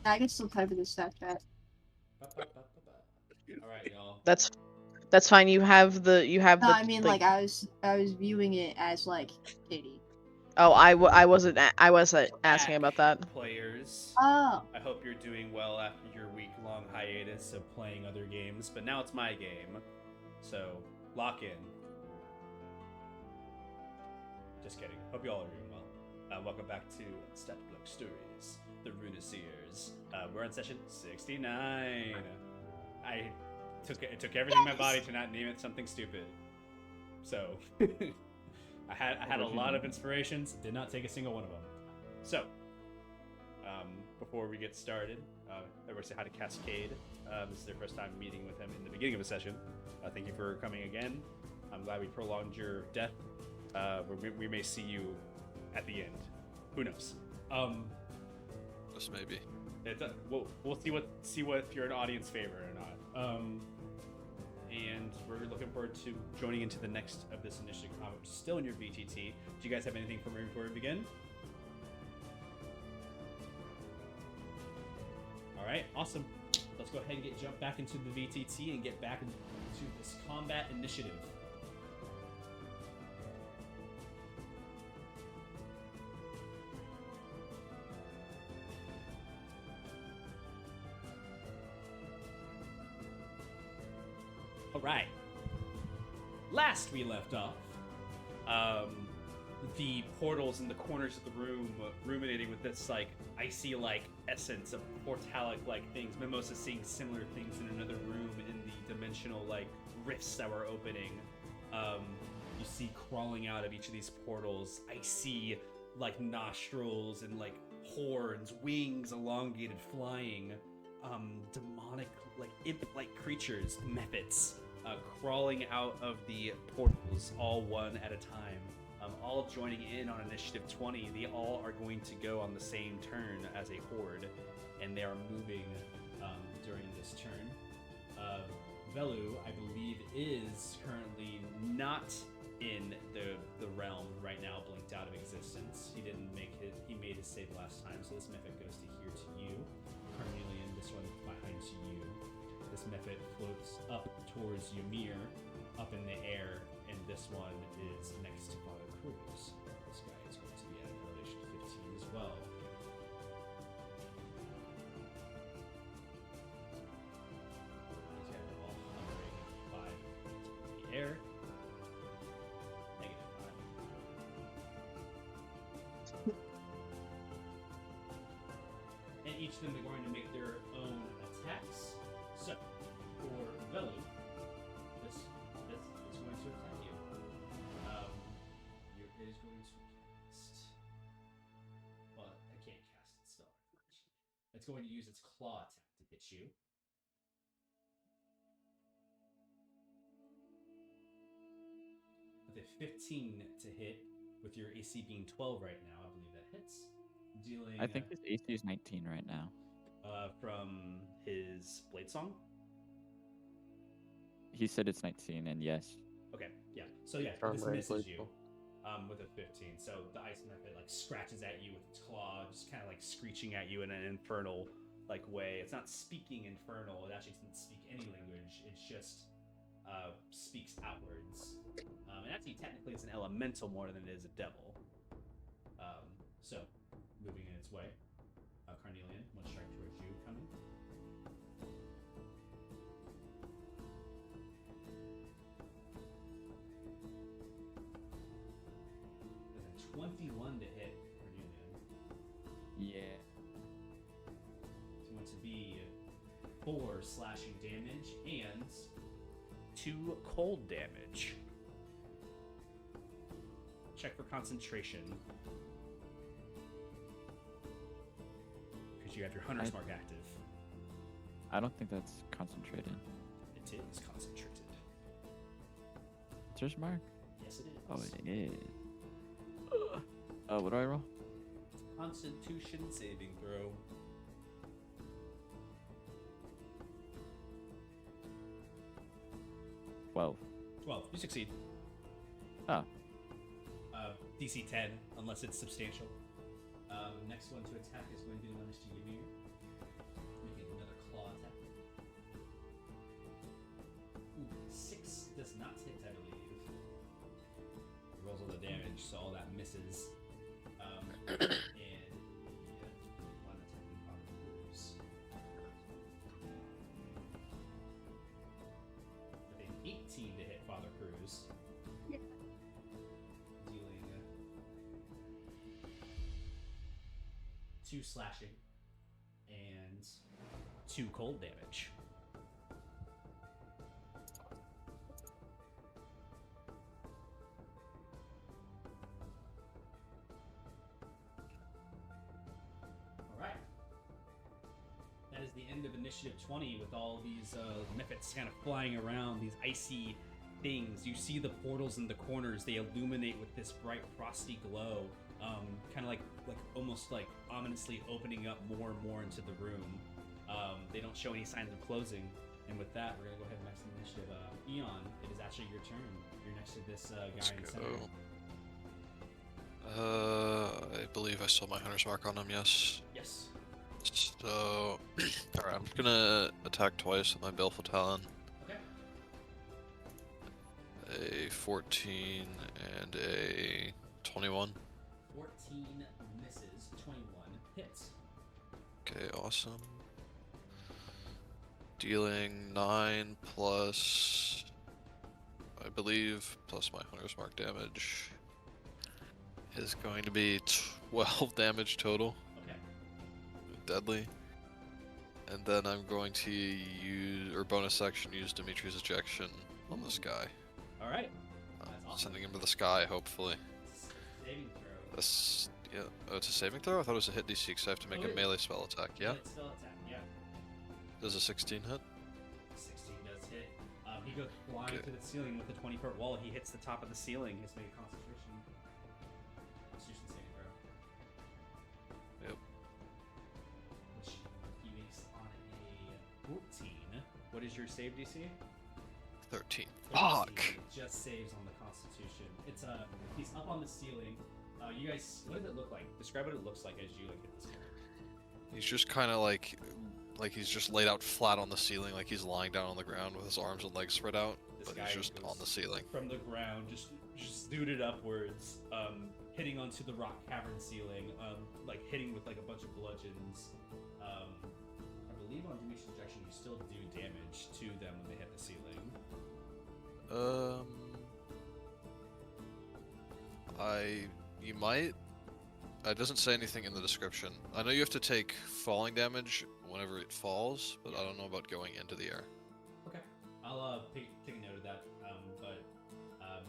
I can still type in the stat chat. All right, y'all. That's fine. You have No, the I mean like. like I was viewing it as like Katie. Oh, I wasn't asking about that. Players, Oh. I hope you're doing well after your week-long hiatus of playing other games, but now it's my game, so lock in. Just kidding. Hope you all are doing well. Welcome back to StatBlockStories, the Runiseers. We're on session 69. It took everything in my body to not name it something stupid. So I had a lot of inspirations, did not take a single one of them. So before we get started, everybody say hi to Cascade. This is their first time meeting with him in the beginning of a session. Thank you for coming again. I'm glad we prolonged your death. We may see you at the end. Who knows? Just maybe. We'll see what if you're an audience favorite or not. And we're looking forward to joining into the next of this initiative combat, which is still in your VTT. Do you guys have anything for me before we begin? All right, awesome. Let's go ahead and jump back into the VTT and get back into this combat initiative. All right. Last we left off, the portals in the corners of the room ruminating with this like icy like essence of portalic like things. Mimosa seeing similar things in another room in the dimensional like rifts that were opening. You see crawling out of each of these portals icy like nostrils and like horns, wings elongated, flying, demonic like imp-like creatures, mephits. Crawling out of the portals, all one at a time, all joining in on Initiative 20. They all are going to go on the same turn as a horde, and they are moving during this turn. Velu, I believe, is currently not in the realm right now, blinked out of existence. He made his save last time, so this mephit goes to here to you. Carnelian, this one behind to you. This mephit floats up towards Ymir, up in the air, and this one is next to Father Cruz. This guy is going to be at elevation 15 as well. These guys are all hovering 5 in the air. Negative 5. And each of them are going to make their own attacks. So, for Velu, this is going to attack you. It is going to cast. Well, I can't cast it still. It's going to use its claw attack to hit you. With a 15 to hit, with your AC being 12 right now, I believe that hits. Dealing. I think his AC is 19 right now. From his Blade Song? He said it's 19, and yes. Okay, yeah. So yeah, this misses you with a 15. So the ice mephit like scratches at you with its claw, just kind of like screeching at you in an infernal like way. It's not speaking infernal. It actually doesn't speak any language. It just speaks outwards. And actually, technically, it's an elemental more than it is a devil. So moving in its way. Carnelian, one strike towards you coming. With a 21 to hit, Carnelian. Yeah. It's going to be 4 slashing damage and 2 cold damage. Check for concentration. You have your Hunter's Mark active. I don't think that's concentrated. It is concentrated. Hunter's Mark? Yes, it is. Oh, it is. What do I roll? Constitution saving throw. Twelve. 12. You succeed. Oh. DC 10, unless it's substantial. Next one to attack is going to be the Ymir. does not hit, I believe. Rolls all the damage, so all that misses. And one attacking Father Cruz. With an 18 to hit Father Cruz. Yeah. Dealing 2 slashing and 2 cold damage. Alright. That is the end of Initiative 20 with all these Mephits kind of flying around, these icy things. You see the portals in the corners, they illuminate with this bright frosty glow. Kind of like almost like ominously opening up more and more into the room. They don't show any signs of closing. And with that, we're gonna go ahead and next to initiative. Eon, it is actually your turn. You're next to this guy in the center. I believe I still have my hunter's mark on him. Yes. Yes. So, alright, I'm just gonna attack twice with my Baleful Talon. Okay. A 14 and a 21. 14 misses, 21 hits. Okay, awesome. Dealing 9 plus, I believe, plus my hunter's mark damage is going to be 12 damage total. Okay. Deadly. And then I'm going to use, or bonus action, use Dimitri's ejection on this guy. Alright. That's awesome. Sending him to the sky, hopefully. Saving throw. This, yeah, oh, it's a saving throw? I thought it was a hit DC because I have to make Oh, a it is. melee spell attack, yeah? It's still attack, yeah. Does a 16 hit? 16 does hit. He goes flying Okay. to the ceiling with a 20-foot wall. He hits the top of the ceiling. He has to make a Constitution saving throw. Yep. Which he makes on a 14. What is your save DC? 13. 13. Fuck! Just saves on the Constitution. It's he's up on the ceiling. You guys, what does it look like? Describe what it looks like as you hit the ceiling. He's just kind of like he's just laid out flat on the ceiling, like he's lying down on the ground with his arms and legs spread out, This but guy he's just goes on the ceiling. from the ground, just zooted upwards, hitting onto the rock cavern ceiling, like hitting with like a bunch of bludgeons. I believe on Dimitri's ejection you still do damage to them when they hit the ceiling. You might. It doesn't say anything in the description. I know you have to take falling damage whenever it falls, but I don't know about going into the air. Okay, I'll take a note of that. But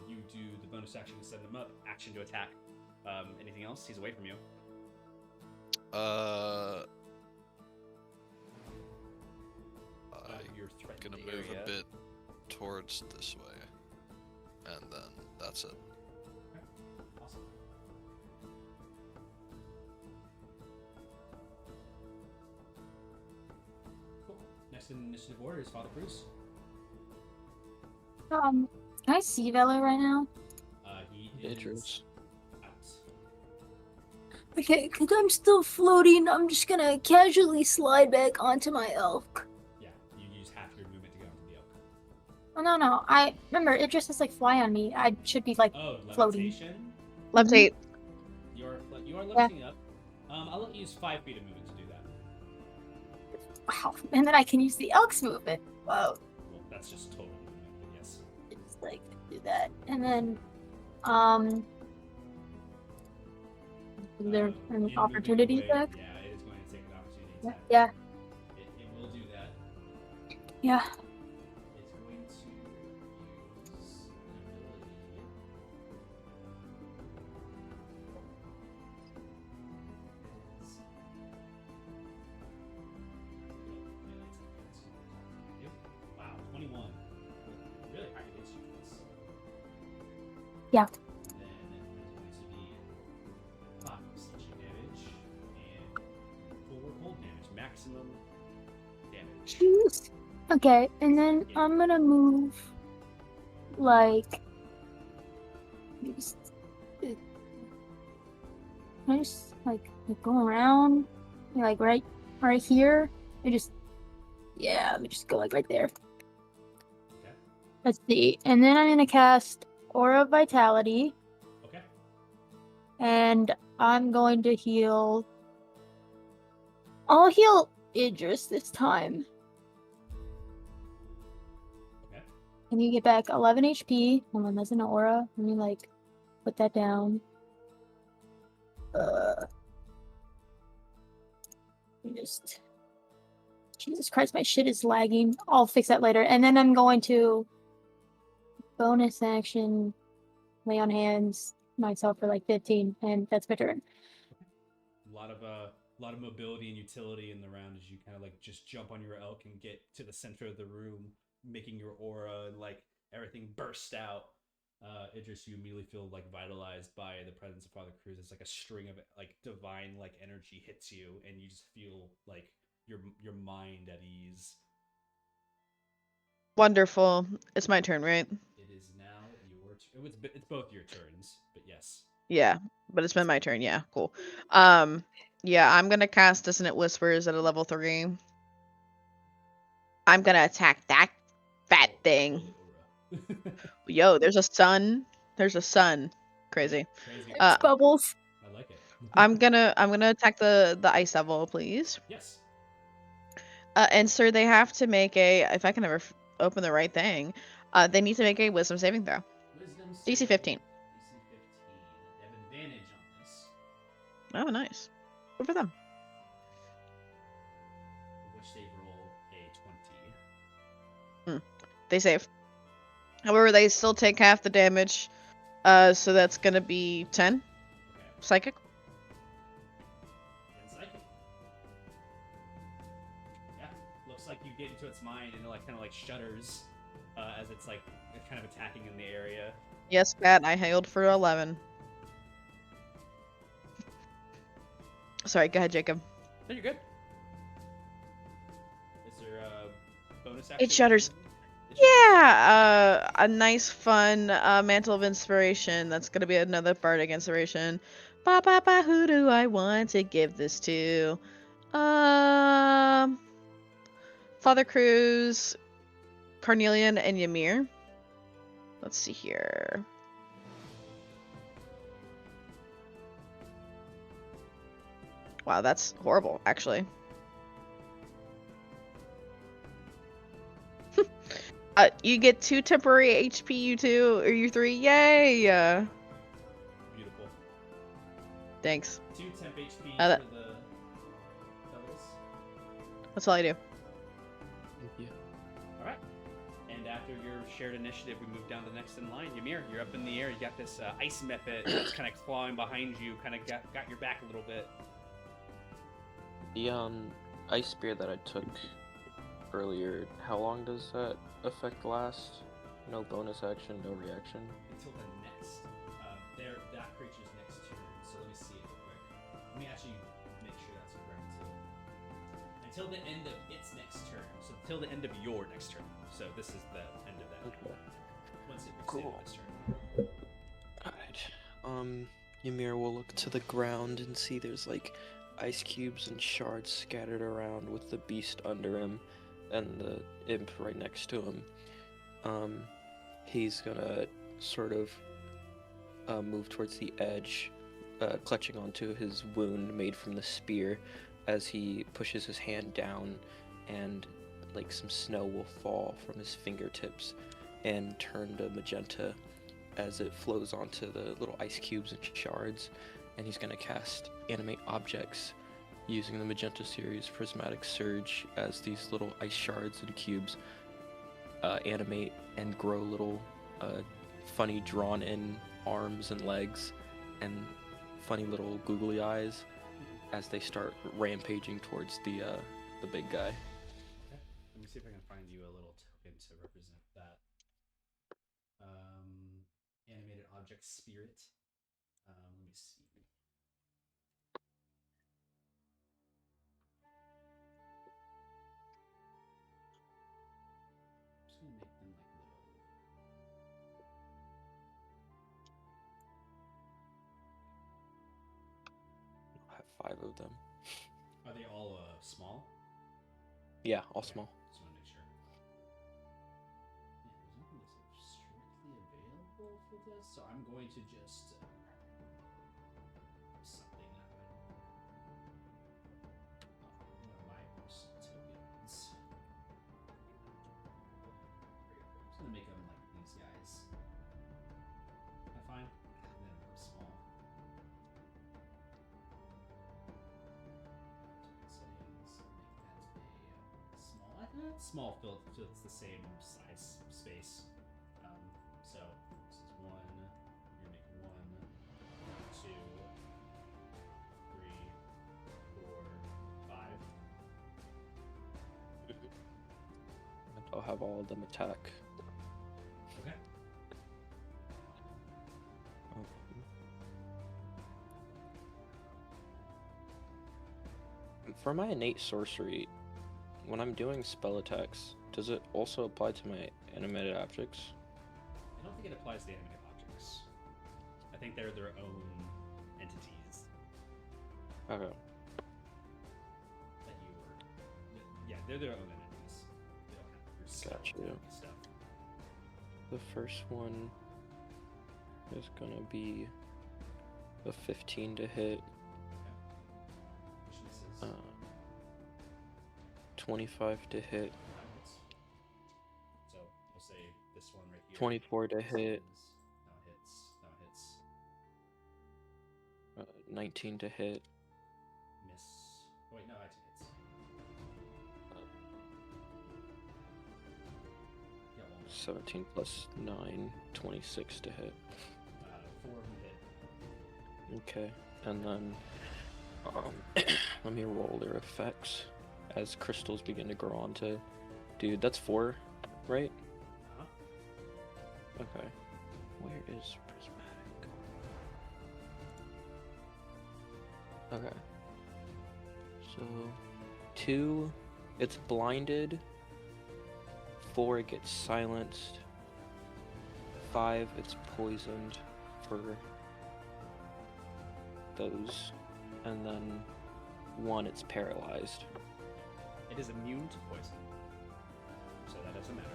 you do the bonus action to send him up, action to attack. Anything else? He's away from you. You're I'm threatened gonna move area. a bit towards this way, and then that's it. Okay, awesome. Cool. Next in initiative order is Father Cruz. Can I see Velo right now? He Dangerous. is out. Okay, because I'm still floating, I'm just gonna casually slide back onto my elk. Yeah, you use half your movement to get onto the elk. Oh, no, I remember it just says like fly on me. I should be like Oh, floating. levitation. Levitate. You are lifting up. I'll let you use 5 feet of movement to do that. Wow, and then I can use the elk's movement. Whoa, Well, that's just total movement, but yes. it's like do that, and then is there an In moving opportunity away, back? Yeah, it is going to take an opportunity Yeah, attack. yeah, It will do that. yeah. It's going to use an ability. Wow, 21. Really high against you for this. Yeah. And then it's going to be 5 slashing damage and 4 cold damage. Maximum damage. Jeez. Okay, and then I'm gonna move like just I just like go around like right here and just let me just go like right there. Okay. Let's see. And then I'm gonna cast Aura of Vitality, Okay. and I'm going to heal. I'll heal Idris this time. Okay. And you get back 11 HP. Hold on, that's an aura. Let me like put that down. Just Jesus Christ, my shit is lagging. I'll fix that later. And then I'm going to bonus action lay on hands myself for like 15, and that's my turn. A lot of mobility and utility in the round as you kind of like just jump on your elk and get to the center of the room, making your aura and like everything burst out. Idris, you immediately feel like vitalized by the presence of Father Cruz. It's like a string of like divine like energy hits you, and you just feel like your mind at ease. Wonderful. It's my turn, right? It is now your it's both your turns, but yes. Yeah, but it's been my turn. Yeah, cool. Yeah, I'm gonna cast Dissonant Whispers at a level 3. I'm gonna attack that fat thing. Yo, there's a sun. There's a sun. Crazy. Crazy. It's Bubbles. I like it. I'm gonna attack the ice devil, please. Yes. And sir, they have to make a, if I can ever open the right thing, they need to make a wisdom saving throw. Wisdom DC saving. 15. DC 15. They have advantage on this. Oh, nice. Good for them. Which they roll a 20. They save. However, they still take half the damage. So that's gonna be 10. Okay. Psychic. And psychic. Yeah. Looks like you get into its mind and it like kind of like shudders as it's like kind of attacking in the area. Yes, Pat, I healed for 11. Sorry, go ahead, Jacob. No, you're good. Is there a bonus action? It shudders. Yeah, a nice, fun Mantle of Inspiration. That's gonna be another Bardic Inspiration. Ba ba ba. Who do I want to give this to? Father Cruz, Carnelian, and Ymir. Let's see here. Wow, that's horrible, actually. You get 2 temporary HP, you 2, or you 3. Yay! Beautiful. Thanks. 2 temp HP That- for the doubles. That's all I do. Thank you. Alright. And after your shared initiative, we move down to the next in line. Ymir, you're up in the air. You got this ice method that's kind of clawing behind you, kind of got your back a little bit. The ice spear that I took earlier, how long does that effect last? No bonus action, no reaction. Until the next, that creature's next turn. So let me see it real quick. Let me actually make sure that's correct too. Until the end of its next turn. So until the end of your next turn. So this is the end of that. Okay. Once it reaches Cool. its turn. Alright. Ymir will look to the ground and see there's like ice cubes and shards scattered around with the beast under him and the imp right next to him. He's gonna sort of move towards the edge, clutching onto his wound made from the spear as he pushes his hand down, and like some snow will fall from his fingertips and turn to magenta as it flows onto the little ice cubes and shards, and he's gonna cast Animate Objects using the Magenta series Prismatic Surge as these little ice shards and cubes animate and grow little funny drawn in arms and legs and funny little googly eyes as they start rampaging towards the big guy. Okay. Let me see if I can find you a little token to represent that. Animated object spirit. Let me see. I'm just gonna make them like little. I'll have 5 of them. Are they all small? Yeah, all Okay. small. Just want to make sure. Yeah, there's nothing missing. with this, so I'm going to just something one of my personal tokens. I'm just gonna make them like these guys. Is that fine? And then go small. Settings. Make that a small. Small fits the same size space. So this is 1. You're gonna make 1, 2, 3, 4, 5. And I'll have all of them attack. Okay. For my innate sorcery, when I'm doing spell attacks, does it also apply to my animated objects? I don't think it applies to animated objects. I think they're their own entities Okay. that you were. Yeah, they're their own entities. They don't have your skeleton stuff. The first one is gonna be a 15 to hit, Which misses. 25 to hit, So we'll say this one right here. 24 to hit, That one hits. That one hits. 19 to hit, Miss. Oh, wait, no, actually hits. Yeah, one more. 17 plus 9, 26 to hit. 4 of them hit. Okay, and then let me roll their effects as crystals begin to grow onto. Dude, that's 4, right? Uh-huh. Okay. Where is prismatic? Okay. So 2, it's blinded. 4, it gets silenced. 5, it's poisoned for those. And then 1, it's paralyzed. It is immune to poison, so that doesn't matter.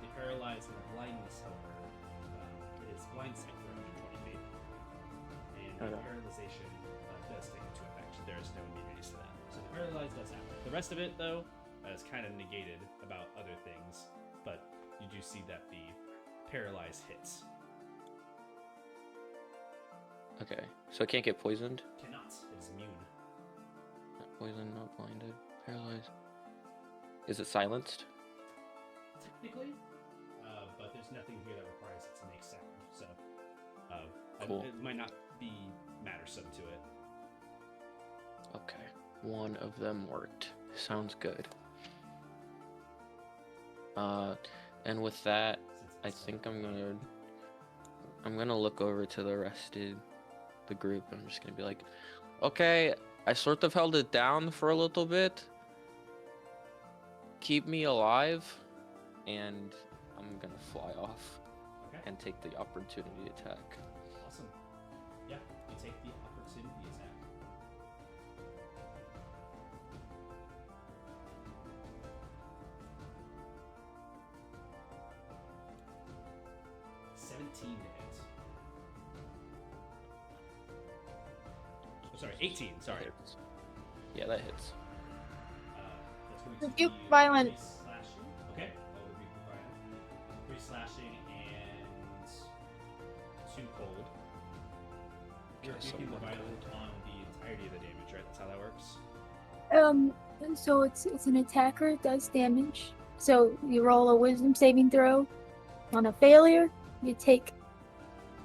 The paralyzed and the blindness, however, it is blind sight for 120 feet, and the Okay. paralyzation does take into effect. There is no immunities to that, so the paralyzed does happen. The rest of it, though, is kind of negated about other things, but you do see that the paralyzed hits. Okay, so it can't get poisoned? Cannot. It is immune. Not poisoned, not blinded, paralyzed. Is it silenced? Technically, but there's nothing here that requires it to make sound, so Cool. it might not be mattersome to it. Okay, 1 of them worked. Sounds good. And with that, Since I it's, think I'm gonna look over to the rest of the group and I'm just gonna be like, okay, I sort of held it down for a little bit. Keep me alive, and I'm gonna fly off okay. and take the opportunity attack. Awesome. Yeah, you take the opportunity attack. $17 to hit. Oh, sorry, 18. Sorry. That hits. Yeah, that hits. That's going to Rebuke be violent. 3 slashing. Okay. I'll rebuke the violent. 3 slashing and 2 cold. You're Okay, so rebuking the 1 violent cold. on the entirety of the damage, right? That's how that works. So it's an attacker, does damage. So you roll a wisdom saving throw. On a failure, you take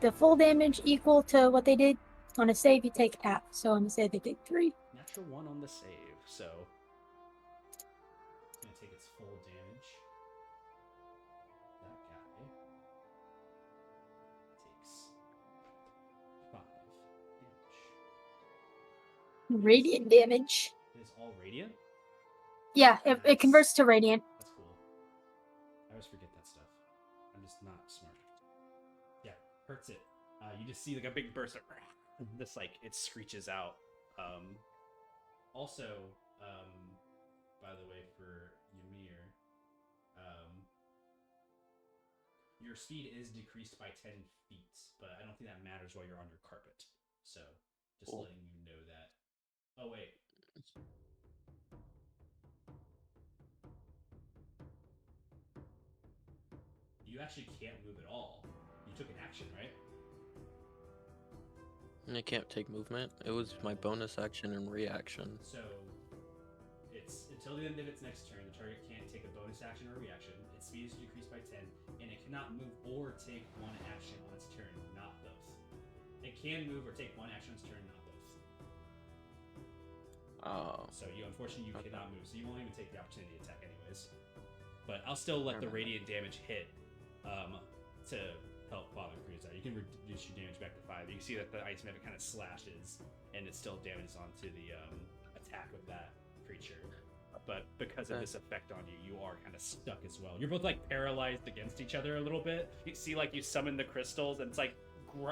the full damage equal to what they did. On a save, you take half. So on a save, they take 3. Natural 1 on the save, so it's gonna take its full damage. That guy takes 5 damage. Radiant damage. It is all radiant? Yeah, it converts to radiant. That's cool. I always forget that stuff. I'm just not smart. Yeah, hurts it. You just see like a big burst of this, like it screeches out. Also, by the way, for Ymir, your speed is decreased by 10 feet, but I don't think that matters while you're on your carpet. So just Cool. letting you know that. Oh wait. You actually can't move at all. You took an action, right? I can't take movement. It was my bonus action and reaction. So it's until the end of its next turn, the target can't take a bonus action or reaction. Its speed is decreased by 10, and it cannot move or take one action on its turn, not both. It can move or take one action on its turn, not both. Oh. So you unfortunately you Okay. cannot move, so you won't even take the opportunity attack anyways. But I'll still let the Never mind. radiant damage hit to help Father Cruz out. You can reduce your damage back to 5. You can see that the ice magic kind of slashes, and it still damages onto the attack of that creature. But because of Okay. this effect on you, you are kind of stuck as well. You're both like paralyzed against each other a little bit. You see, like you summon the crystals, and it's like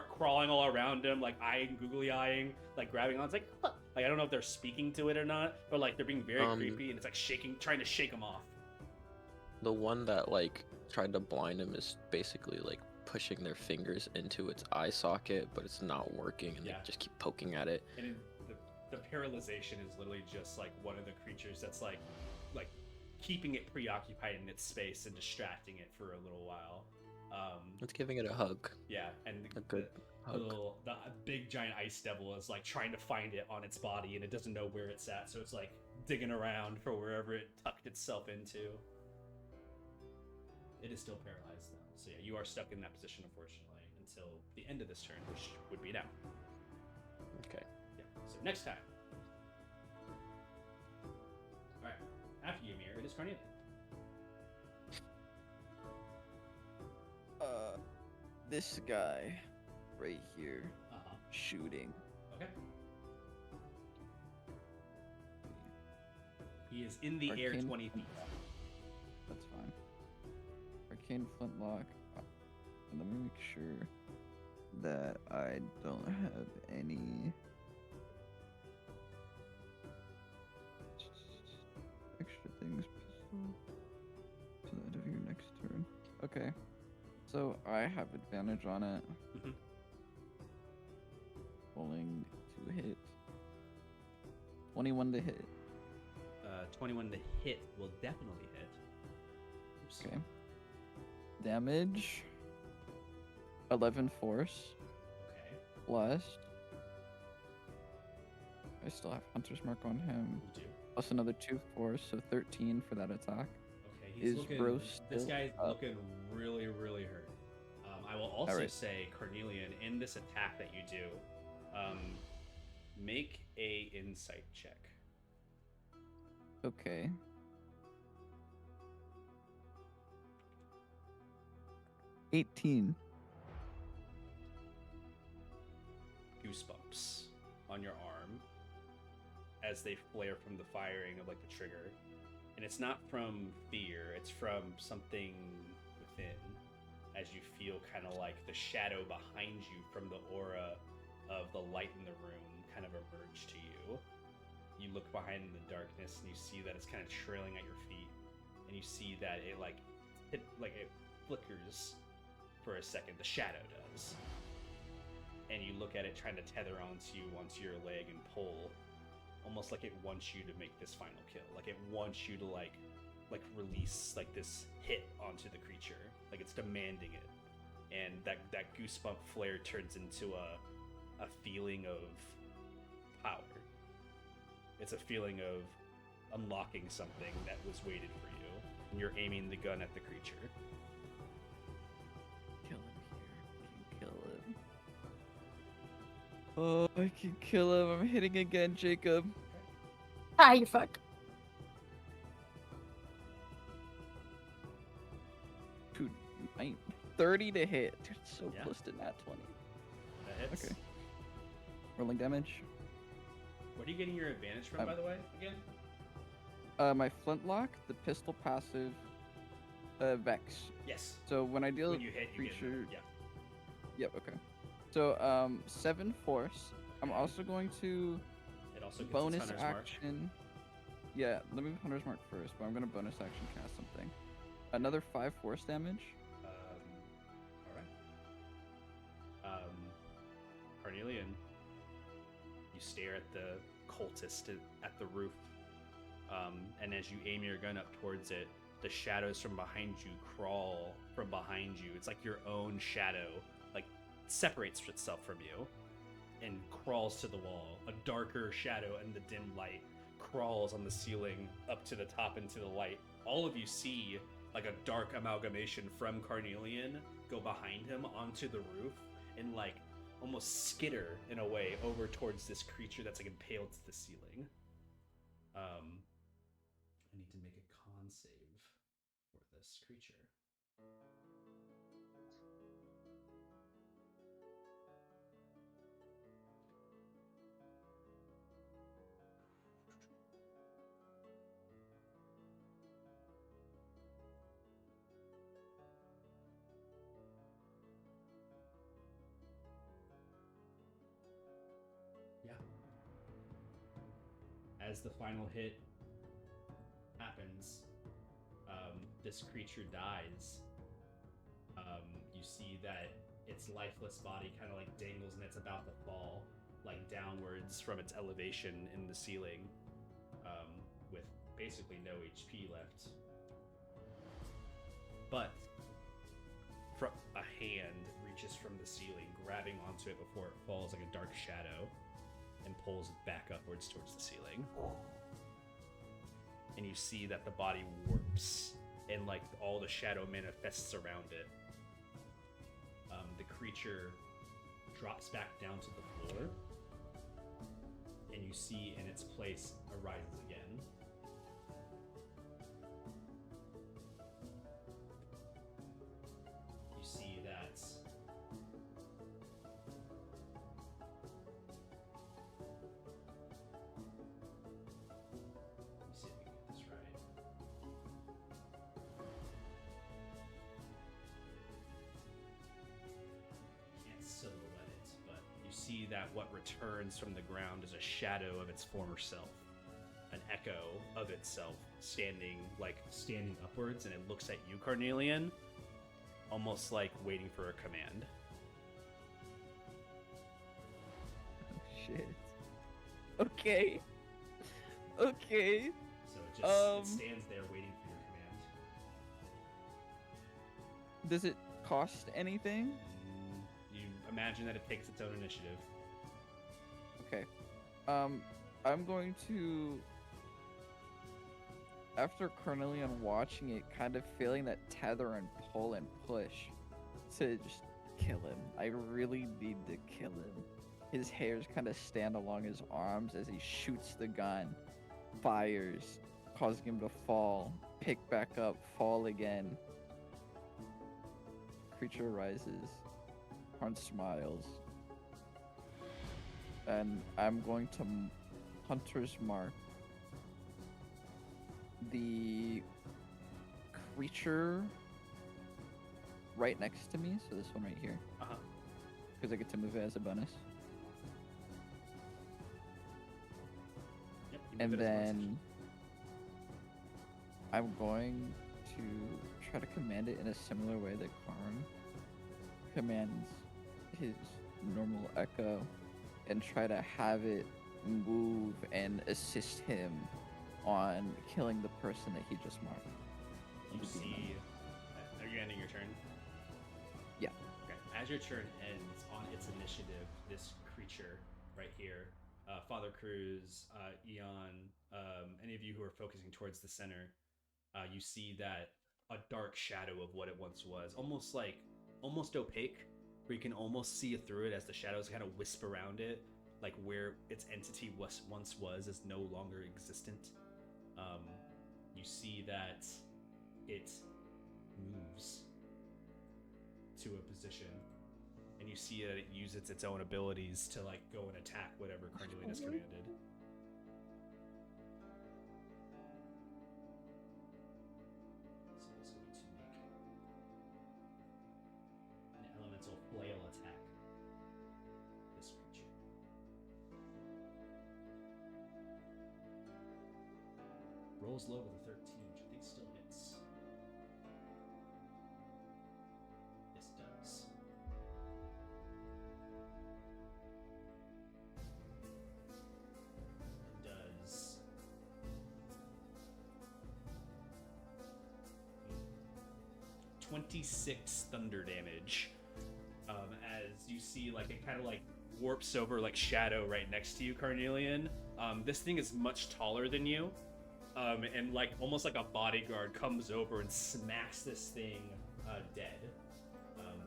crawling all around him, like eyeing, googly eyeing, like grabbing on. It's like, huh. Like I don't know if they're speaking to it or not, but like they're being very creepy, and it's like shaking, trying to shake him off. The one that like tried to blind him is basically like pushing their fingers into its eye socket, but it's not working, and Yeah. they just keep poking at it. And the paralyzation is literally just like one of the creatures that's like keeping it preoccupied in its space and distracting it for a little while. It's giving it a hug. Yeah, and A good hug. the big giant ice devil is like trying to find it on its body, and it doesn't know where it's at, so it's like digging around for wherever it tucked itself into. It is still paralyzed though, so yeah, you are stuck in that position unfortunately until the end of this turn, which would be now. Okay. Yeah. So next time. All right. After you, Mir, it is Carnelia. This guy right here shooting. Okay. He is in the air Arcane 20 feet. That's fine. Arcane Flintlock. Let me make sure that I don't have any extra things. Pistol to the end of your next turn. Okay. So I have advantage on it. Mhm. Rolling to hit. 21 to hit. 21 to hit will definitely hit. Oops. Okay. Damage. 11 force. Okay. Plus. I still have Hunter's Mark on him. You do. Plus another 2 force, so 13 for that attack. Okay. He's Is looking. Bros This still guy's up? looking really, really hurt. I will also Alright. say, Carnelian, in this attack that you do, make a insight check. Okay. $18. Goosebumps on your arm as they flare from the firing of like the trigger, and it's not from fear, it's from something within, as you feel kind of like the shadow behind you from the aura of the light in the room kind of emerge to you. You look behind in the darkness and you see that it's kind of trailing at your feet, and you see that it it flickers for a second. The shadow does, and you look at it trying to tether onto your leg and pull, almost like it wants you to make this final kill. Like it wants you to like release like this hit onto the creature. Like it's demanding it, and that goosebump flare turns into a feeling of power. It's a feeling of unlocking something that was waited for you, and you're aiming the gun at the creature. Kill him here. I can kill him. Oh, I can kill him. I'm hitting again, Jacob. Ah, you're fucked. Dude, 30 to hit. Dude, so Yeah. close to nat 20. That hits. Okay. Rolling damage. What are you getting your advantage from, by the way, again? My flintlock, the pistol passive, Vex. Yes. So when I deal When you hit, you creature, get yeah. Yep. Okay. So 7 force. I'm also going to It also gets bonus its hunter's mark. action. Yeah, let me Hunter's Mark first, but I'm gonna bonus action cast something. Another 5 force damage. Carnelian, you stare at the cultist at the roof, and as you aim your gun up towards it, the shadows from behind you crawl from behind you. It's like your own shadow, like, separates itself from you and crawls to the wall. A darker shadow in the dim light crawls on the ceiling up to the top into the light. All of you see like a dark amalgamation from Carnelian go behind him onto the roof and like almost skitter in a way over towards this creature that's like impaled to the ceiling. I need to make a con save for this creature. Yeah. As the final hit happens, this creature dies. You see that its lifeless body kind of like dangles and it's about to fall like downwards from its elevation in the ceiling, with basically no HP left. But a hand reaches from the ceiling, grabbing onto it before it falls like a dark shadow, and pulls it back upwards towards the ceiling. And you see that the body warps and like all the shadow manifests around it. The creature drops back down to the floor, and you see in its place arises again. You see that see that what returns from the ground is a shadow of its former self, an echo of itself standing upwards, and it looks at you, Carnelian, almost like waiting for a command. Oh, shit. Okay. Okay. So it stands there waiting for your command. Does it cost anything? You imagine that it takes its own initiative. Okay. I'm going to, after Carnelian watching it, kind of feeling that tether and pull and push to just kill him. I really need to kill him. His hairs kind of stand along his arms as he shoots the gun, fires, causing him to fall, pick back up, fall again. Creature rises. Horn smiles. And I'm going to Hunter's Mark the creature right next to me, so this one right here. Uh-huh. Because I get to move it as a bonus. Yep, And then I'm going to try to command it in a similar way that Karn commands his normal echo, and try to have it move and assist him on killing the person that he just marked. You see, are you ending your turn? Yeah. Okay. As your turn ends, on its initiative, this creature right here, Father Cruz, Eon, any of you who are focusing towards the center, you see that a dark shadow of what it once was, almost opaque, where you can almost see through it as the shadows kind of wisp around it, like where its entity once was is no longer existent. You see that it moves to a position, and you see that it uses its own abilities to like go and attack whatever Carnelian has commanded. So it's going to make an elemental flail attack. This creature. Rolls low with a 13, which I think still hits. Yes, it does. 26 thunder damage. As you see, like, it kind of like warps over like shadow right next to you, Carnelian. This thing is much taller than you, and like almost like a bodyguard comes over and smacks this thing dead.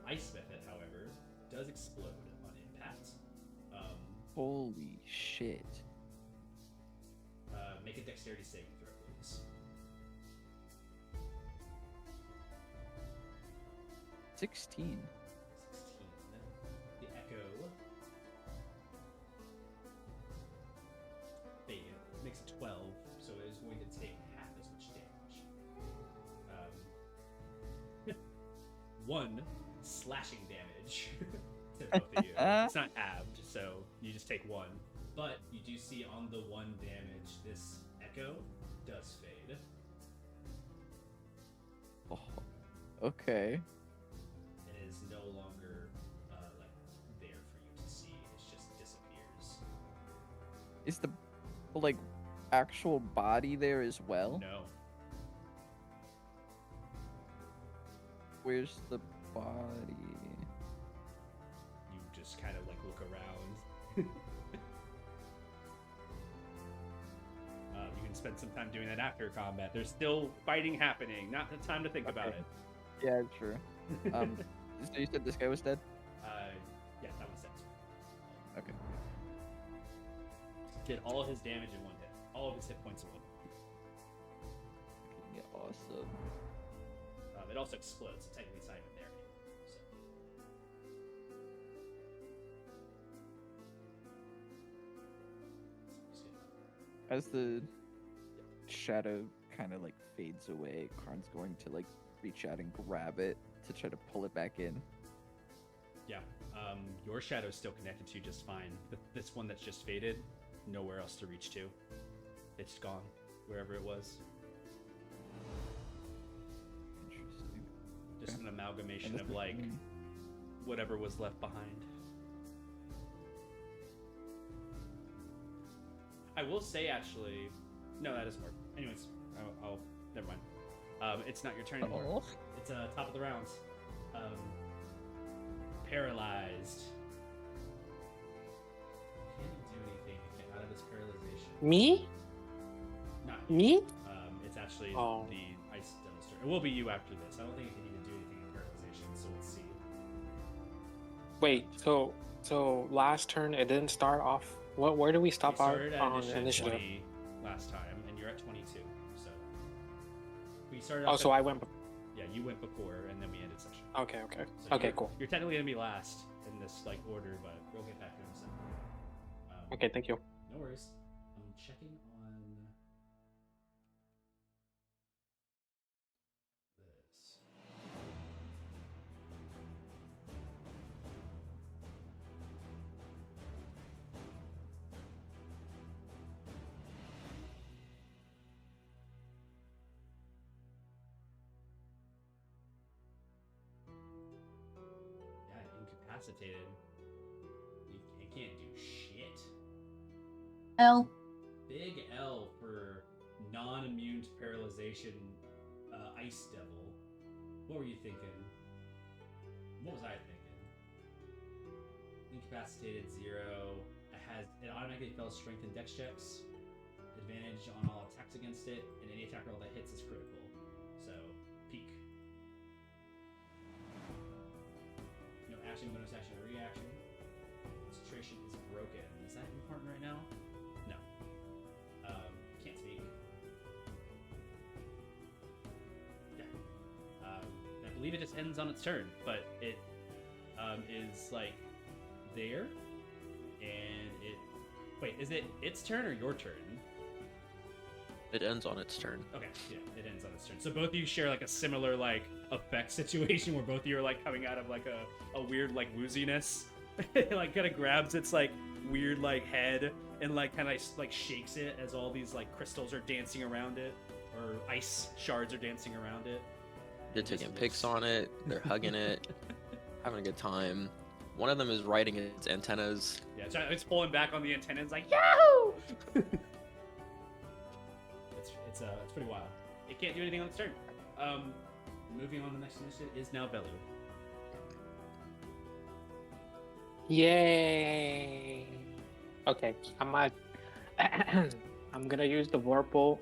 Ice Method, however, does explode on impact. Holy shit. Make a dexterity saving throw, please. 16. 16. The echo fade makes it 12, so it is going to take half as much damage. 1 slashing damage to both of you. It's not halved, so you just take 1. But you do see on the 1 damage, this echo does fade. Oh, okay. It is no longer like there for you to see. It just disappears. Is the like actual body there as well? No. Where's the body? You just kind of like look around. You can spend some time doing that after combat. There's still fighting happening. Not the time to think about it. Yeah, true. So you said this guy was dead? Yeah, that one's dead. Okay. Did all of his damage in 1 hit. All of his hit points in 1 hit. Yeah, awesome. It also explodes, so technically it's not even there anymore. So. As the shadow kind of like fades away, Karn's going to like reach out and grab it to try to pull it back in. Yeah, your shadow's still connected to you just fine. This one that's just faded, nowhere else to reach to. It's gone, wherever it was. Interesting. Just an amalgamation And of this- like whatever was left behind. I will say, actually, no, that doesn't work. Anyways, I'll never mind. It's not your turn anymore. Oh. It's top of the rounds. Paralyzed. Can you do anything to get out of this paralyzation? Me? Not Me? It's actually Oh. the ice demonster. It will be you after this. I don't think it can even do anything in paralyzation, so let's see. Wait, so last turn it didn't start off. Where did we stop You our started at on initiative initiative? 20 last time, and you're at 22. So we started. Oh, off so at- I went. Yeah, you went before, and then we ended session. Okay, okay, So okay, you're, cool. You're technically gonna be last in this like order, but we'll get back to it in a second. Okay, thank you. No worries. I'm checking on this. Yeah, incapacitated. You can't do shit. L. Big L for non-immune to paralyzation, Ice Devil. What were you thinking? What was I thinking? Incapacitated 0. It automatically fails strength and dex checks. Advantage on all attacks against it, and any attack roll that hits is critical. So, peak. No action, bonus action, or reaction. Concentration is broken. Is that important right now? No. Can't speak. Yeah. I believe it just ends on its turn, but it is like there, and it. Wait, is it its turn or your turn? It ends on its turn. Okay, yeah, it ends on its turn. So both of you share like a similar like effect situation where both of you are like coming out of like a weird like wooziness. It like kind of grabs its like weird like head and like kind of like shakes it as all these like crystals are dancing around it, or ice shards are dancing around it. They're It just taking looks- pics on it. They're hugging it, having a good time. One of them is riding its antennas. Yeah, it's pulling back on the antennas like Yahoo! It's pretty wild. It can't do anything on its turn. moving on to the next initiative is now Velu. Yay! Okay, I'm gonna use the Vorpal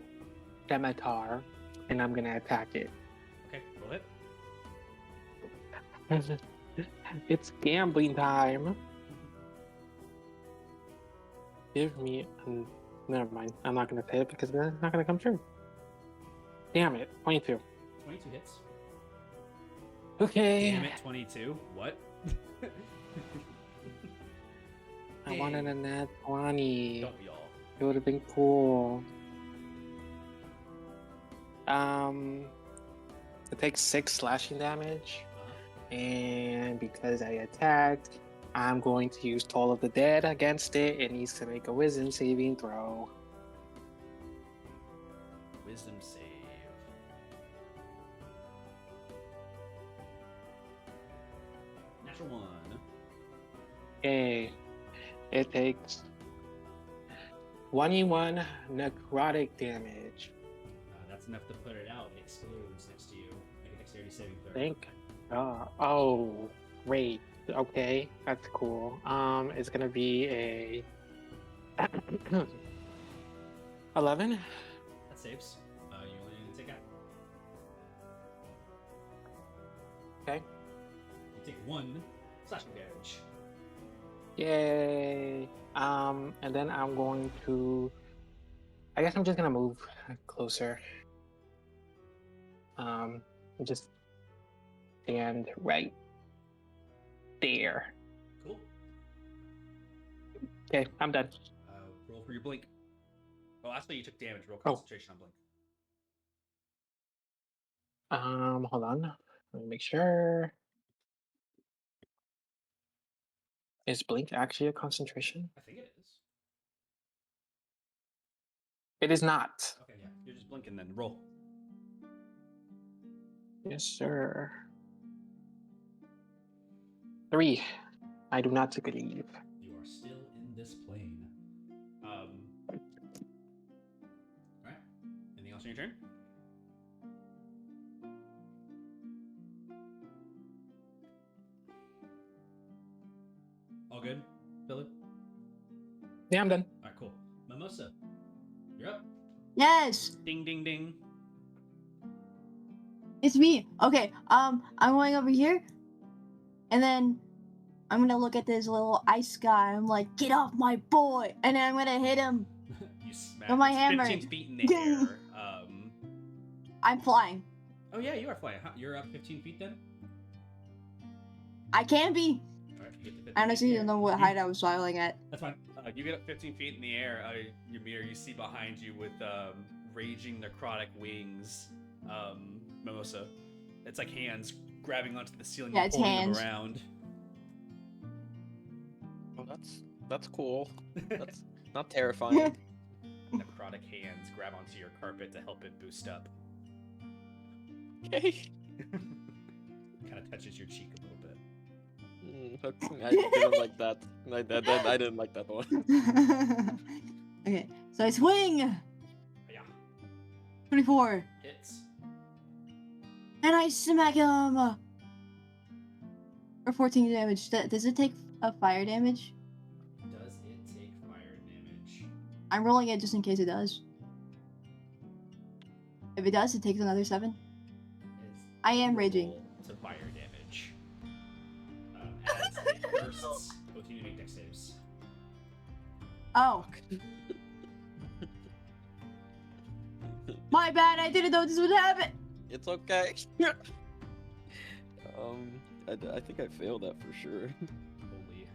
Scimitar, and I'm gonna attack it. Okay, roll hit. It's gambling time. Give me. Never mind. I'm not gonna say it because then it's not gonna come true. Damn it! 22. 22 hits. Okay. Damn it, 22. What? I wanted a nat 20. Don't we all? It would have been cool. It takes 6 slashing damage, and because I attacked, I'm going to use Toll of the Dead against it. It needs to make a Wisdom saving throw. Wisdom save. Natural 1. Okay, it takes 21 necrotic damage. That's enough to put it out. It explodes next to you. Make a dexterity saving throw. Thank God. Oh, great. Okay, that's cool. It's gonna be a 11. That saves. You only need to take out. Okay. You take 1 slashing damage. Yay. And then I'm going to. I guess I'm just gonna move closer. Just stand right there. Cool. Okay, I'm done. Roll for your blink. Oh, actually, you took damage. Roll Oh. concentration on blink. Hold on. Let me make sure. Is blink actually a concentration? I think it is. It is not. Okay, yeah. You're just blinking then. Roll. Yes, sir. 3. I do not take a leave. You are still in this plane. Alright. Anything else on your turn? All good, Philip? Yeah, I'm done. Alright, cool. Mimosa, you're up. Yes, Ding, ding, ding. it's me. Okay, I'm going over here, and then I'm gonna look at this little ice guy. I'm like, get off my boy, and then I'm gonna hit him. You smack With my it's hammer. 15 feet in the air. I'm flying. Oh yeah, you are flying. Huh? You're up 15 feet then? I can be. Alright, you get to 15 I honestly feet in don't the know air. what height I was flying at. That's fine. You get up 15 feet in the air. Ymir, you see behind you with raging necrotic wings, Mimosa. It's like hands grabbing onto the ceiling Yeah, and it's pulling hands. them around. Oh, that's cool. That's not terrifying. Necrotic hands grab onto your carpet to help it boost up. Okay. Kind of touches your cheek a little bit. I didn't like that. I didn't like that one. Okay, so I swing. Yeah. 24. Hits. And I smack him. For 14 damage. Does it take a fire damage? Does it take fire damage? I'm rolling it just in case it does. If it does, it takes another 7. I am raging. Roll to fire damage. As it bursts, both of you make dex saves. Oh. My bad, I didn't know this would happen. It's okay. I think I failed that for sure. Holy.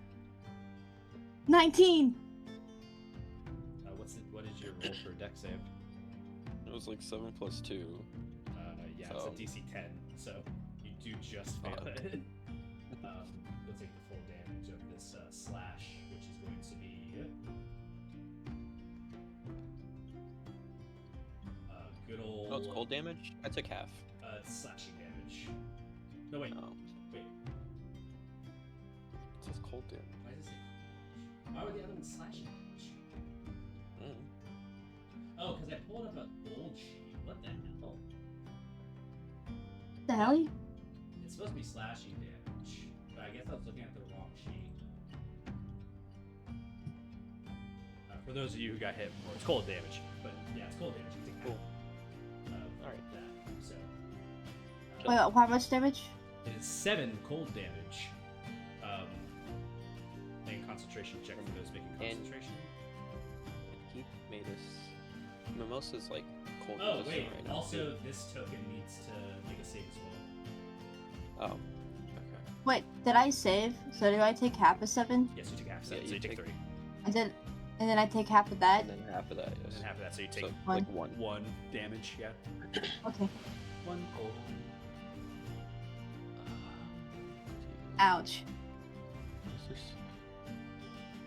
19. What is your roll for dex save? It was like 7 plus 2. Yeah, So- it's a DC 10, so you do just fail it. You'll take the full damage of this slash, which is going to be good old. Oh, it's cold damage? I took half. Slashing damage. No wait, Oh, wait. it says cold damage. Why does it say? Why would the other one slashing damage? Mm. Oh, because I pulled up an old sheet. What the hell? The hell? It's supposed to be slashing damage, but I guess I was looking at the wrong sheet. For those of you who got hit before, it's cold damage. But yeah, it's cold damage. You take Cool. Alright. That. So. Wait, how much damage? It is 7 cold damage. Make a concentration check for those making concentration. He made us. Mimosa's like cold. Oh resistant wait, right now, also too. this token needs to make a save as well. Oh. Okay. Wait, did I save? So do I take half of 7? Yes, you take half of Yeah, that, so you you take take- 3. And then I take half of that? And then half of that, And yes. then half of that, so you take So, One. like 1. 1 damage, yeah. Okay. 1 cold. Ouch.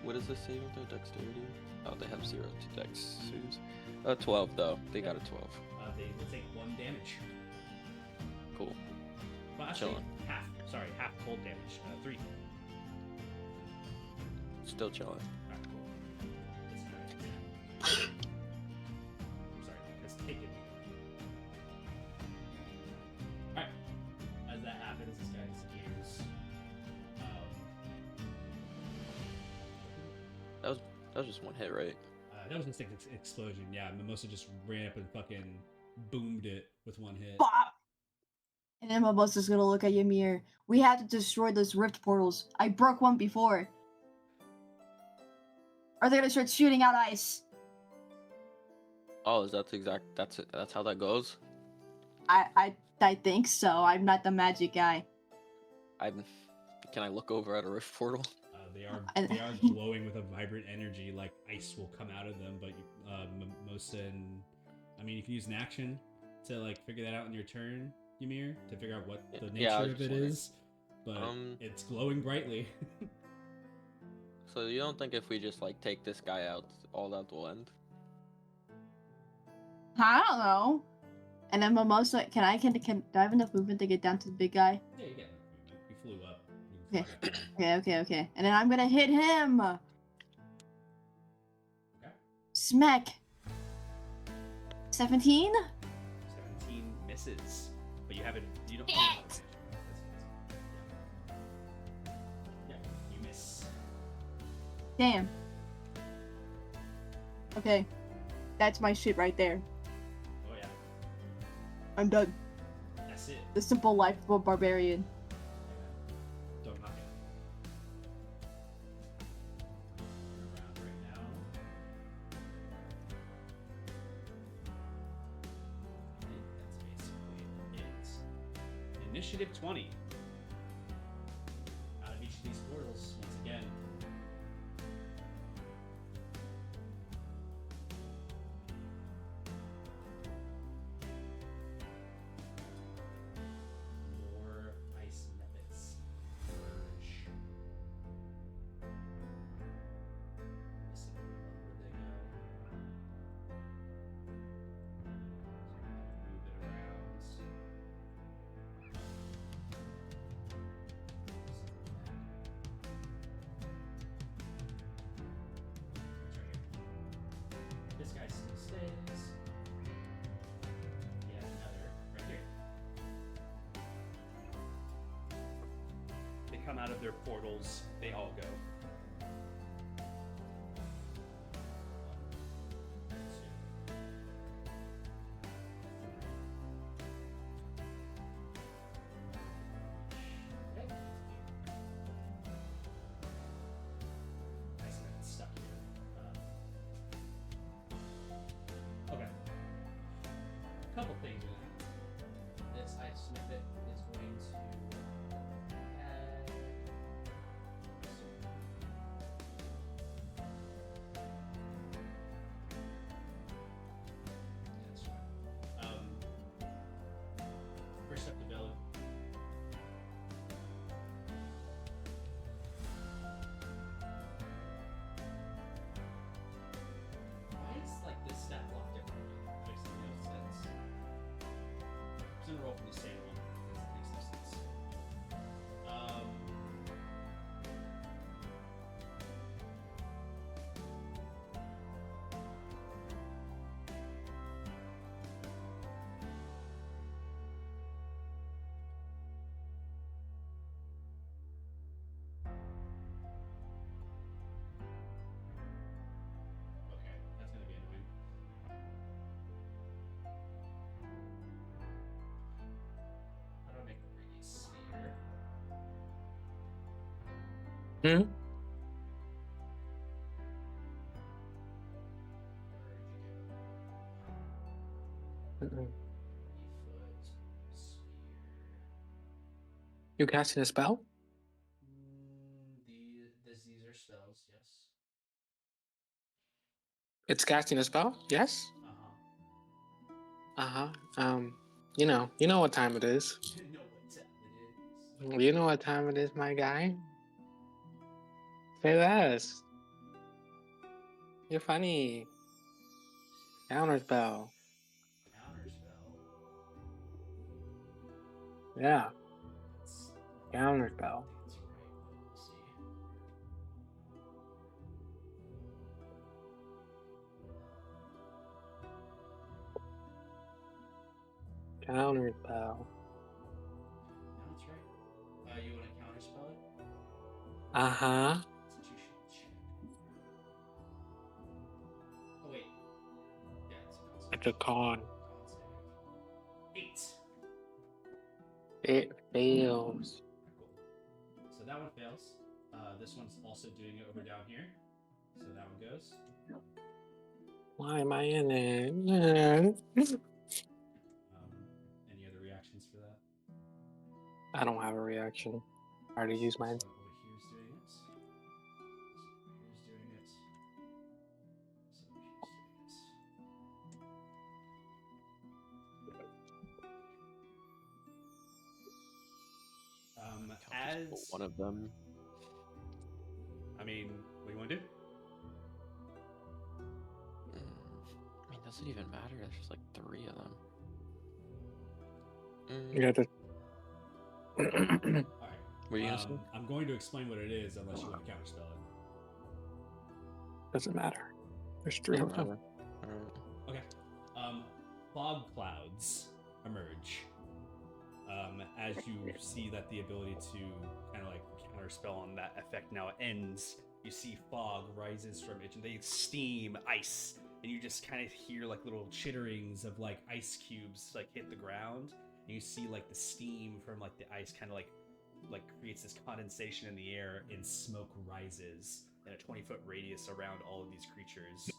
What is this saving throw? Dexterity? Oh, they have 0 to dex. 12 though. They got a 12. They will take 1 damage. Cool. Well, actually, Chilling. half. Sorry, half cold damage. 3. Still chilling. Alright, cool. This guy. Sorry, it's taken. Alright. As that happens, this guy disappears. That was just 1 hit, right? That was an instant explosion. Yeah, Mimosa just ran up and fucking boomed it with 1 hit. Bop! And then Mimosa's gonna look at Ymir. We have to destroy those rift portals. I broke one before. Or they're gonna start shooting out ice. Oh, is that the exact? That's it. That's how that goes. I think so. I'm not the magic guy. Can I look over at a rift portal? They are glowing with a vibrant energy, like ice will come out of them. But Mimosa and I mean, you can use an action to like figure that out in your turn, Ymir, to figure out what the nature Yeah, I was of just it wondering. is. But it's glowing brightly. So you don't think if we just like take this guy out, all that will end? I don't know. And then Mimosa, do I have enough movement to get down to the big guy? Yeah, you get movement. You flew up. You Okay. can fly up. Okay. And then I'm gonna hit him. Okay. Smack. 17? 17 misses, but you haven't. You don't. Yeah, you miss. Damn. Okay. That's my shit right there. Oh yeah, I'm done. that's it. The simple life of a barbarian. Don't knock it. Around right now. I think that's basically it. Initiative 20. Out of each of these portals, once again. More ice methods emerge. Let's see where they go. Move it around. This guy still stays. Yeah, another right here. They come out of their portals. They all go. Nice and it's stuck here. Okay. Couple things with it. This ice snippet is going to add Hmm? Mm-mm. You casting a spell? These are spells, yes. It's casting a spell? Yes? Uh-huh. Uh-huh. You know what time it is. You know what time it is. You know what time it is, my guy. Say less. You're funny. Counter spell. Counter spell. Yeah, That's counter spell. I think it's right, but we'll see. Counter spell. No, it's right. You want to counter spell it? Uh-huh. Constitution check. Oh wait. Yeah, it's a It's a constitution. con. Con save. 8. It fails. Cool. So that one fails. This one's also doing it over down here. So that one goes. Why am I in it? Any other reactions for that? I don't have a reaction. I already used mine. So over here's doing it. So here's doing it. So here's doing it. As one of them. I mean, what do you want to do? I mean, does it even matter? There's just like 3 of them. You got to. All right. What are you gonna say? I'm going to explain what it is unless you want to counterspell it. Doesn't matter. There's 3 of them. Okay. Fog clouds emerge. As you see that the ability to kind of like counterspell on that effect now ends, you see fog rises from it, and they steam ice, and you just kind of hear like little chitterings of like ice cubes like hit the ground, and you see like the steam from like the ice kind of like creates this condensation in the air, and smoke rises in a 20-foot radius around all of these creatures.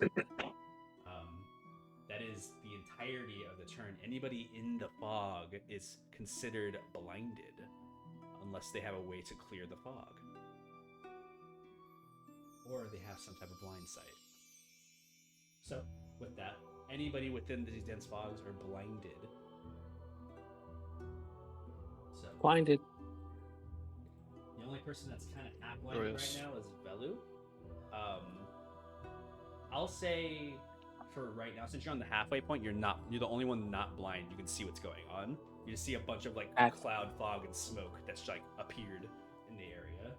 That is the entirety of the turn. Anybody in the fog is considered blinded unless they have a way to clear the fog. Or they have some type of blind sight. So, with that, anybody within these dense fogs are blinded. So, Blinded. the only person that's kind of half blinded right now is Velu. I'll say for right now, since you're on the halfway point, you're the only one not blind. You can see what's going on. You just see a bunch of like cloud, fog, and smoke that's like appeared in the area.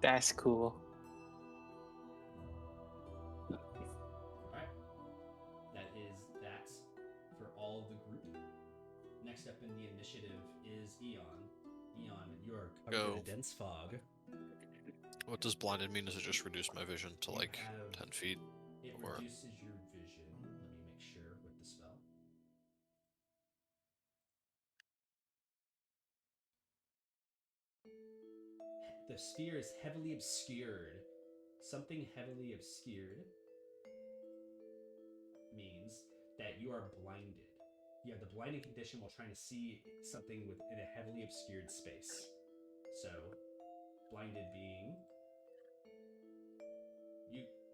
That's cool. Alright. That is that for all of the group. Next up in the initiative is Eon. Eon, you are covered in a dense fog. What does blinded mean? Does it just reduce my vision to like 10 feet? It reduces your vision. Let me make sure with the spell. The sphere is heavily obscured. Something heavily obscured means that you are blinded. You have the blinding condition while trying to see something within a heavily obscured space. So, blinded being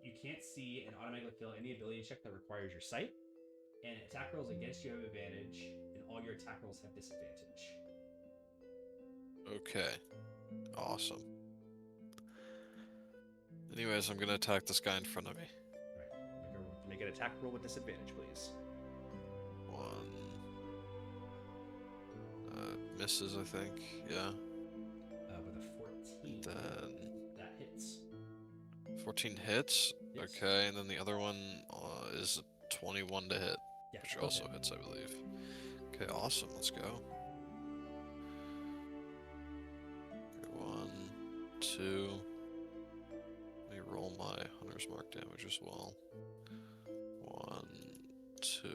you can't see and automatically fail any ability check that requires your sight, and attack rolls against you have advantage, and all your attack rolls have disadvantage. Okay. Awesome. Anyways, I'm gonna attack this guy in front of me. Alright. Make an attack roll with disadvantage, please. 1. Misses, I think. Yeah. With a 14. Then that hits. 14 hits? Yes. Okay, and then the other one is 21 to hit. Yeah, which also hits, I believe. Okay, awesome. Let's go. Okay, 1, 2. Let me roll my Hunter's Mark damage as well. 1, 2.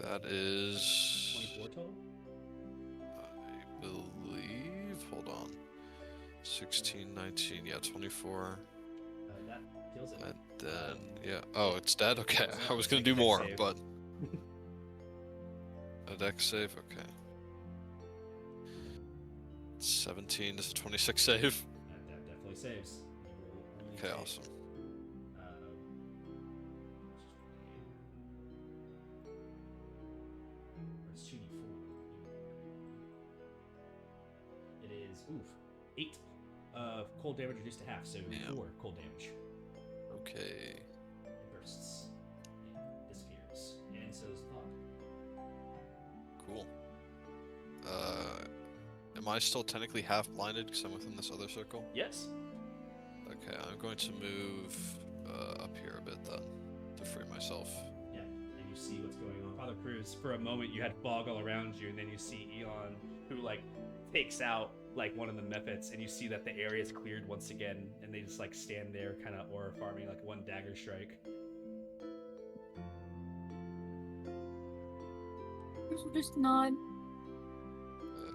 That is 24 total? I believe. Hold on. 16, 19, yeah, 24. That kills it. And then, yeah. Oh, it's dead? Okay, So I was make gonna a do dex more, save. but. A dex save? Okay. 17 is a 26 save. That definitely saves. You will only Okay, take, awesome. It's 2d4. It is, 8 cold damage reduced to half, so Yeah. 4 cold damage. Okay. It bursts. It disappears. And so does the fog. Cool. Am I still technically half blinded because I'm within this other circle? Yes. Okay, I'm going to move up here a bit then to free myself. Yeah, and you see what's going on. Father Cruz, for a moment you had fog all around you, and then you see Eon, who takes out one of the mephits, and you see that the area is cleared once again, and they just stand there, kind of aura farming, one dagger strike. This will just nod.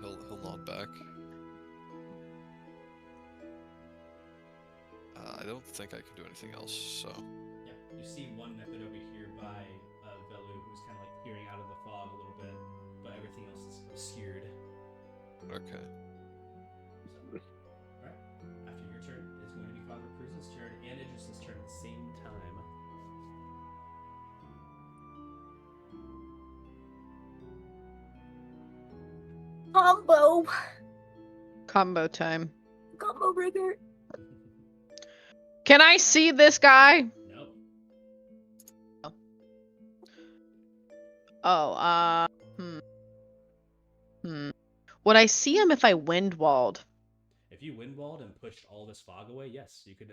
He'll nod back. I don't think I can do anything else, so. Yeah, you see one mephit over here by Velu, who's kind of peering out of the fog a little bit, but everything else is obscured. Okay. So, alright. After your turn, it's going to be Father Cruz's turn and Idris's turn at the same time. Combo time. Combo breaker. Can I see this guy? No. Oh, Would I see him if I wind walled? If you wind walled and pushed all this fog away, yes, you could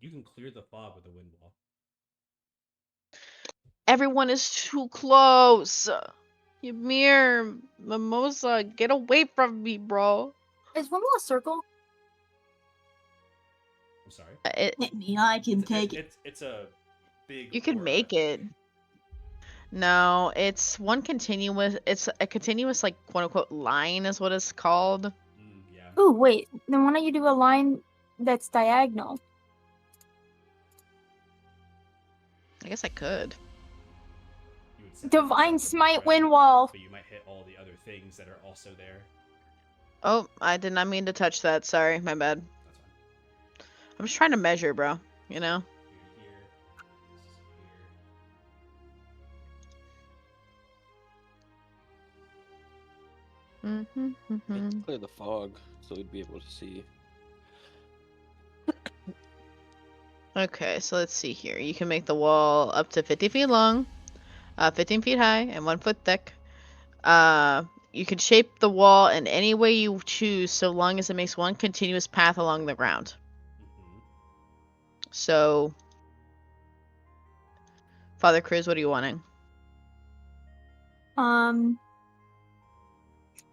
you can clear the fog with a wind wall. Everyone is too close. Ymir, Mimosa, get away from me, bro. Is one more a circle? I'm sorry. Hit me, I can take it. It's a big. You can aura. make it. No, it's one continuous. It's a continuous, quote unquote, line is what it's called. Yeah. Ooh, wait. Then why don't you do a line that's diagonal? I guess I could. You would set Divine yourself Smite up Wind right, Wall. But you might hit all the other things that are also there. Oh, I did not mean to touch that. Sorry, my bad. That's fine. I'm just trying to measure, bro. You know? You're here. This is here. Clear the fog so we'd be able to see. Okay, so let's see here. You can make the wall up to 50 feet long, 15 feet high, and 1 foot thick. You can shape the wall in any way you choose so long as it makes one continuous path along the ground. So, Father Cruz, what are you wanting?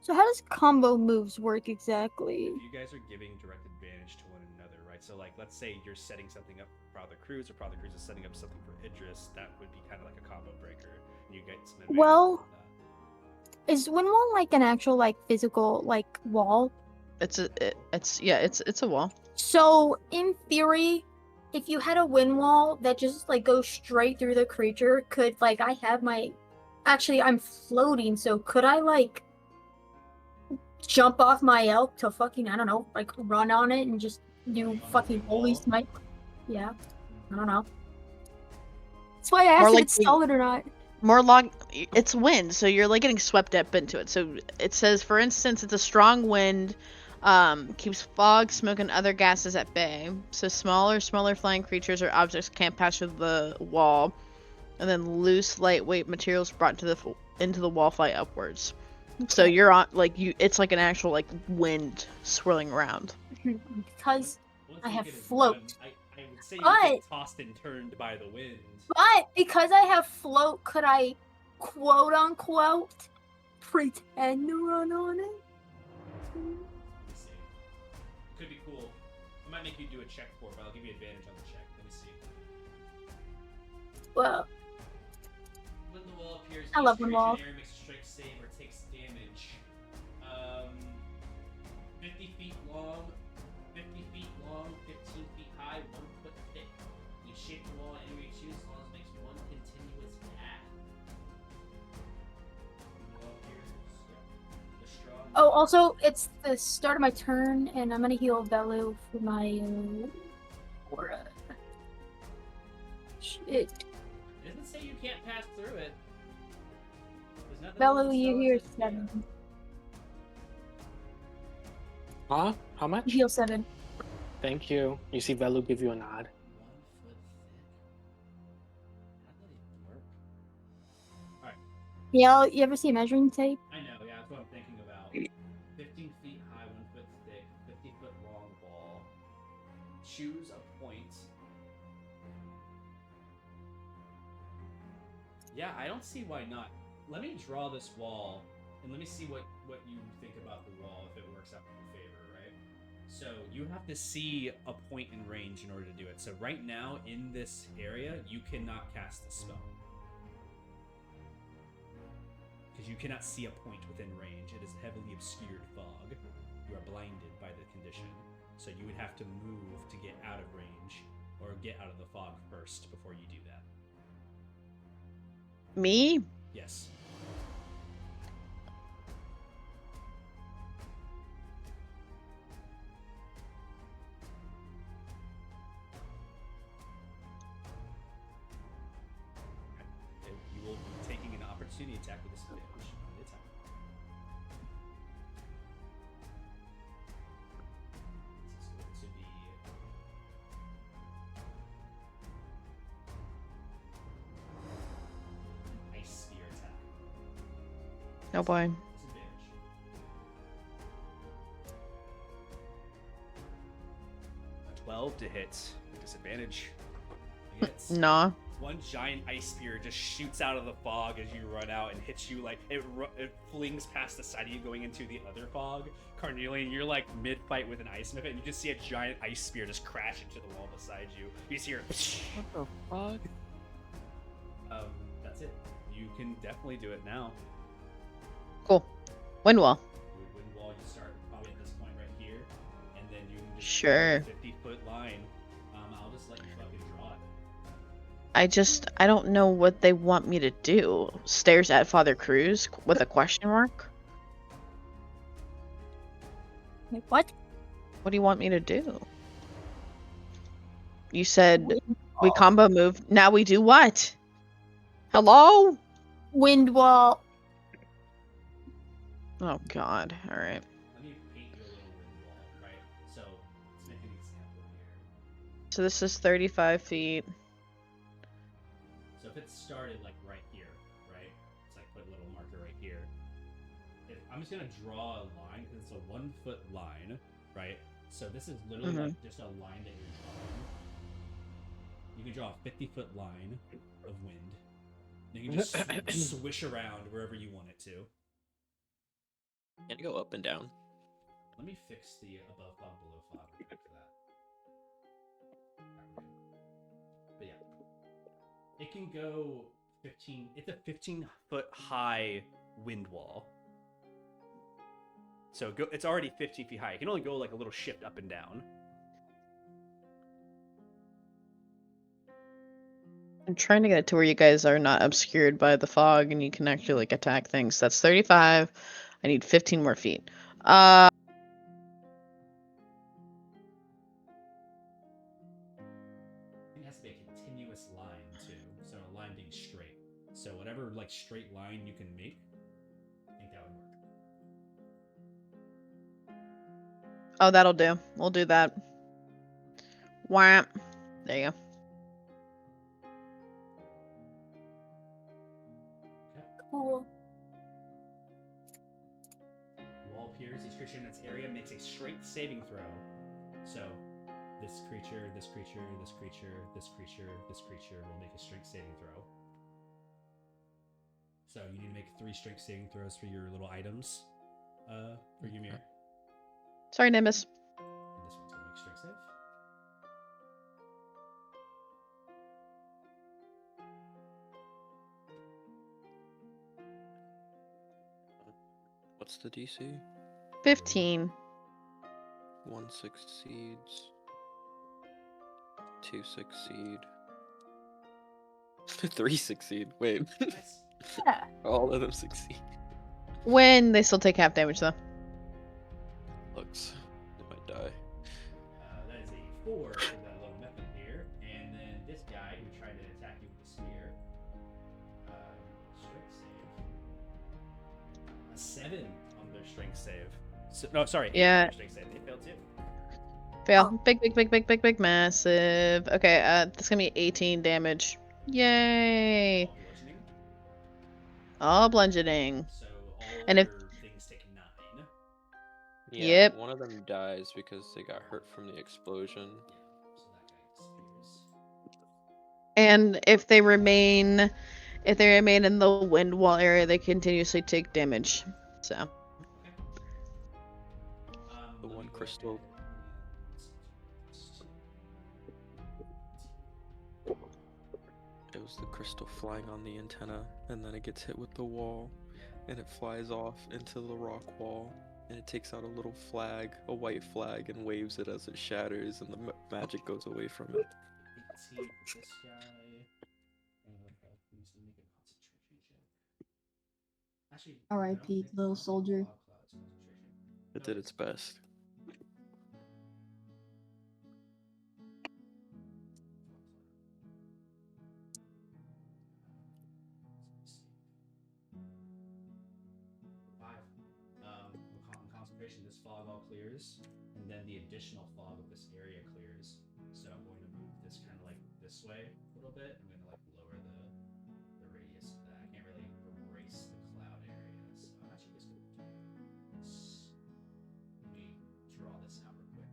So how does combo moves work exactly? If you guys are giving direct advantage to one another, right? So, let's say you're setting something up for Father Cruz, or Father Cruz is setting up something for Idris, that would be kind of like a combo breaker. And you get some advantage Well, off of that. is wind wall an actual physical wall? It's a wall. So in theory, if you had a wind wall that just goes straight through the creature, could I have my actually I'm floating, so could I jump off my elk to fucking I don't know, run on it and just do fucking holy smite? Yeah. I don't know. That's why I asked if it's solid or not. It's wind, so you're getting swept up into it. So it says, for instance, it's a strong wind, keeps fog, smoke, and other gases at bay. So smaller flying creatures or objects can't pass through the wall, and then loose, lightweight materials brought into the wall fly upwards. So you're on it's like an actual wind swirling around. Because Once I you have get it float. done, I would say you But- get tossed and turned by the wind. But because I have float, could I quote unquote pretend to run on it? Let me see. Could be cool. I might make you do a check for it, but I'll give you advantage on the check. Let me see. Well, When the wall appears, I love when each walls. creature in the area makes a strike save or takes damage. 50 feet long, 50 Oh, also, it's the start of my turn, and I'm gonna heal Velu for my aura. Shit. It doesn't say you can't pass through it. There's nothing Velu, on the you spell hear that says you can't. 7. Huh? How You much? heal 7. Thank you. You see Velu give you a nod. 1 foot thick. How'd that even work? Alright, Yeah, you ever see measuring tape? I know, yeah, that's what I'm thinking about. 15 feet high, 1 foot thick, 50-foot long wall. Choose a point. Yeah, I don't see why not. Let me draw this wall, and let me see what you think about the wall, if it works out in your favor, right? So you have to see a point in range in order to do it. So right now, in this area, you cannot cast the spell. Because you cannot see a point within range. It is heavily obscured fog. You are blinded by the condition. So you would have to move to get out of range, or get out of the fog first before you do that. Me? Yes. You will be taking an opportunity attack with disadvantage on the attack. This is going to be an ice spear attack. Oh boy. Disadvantage. A 12 to hit with disadvantage. Hits. Nah. One giant ice spear just shoots out of the fog as you run out and hits you like it flings past the side of you going into the other fog. Carnelian, you're like mid-fight with an ice smith, and you just see a giant ice spear just crash into the wall beside you. You just hear What the fuck? that's it. You can definitely do it now. Cool. Wind wall. You would wind wall, you start probably at this point right here, and then you can just Sure. 50-foot line. I'll just let you fucking draw it. I don't know what they want me to do. Stares at Father Cruz with a question mark? Wait, what? What do you want me to do? You said we combo move. Now we do what? Hello? Wind wall. Oh god. Alright. Let me paint you a little wind wall, right? So let's make an example here. So this is 35 feet. So if it started like right here, right? It's like put a little marker right here. I'm just gonna draw a line because it's a 1 foot line, right? So this is literally like just a line that you're drawing. You can draw a 50-foot line of wind. And you can just swish around wherever you want it to. Can it go up and down? Let me fix the above fog, below fog. We'll get to that. Alright, but yeah. It can go 15... It's a 15-foot high wind wall. So it's already 50 feet high. It can only go like a little shift up and down. I'm trying to get it to where you guys are not obscured by the fog and you can actually like attack things. That's 35. I need 15 more feet. It has to be a continuous line too. So a line being straight. So whatever like straight line you can make, I think that would work. Oh, that'll do. We'll do that. Wham. There you go. Cool. Wall appears. Each creature in its area makes a strength saving throw. So this creature, this creature, this creature, this creature, this creature will make a strength saving throw. So you need to make 3 strength saving throws for your little items. For Ymir. Sorry, Nimbus. And this one's gonna make strength save. What's the DC? 15. 1 succeeds. 2 succeed. 3 succeed. Wait. Nice. Yeah. All of them succeed. When they still take half damage though. Looks. They might die. That is a 4 for that little method here. And then this guy who tried to attack you with the spear. Strength save. A 7 on their strength save. So, no, sorry. 8 Yeah. on their strength save. They failed too. Fail. Big, massive. Okay, that's gonna be 18 damage. Yay! All bludgeoning. All bludgeoning. So all And if- other things take 9. Yeah, Yep. one of them dies because they got hurt from the explosion. So that guy disappears. And if they remain in the wind wall area, they continuously take damage. So. Okay. The let one me go crystal. ahead It was the crystal flying on the antenna, and then it gets hit with the wall, and it flies off into the rock wall, and it takes out a little flag, a white flag, and waves it as it shatters, and the magic goes away from it. 18 for this guy. Please make a concentration check. Actually, R.I.P. little soldier. It did its best. Concentration, this fog all clears, and then the additional fog of this area clears. So I'm going to move this kind of like this way a little bit. I'm going to like lower the radius of that. I can't really erase the cloud area, so I'm actually just going to do this. Let me draw this out real quick.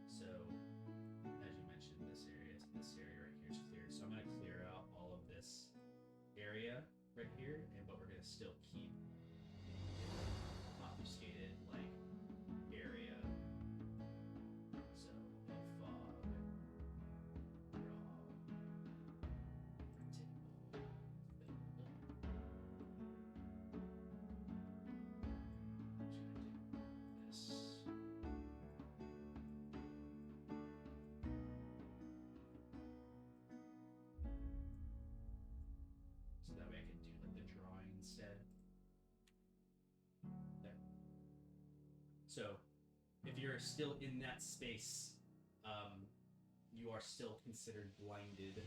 So, as you mentioned, this area right here is cleared. So I'm going to clear out all of this area right here, but we're going to still keep obfuscated like area. So fog, draw, table, build. Just gonna do this. So that way I can do like the drawing instead. There. So if you're still in that space, you are still considered blinded.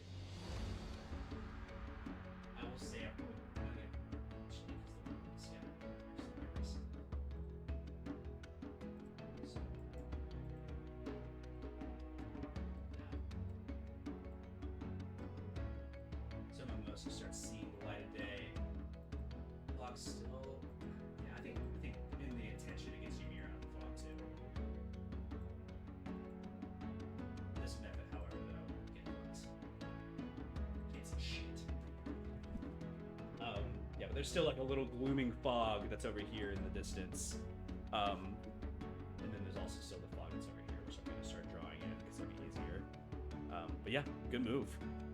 I will say I'm going to actually because the room is scattered. So most will start seeing the light of day. Fog still, yeah, I think in the attention it gets you near out of the fog too. This method, however, though, can't see shit. Yeah, but there's still like a little glooming fog that's over here in the distance. And then there's also still the fog that's over here, which I'm gonna start drawing in because it'll be easier. But yeah, good move.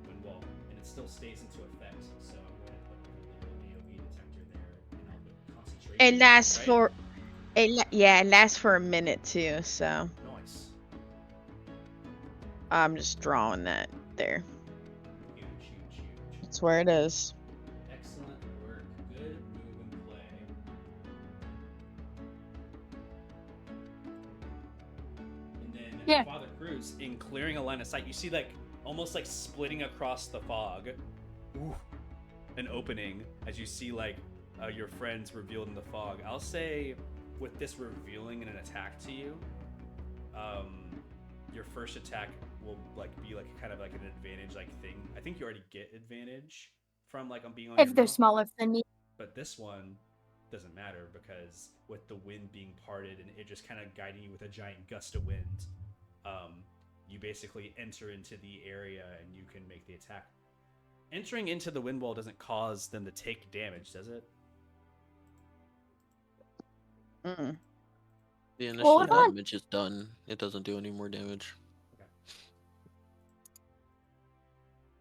Wind wall. And it still stays into effect, so I'm going to put a little AoE detector there, and I'll put concentration. It lasts right? for. It lasts for a minute too. So. Nice. I'm just drawing that there. Huge. That's where it is. Excellent work. Good move and play. And then Yeah. Father Cruz, in clearing a line of sight, you see like almost like splitting across the fog. Ooh, an opening as you see like your friends revealed in the fog. I'll say with this revealing an attack to you, your first attack will like be like kind of like an advantage like thing. I think you already get advantage from like being on If your they're mount. smaller than me. But this one doesn't matter because with the wind being parted and it just kind of guiding you with a giant gust of wind, you basically enter into the area and you can make the attack. Entering into the wind wall doesn't cause them to take damage, does it? Mm. The initial what about- damage is done. It doesn't do any more damage.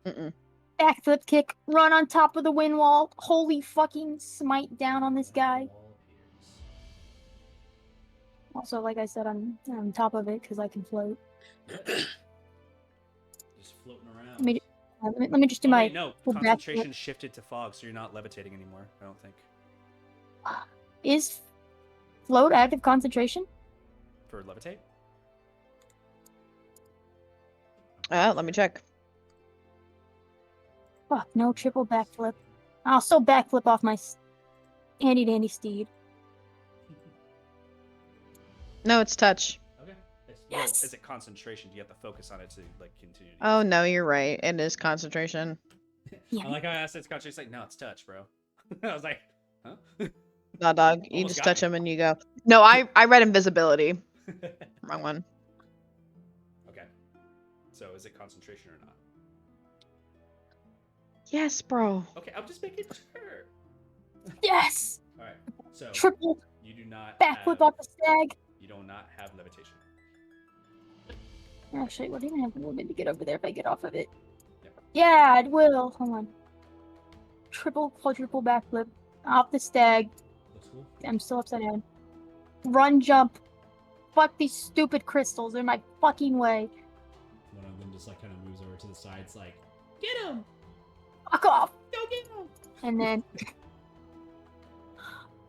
Mm-mm. Backflip kick, run on top of the wind wall, holy fucking smite down on this guy. Also, like I said, I'm on top of it because I can float. Just floating around. Let me Let me just do Oh, my wait, no. full backflip. Concentration shifted to fog, so you're not levitating anymore, I don't think. Is float active concentration? For levitate? Let me check. Fuck, no triple backflip. I'll still backflip off my handy dandy steed. No, it's touch. Okay. Yes. Well, is it concentration? Do you have to focus on it to like continue? To Oh use it? no, you're right. It is concentration. Yeah. I like how I asked it's concentration. It's like, no, it's touch, bro. I was like, huh? Nah, dog. You Almost just got touch me. him and you go. No, I read invisibility. Wrong one. Okay. So is it concentration or not? Yes, bro. Okay, I'm just making sure. Yes! All right. So Triple you do not backflip have, off the stag. you do not have levitation. Actually, what do you have a little bit to get over there if I get off of it? Yep. Yeah, it will. Hold on. Triple, quadruple backflip off the stag. Looks cool. I'm still upside down. Run, jump. Fuck these stupid crystals. They're in my fucking way. One of them just like kind of moves over to the side. It's like, get him! Fuck off. Go get him! And then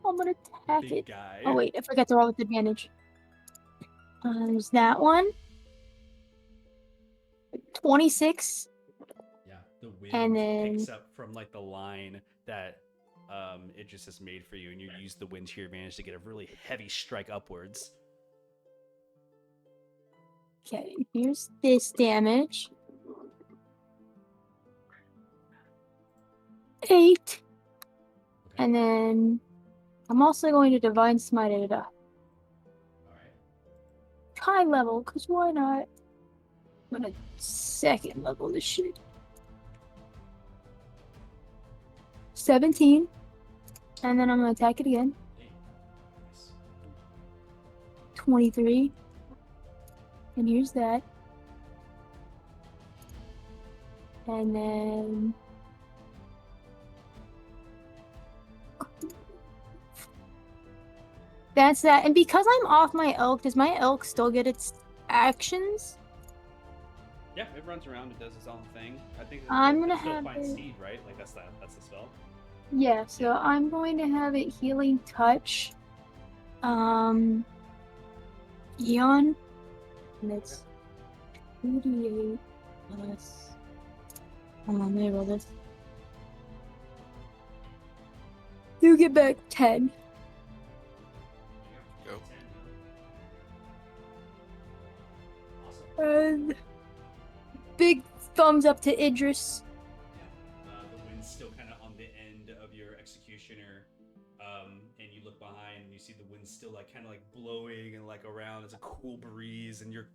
I'm gonna attack Big it. guy. Oh wait, I forgot to roll with advantage. There's that one. 26. Yeah, the wind And then- picks up from like the line that it just has made for you, and you use the wind to your advantage to get a really heavy strike upwards. Okay, here's this damage. 8. Okay. And then I'm also going to Divine Smite it up. All right. High level, because why not? I'm gonna second level this shit. 17. And then I'm gonna attack it again. Hey, nice. 23. And here's that. And then that's that. And because I'm off my elk, does my elk still get its actions? Yeah, it runs around. It does its own thing. I think I'm gonna still have find it- seed, right? Like that's the spell. Yeah, so I'm going to have it healing touch. Eon. And it's 2d8 plus. Hold on, let me roll this. You get back 10. Go. Awesome. And big thumbs up to Idris. Yeah. The wind's still kind of on the end of your executioner, and you look behind and you see the wind still like kind of like blowing and like around. It's a cool breeze, and your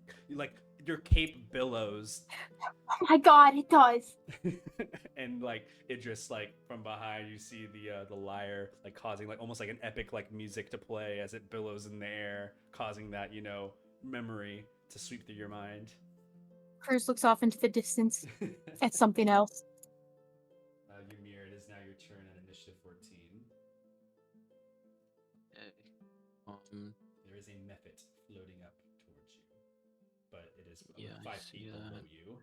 cape billows. Oh my god, it does. And like it just like from behind you see the lyre like causing like almost like an epic like music to play as it billows in the air, causing that memory to sweep through your mind. Cruz looks off into the distance at something else. Ymir, it is now your turn at initiative 14. There is a mephit floating up towards you, but it is Yeah, I 5 see feet that. below you.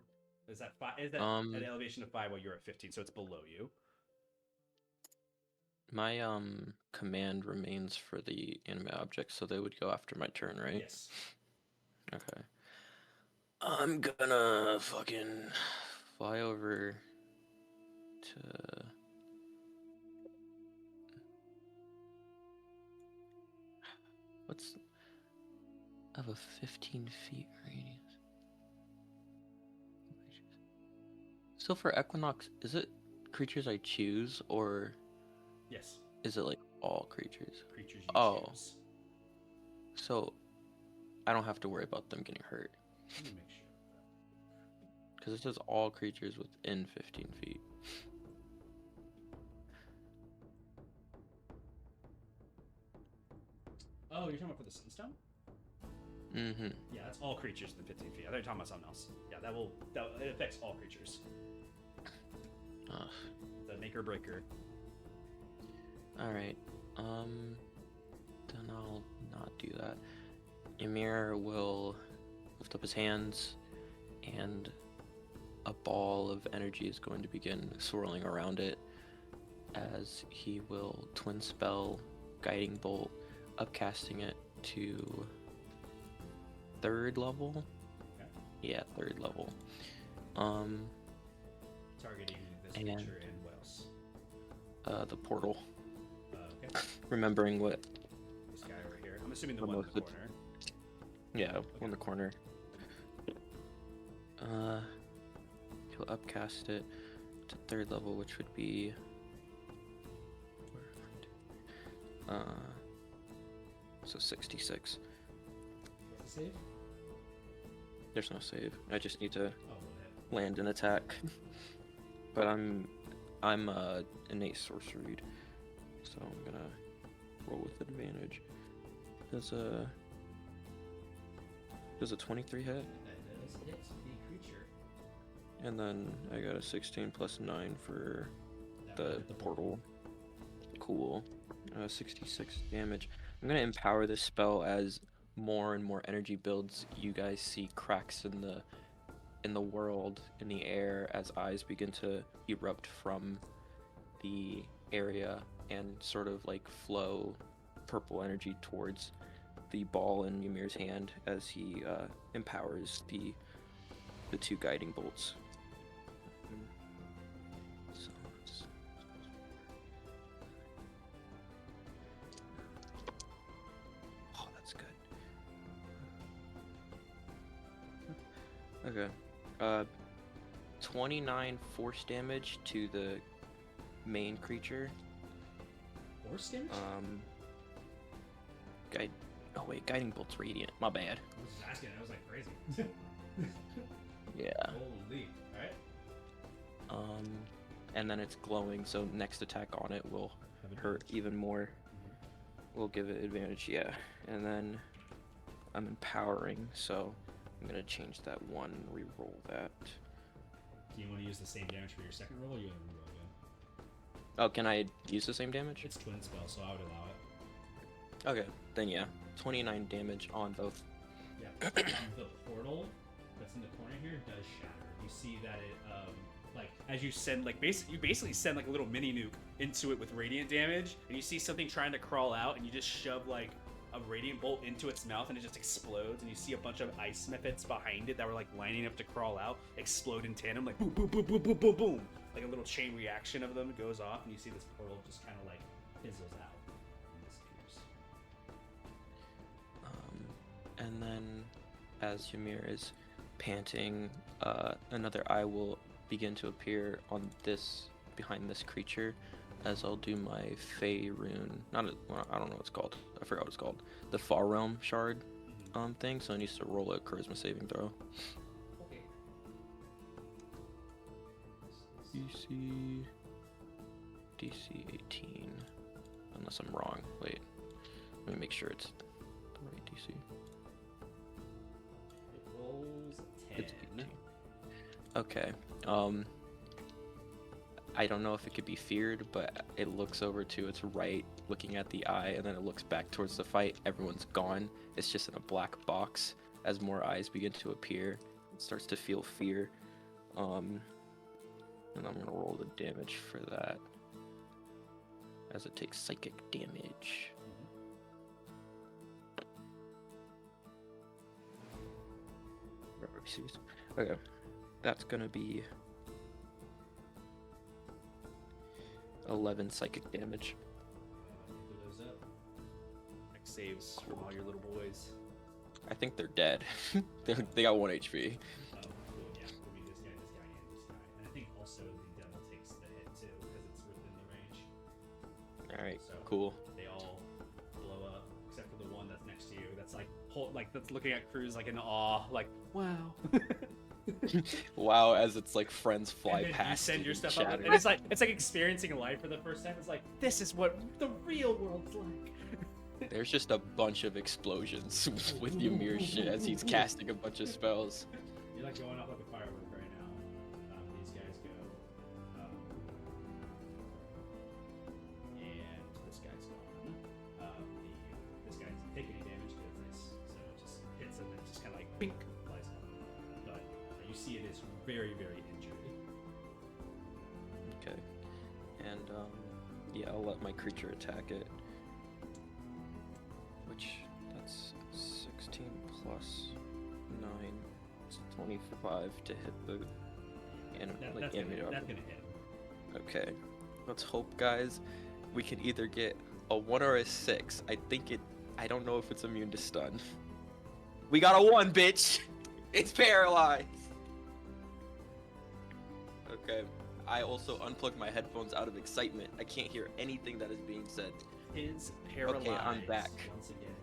Is that at an elevation of 5 while you're at 15, so it's below you. My command remains for the anime objects, so they would go after my turn, right? Yes. Okay. I'm gonna fucking fly over to what's I have a 15 feet radius. So for Equinox, is it creatures I choose or Yes. is it like all creatures? Creatures you Oh. choose. So I don't have to worry about them getting hurt. Let me make sure. Because it says all creatures within 15 feet. Oh, you're talking about for the Sunstone? Mm-hmm. Yeah, that's all creatures within 15 feet. I thought you were talking about something else. Yeah, it affects all creatures. The make or breaker. Alright. Then I'll not do that. Ymir will lift up his hands and a ball of energy is going to begin swirling around it as he will twin spell Guiding Bolt, upcasting it to 3rd level. Okay. Yeah, 3rd level. Targeting this And- creature and what else? The portal. Okay. Remembering what, This guy over here. I'm assuming the The one in the most- corner. yeah, on the corner. He'll upcast it to 3rd level, which would be so 66. What's the save? There's no save. I just need to Oh, well, hit. land an attack. But I'm innate sorcery, so I'm gonna roll with advantage. Does a 23 hit? That does hit the creature. And then I got a 16 plus 9 for That the would hit portal. Cool. 66 damage. I'm gonna empower this spell as more and more energy builds. You guys see cracks in the world, in the air, as eyes begin to erupt from the area and sort of like flow purple energy towards the ball in Ymir's hand as he empowers the 2 guiding bolts. So let's- Oh, that's good. Okay. 29 force damage to the main creature. Force damage? Guide. Oh wait, guiding bolt's radiant. My bad. I was just asking. I was like crazy. Yeah. Holy. Alright. And then it's glowing, so next attack on it will hurt even more. We'll give it advantage, yeah. And then I'm empowering, so I'm gonna change that one, re-roll that. Do you want to use the same damage for your second roll, or you want to reroll again? Oh, can I use the same damage? It's twin spell, so I would allow it. Okay, then yeah. 29 damage on both. Yeah. The portal that's in the corner here does shatter. You see that it, like, as you send, like, you basically send, like, a little mini nuke into it with radiant damage, and you see something trying to crawl out, and you just shove, like, a radiant bolt into its mouth, and it just explodes, and you see a bunch of ice methods behind it that were, like, lining up to crawl out, explode in tandem, like, boom, boom, boom, boom, boom, boom, boom. Like, a little chain reaction of them goes off, and you see this portal just kind of, like, fizzles out and disappears. And then, as Ymir is panting, another eye will begin to appear on behind this creature, as I'll do my Fey rune. I don't know what it's called. I forgot what it's called. The Far Realm shard thing. So it needs to roll a charisma saving throw. Okay. DC 18. Unless I'm wrong. Wait. Let me make sure it's the right DC. It rolls a 10. It's 18. Okay. I don't know if it could be feared, but it looks over to its right, looking at the eye, and then it looks back towards the fight. Everyone's gone. It's just in a black box. As more eyes begin to appear, it starts to feel fear. And I'm gonna roll the damage for that, as it takes psychic damage. Okay, that's gonna be 11 psychic damage. Do those up. Like saves from all your little boys. I think they're dead. They got 1 HP. Oh, cool. Yeah, it'll be this guy, and this guy. And I think also the devil takes the hit too, because it's within the range. Alright, So cool. they all blow up, except for the one that's next to you. That's like that's looking at Cruz like in awe, like wow. Wow, as it's like friends fly And then past. you send your and stuff up, shatter. and it's like experiencing life for the first time. It's like this is what the real world's like. There's just a bunch of explosions with Ymir's shit as he's casting a bunch of spells. You're like going off like a firework right now. These guys go, and this guy's gone. This guy doesn't take any damage because it's so it just hits him and just kind of like pink flies off. But you see it is very very injured. and yeah, I'll let my creature attack it. Which that's 16 plus 9, it's 25 to hit the That's animated gonna object. hit. Okay, let's hope, guys. We can either get a 1 or a 6. I don't know if it's immune to stun. We got a 1, bitch! It's paralyzed! Okay, I also unplugged my headphones out of excitement. I can't hear anything that is being said. Is paralyzed. Okay, I'm back. Once again.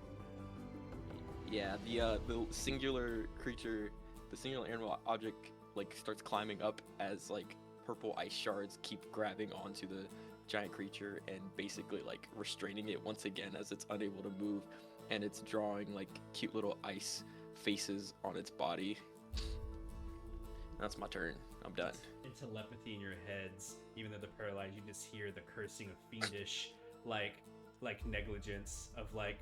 Yeah, the singular creature, the singular animal object, like, starts climbing up as, like, purple ice shards keep grabbing onto the giant creature and basically, like, restraining it once again as it's unable to move, and it's drawing, like, cute little ice faces on its body. That's my turn. I'm done. In telepathy in your heads, even though they're paralyzed, you just hear the cursing of fiendish, like negligence of like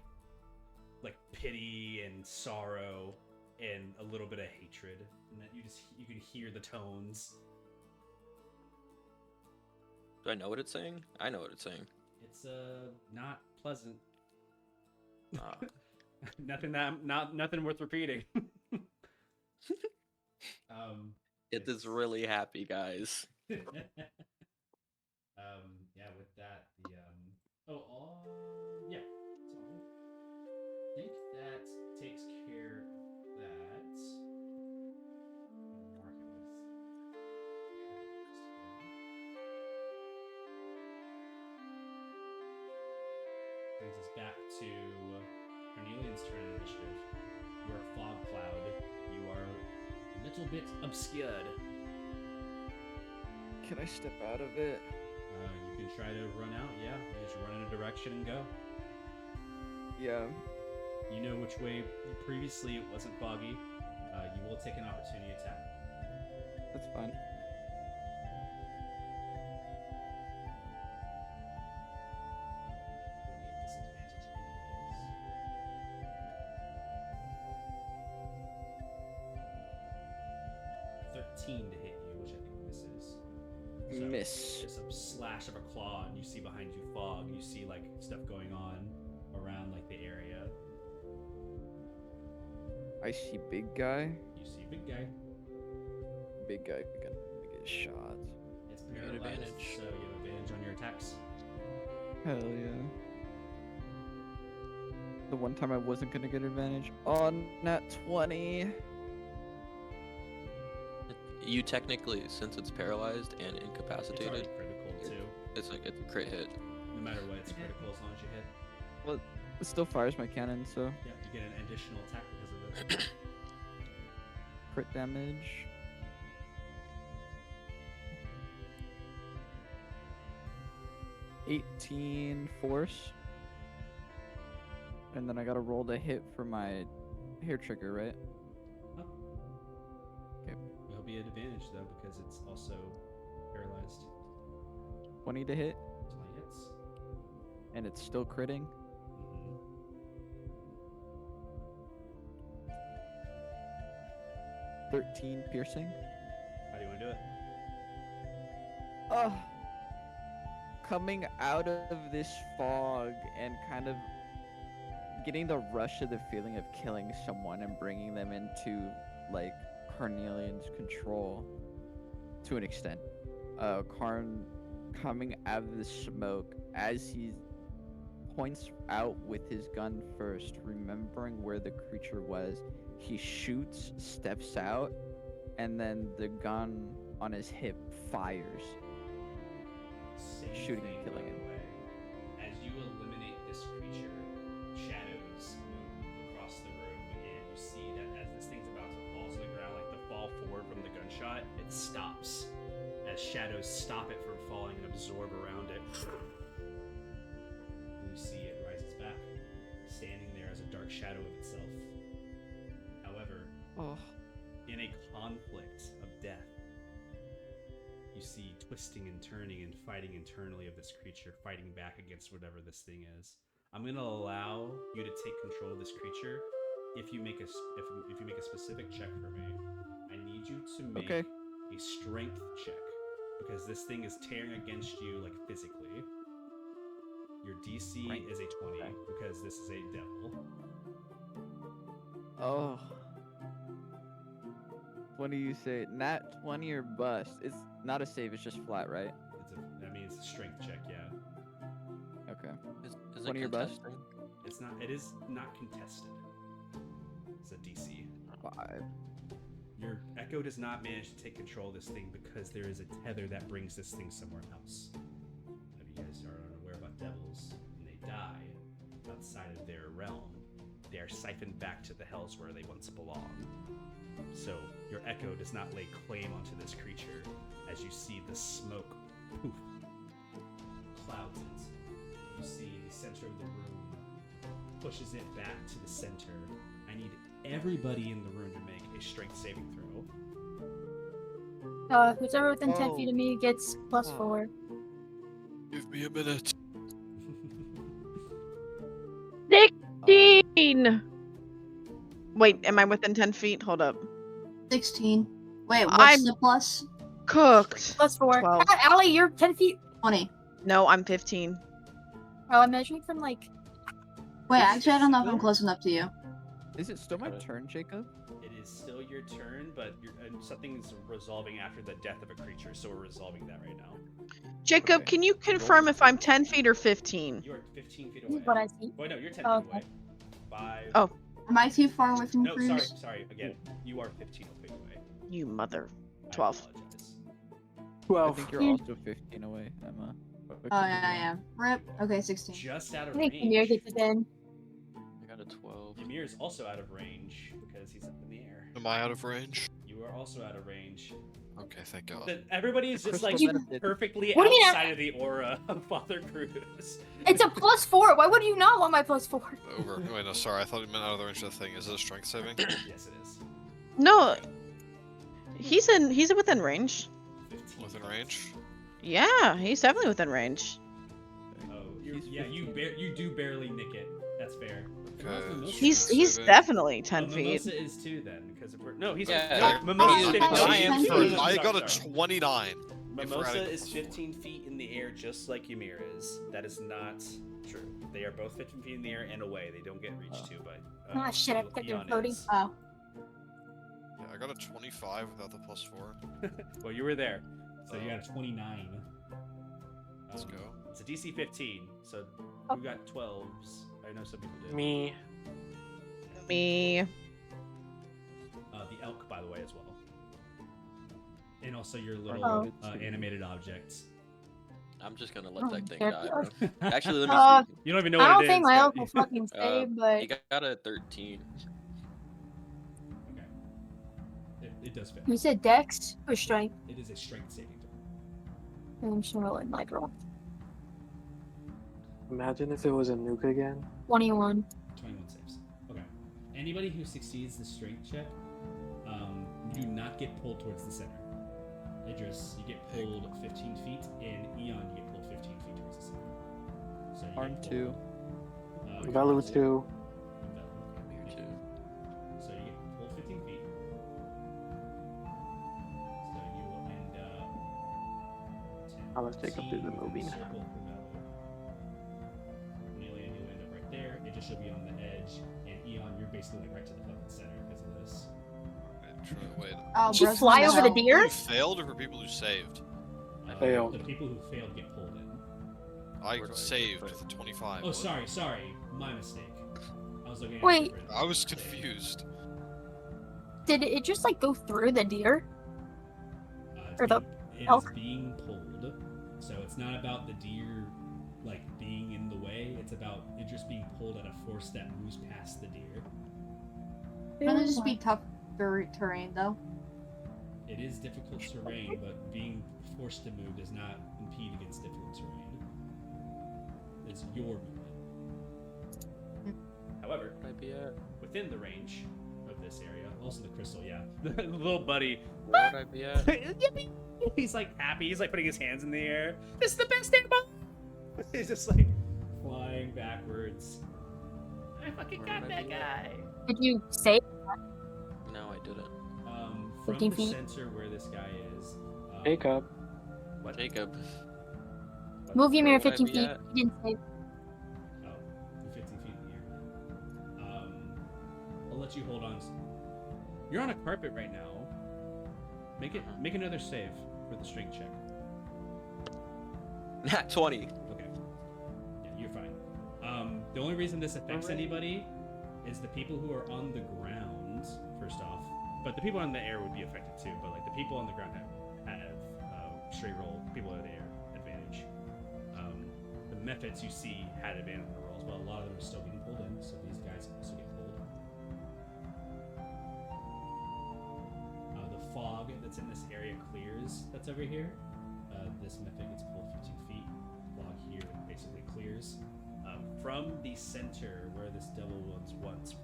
pity and sorrow and a little bit of hatred, and that you can hear the tones. Do I know what it's saying? I know what it's saying. It's not pleasant. Ah. Nothing worth repeating. It is really happy, guys. Yeah, with that, yeah. So I think that takes care of that. Mark it with brings us back to Cornelian's turn in initiative. You are a fog cloud. You are a little bit obscured. Can I step out of it? You can try to run out, yeah. You just run in a direction and go. Yeah. You know which way previously it wasn't foggy. You will take an opportunity attack. That's fine. To hit you, which I think misses. So Miss. Just a slash of a claw, and you see behind you fog. You see like stuff going on around like the area. I see big guy. You see big guy. Big guy gonna get shot. It's You get paralyzed, advantage. so you have advantage on your attacks. Hell yeah. The one time I wasn't gonna get advantage on nat 20. You technically, since it's paralyzed and It's incapacitated, already critical too. it's a crit hit. No matter what, it's critical as long as you hit. Well, it still fires my cannon, so Yeah, you get an additional attack because of it. crit damage. $18 force. And then I gotta roll the hit for my hair trigger, right? Oh. Okay. It'll be an advantage though because it's also paralyzed. 20 to hit, 20 hits. and it's still critting. Mm-hmm. 13 piercing. How do you want to do it? Oh, coming out of this fog and kind of getting the rush of the feeling of killing someone and bringing them into like Carnelian's control to an extent. Karn coming out of the smoke as he points out with his gun first, remembering where the creature was. He shoots, steps out, and then the gun on his hip fires. Same Shooting and thing, killing by him. the way. As you eliminate this creature, shadows move across the room, and you see that as this thing's about to fall to the ground, like the fall forward from the gunshot, it stops. As shadows stop it from falling and absorb around it. And you see it rises back, standing there as a dark shadow of itself. However, Oh, in a conflict of death, you see twisting and turning and fighting internally of this creature, fighting back against whatever this thing is. I'm gonna allow you to take control of this creature if you make if you make a specific check for me. I need you to make Okay. a strength check because this thing is tearing against you like physically. Your DC Right. is a 20 because this is a devil. Oh. What do you say? Nat 20 or bust? It's not a save, it's just flat, right? That means a strength check, yeah. Okay. Is 20 or bust? It is not contested. It's a DC. 5. Your Echo does not manage to take control of this thing because there is a tether that brings this thing somewhere else. If you guys are unaware about devils, when they die outside of their realm, they are siphoned back to the hells where they once belonged. So your Echo does not lay claim onto this creature as you see the smoke poof clouds it. You see the center of the room pushes it back to the center. I need everybody in the room to make a strength saving throw. Who's ever within 10 feet of me gets +4. Give me a minute. 16! Wait, am I within 10 feet? Hold up. 16. Wait, what's I'm- the plus? Cooked. +4. 12. Allie, you're 10 feet. 20. No, I'm 15. Oh, I'm measuring from like. Wait, Is actually, I don't know if I'm still- close enough to you. Is it still my turn, Jacob? It is still your turn, but something's resolving after the death of a creature, so we're resolving that right now. Jacob, Okay. can you confirm if I'm 10 feet or 15? You are 15 feet This away. is what I see. Wait, no, you're 10 Oh, feet okay. away. 5. Oh. Am I too far away from No, Cruz? sorry. Again, you are 15 feet away. You mother. I 12. apologize. I 12. think you're also 15 away, Emma. But Oh, could be yeah, I wrong. am. Rip. Okay, 16. Just out I of think range. Ymir gets it in. I got a 12. Ymir is also out of range because he's up in the air. Am I out of range? You are also out of range. Okay, thank God. Everybody is just like Crystal benefit. perfectly What do you mean outside of the aura of Father Cruz. It's a +4. Why would you not want my +4? Over. Wait, no, sorry. I thought you meant out of the range of the thing. Is it a strength saving? Yes, it is. No. He's within range. 15. Within range? Yeah, he's definitely within range. Oh, He's you 15. you do barely nick it. That's fair. Okay. He's saving. definitely 10 feet. Mimosa is too then, because if we're no, he's Yeah, no, Mimosa is I 15 thought feet. he was No, no, no, I sorry, got a sorry. 29. Mimosa adding is plus 15 feet in the air, just like Ymir is. That is not true. They are both 15 feet in the air and away. They don't get reached to, but Ah, shit, I forgot you're Eon floating. is. Oh. Yeah, I got a 25 without the +4. Well, you were there, so you got a 29. Let's go. It's a DC 15, so Oh. who got 12s? I know some people did. Me. Me. The elk, by the way, as well. And also your Oh. little animated objects. I'm just gonna let Oh, that thing there- die, bro. Actually, let me see. You don't even know I what don't it think is. my but- elk will fucking save, but He got a 13. Okay. It does fit. you said Dex or Strength. It is a strength saving throw. I'm just rolling my roll. Imagine if it was a nuke again. 21. 21 saves. Okay. Anybody who succeeds the strength check, you do not get pulled towards the center. Idris, you get pulled 15 feet, and Eon, you get pulled 15 feet towards the center. So you Arm get 2. pulled, Velu pulled- 2. and Velu. Here too. So you get pulled 15 feet. So you will end up. I'll let Jacob do the 10 moving. circle for Velu. Amelia, you'll end up right there. It just should be on the edge, and Eon, you're basically like right to the fucking center because of this. Wait. Oh, Did you bro's fly gonna over the help. deer? Who failed or for people who saved? Failed. The people who failed get pulled in. I Where do I saved put with it? a 25. Oh, What? sorry, my mistake. I was looking at Wait. different- I was confused. Did it just like go through the deer? It's Or the being- it is elk? being pulled, so it's not about the deer like being in the way. It's about it just being pulled at a force that moves past the deer. Wouldn't it just be tough terrain, though? It is difficult terrain, but being forced to move does not impede against difficult terrain. It's your movement. However, Where'd I be at? within the range of this area, also the crystal, yeah, the little buddy. Where'd I be at? He's like happy. He's like putting his hands in the air. This is the best animal. He's just like flying backwards. I fucking Where got would I that be at? guy. Did you save? No, I didn't. From 15 the feet. center where this guy is, Jacob. What? Jacob. Move your mirror Where would I 15 be feet. at? You didn't save. Oh, you're 15 feet in the air. I'll let you hold on. You're on a carpet right now. Make another save for the strength check. Nat 20. Okay. Yeah, you're fine. The only reason this affects anybody is the people who are on the ground, first off. But the people in the air would be affected too. But like the people on the ground have straight roll. People in the air advantage. The methods you see had advantage on the rolls, but a lot of them are still getting pulled in. So these guys also get pulled. The fog that's in this area clears. That's over here. This method gets pulled 15 feet. Fog here basically clears. From the center where this devil was once,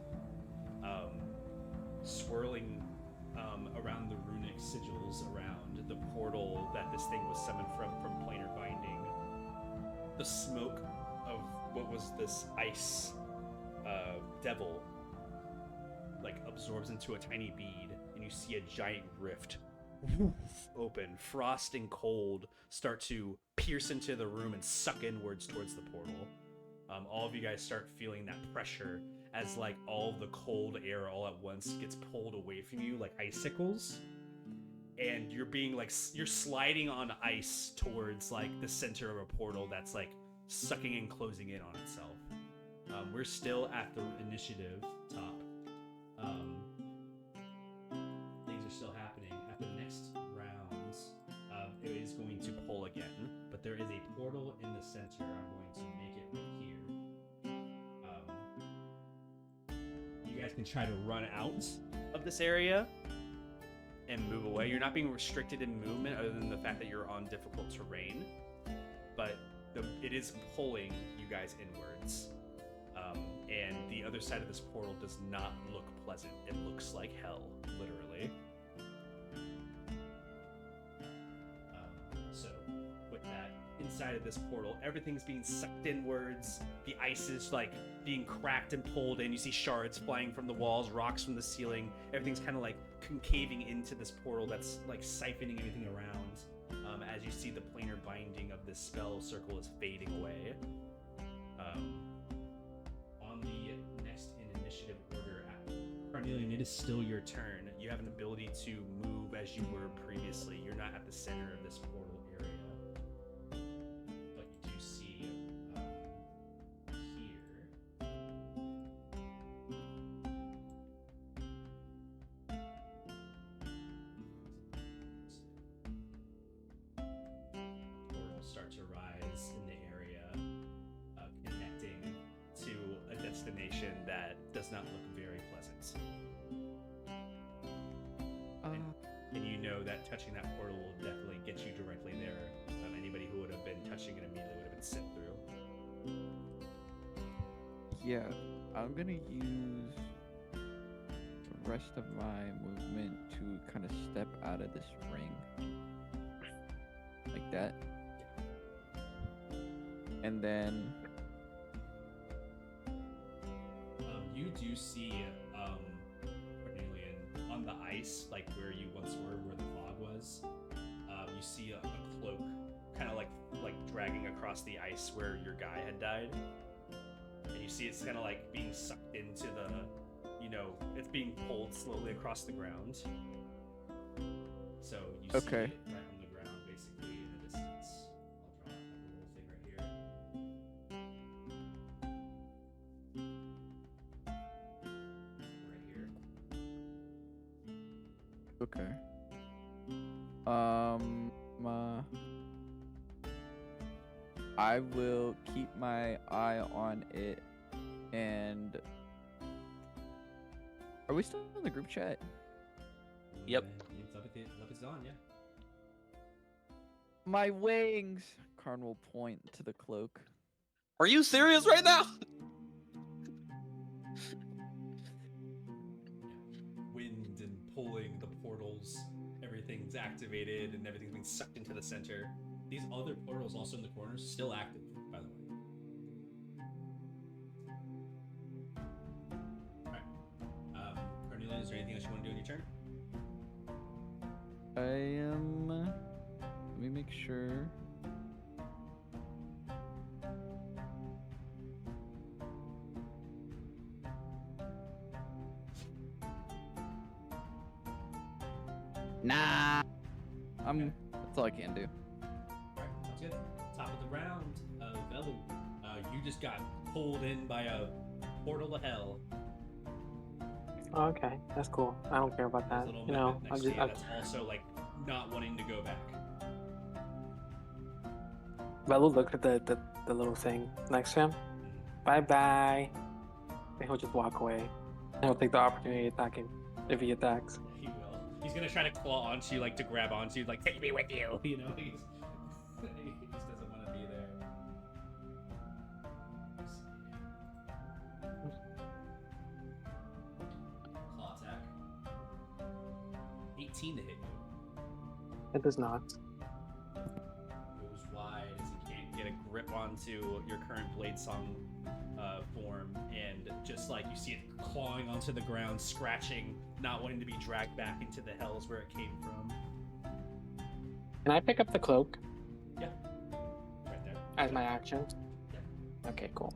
swirling around the runic sigils around the portal that this thing was summoned from planar binding, the smoke of what was this ice devil like absorbs into a tiny bead, and you see a giant rift open. Frost and cold start to pierce into the room and suck inwards towards the portal. All of you guys start feeling that pressure as like all the cold air all at once gets pulled away from you like icicles, and you're being like you're sliding on ice towards like the center of a portal that's like sucking and closing in on itself. We're still at the initiative top. Things are still happening. At the next rounds, it is going to pull again, but there is a portal in the center. I'm going to make it right here. You guys can try to run out of this area and move away. You're not being restricted in movement other than the fact that you're on difficult terrain, but it is pulling you guys inwards. And the other side of this portal does not look pleasant. It looks like hell, literally. So, with that, inside of this portal, everything's being sucked inwards. The ice is like being cracked and pulled in. You see shards flying from the walls, rocks from the ceiling. Everything's kind of like concaving into this portal that's like siphoning everything around. As you see, the planar binding of this spell circle is fading away. On the next in initiative order, Carnelian, it is still your turn. You have an ability to move as you were previously. You're not at the center of this portal area, but you do see here. Portal start to rise in the area, connecting to a destination that does not look very pleasant. And you know that touching that portal will definitely get you directly there. Anybody who would have been touching it immediately would have been sent through. Yeah, I'm gonna use the rest of my movement to kind of step out of this ring. Like that. And then You do see Cornelian on the ice, like where you once were, where the fog was. You see a cloak kind of like dragging across the ice where your guy had died, and you see it's kind of like being sucked into the, it's being pulled slowly across the ground. So you see it right on the ground, basically in the distance. I'll draw a little thing right here. Right here. okay. I will keep my eye on it, and are we still in the group chat? Yep. It's on, yeah. My wings! Karn will point to the cloak. Are you serious right now? Wind and pulling the portals, everything's activated and everything's being sucked into the center. These other portals also in the corners, still active, by the way. Alright. Cornelia, is there anything else you want to do in your turn? Let me make make sure. Nah. That's all I can do. Alright, sounds good. Top of the round, Velu. You just got pulled in by a portal to hell. Oh, okay, that's cool. I don't care about There's a that. little You know, method I'm next to just. you that's also like not wanting to go back. Velu looked at the little thing next to him. Bye bye. And he'll just walk away. And he'll take the opportunity to attack him if he attacks. He will. He's gonna try to claw onto you, like to grab onto you, like take me with you. You know, he just doesn't want to be there. Claw attack. 18 to hit you. It does not. Goes wide as he can't get a grip onto your current Blade Song form, and just like you see it clawing onto the ground, scratching, not wanting to be dragged back into the hells where it came from. Can I pick up the cloak Yeah, right there. as my action? Yeah. Okay, cool.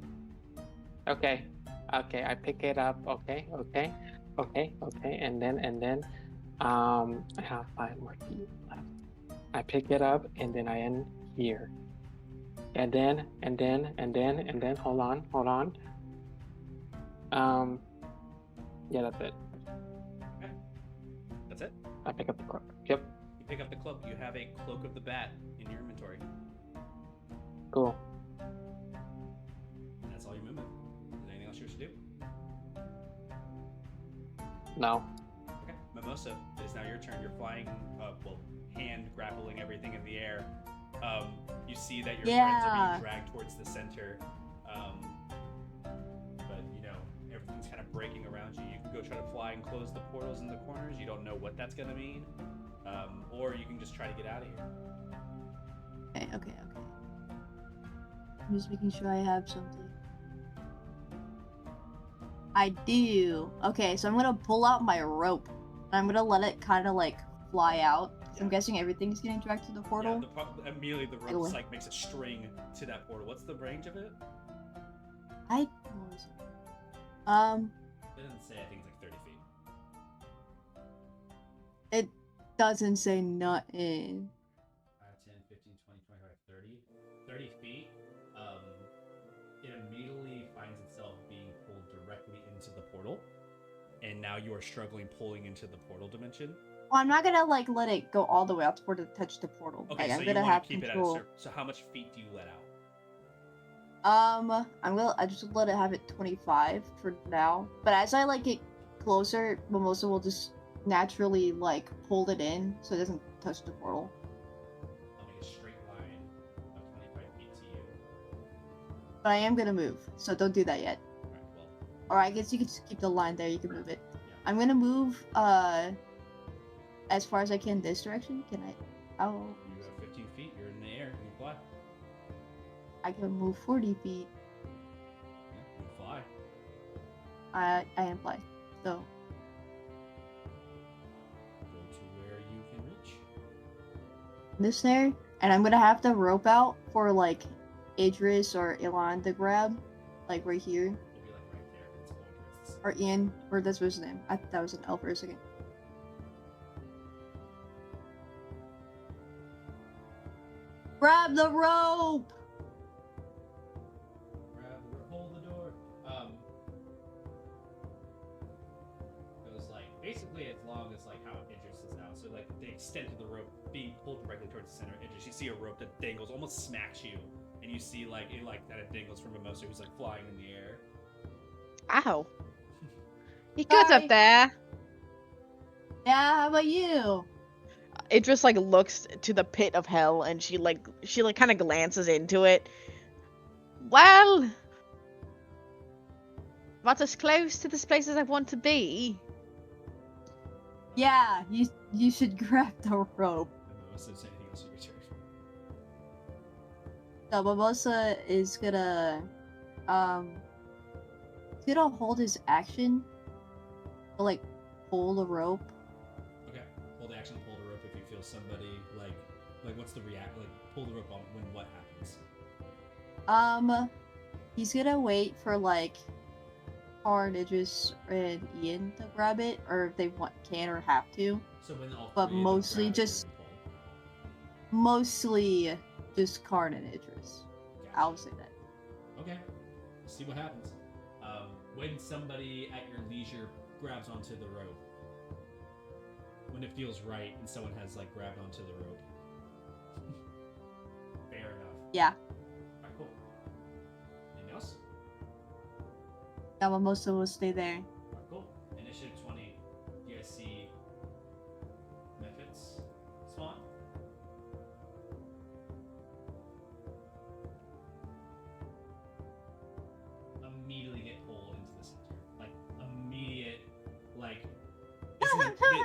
Okay, I pick it up. Okay, and then, I have 5 more feet left. I pick it up, and then I end here. And then, hold on. Yeah, that's it. Okay. That's it? I pick up the cloak. Yep, You pick up the cloak. You have a Cloak of the Bat in your inventory. cool. And that's all your movement. Is there anything else you wish to do? No. Okay. Mimosa, it is now your turn. You're flying, hand grappling everything in the air. You see that your friends are being dragged towards the center. But, you know, everything's kind of breaking around you. You can go try to fly and close the portals in the corners. You don't know what that's going to mean. Or you can just try to get out of here. Okay. I'm just making sure I have something. I do. Okay, so I'm gonna pull out my rope. And I'm gonna let it kind of like fly out. So I'm guessing everything's getting dragged to the portal. Yeah, immediately the rope like makes a string to that portal. What's the range of it? What was it? It doesn't say. I think it's like 30 feet. It doesn't say nothing. 10, 15, 20, 25, 30. 30 feet. It immediately finds itself being pulled directly into the portal. And now you are struggling pulling into the portal dimension. Well, I'm not gonna like let it go all the way out to touch the portal. Okay, like, so I'm you gonna want have to keep control. it at a certain... So how much feet do you let out? I just let it have it 25 for now. But as I like get closer, Mimosa will just naturally like pull it in so it doesn't touch the portal. I'll make a straight line of 25 feet to you. But I am gonna move, so don't do that yet. Alright, well, Or I guess you can just keep the line there. You can move it. yeah. I'm gonna move as far as I can this direction. Can I? Oh, You have 15 feet. You're in the air. And you fly. I can move 40 feet. Yeah, you fly. I am fly. So Go to where you can reach. this there, and I'm gonna have the rope out for like Idris or Ilan to grab, like right here, It'll be like right there. It's going towards the center. or Ian, or that's his name. I thought that was an elf for a second. Grab the rope. Hold the door. Goes like basically as long as like how Idris is now. So like the extent of the rope being pulled directly towards the center of Idris. You see a rope that dangles, almost smacks you, and you see like it like that it dangles from Mimosa who's like flying in the air. Ow. You good Hi. up there? Yeah, how about you? Idris like looks to the pit of hell and she kind of glances into it. Well, that's as close to this place as I want to be. Yeah, you should grab the rope. Mimosa, is anything else in your turn? So Mimosa is gonna hold his action to like pull the rope. Okay. Hold action, pull the rope if you feel somebody like Like, what's the react? Like, pull the rope on when what happens? He's gonna wait for like Hard, Idris, and Ian to grab it, or if they can or have to. So when all But three of them mostly grab it, just- they're gonna Mostly just Karn and Idris. pull. Gotcha. I'll say that. Okay. Let's see what happens. When somebody at your leisure grabs onto the rope, when it feels right and someone has like grabbed onto the rope. Fair enough. Yeah. Alright, cool. Anything else? Yeah, but most of us stay there. Alright, cool. Initiative 20. You guys see methods spawn? Immediately get pulled into the center. Like, immediate, like,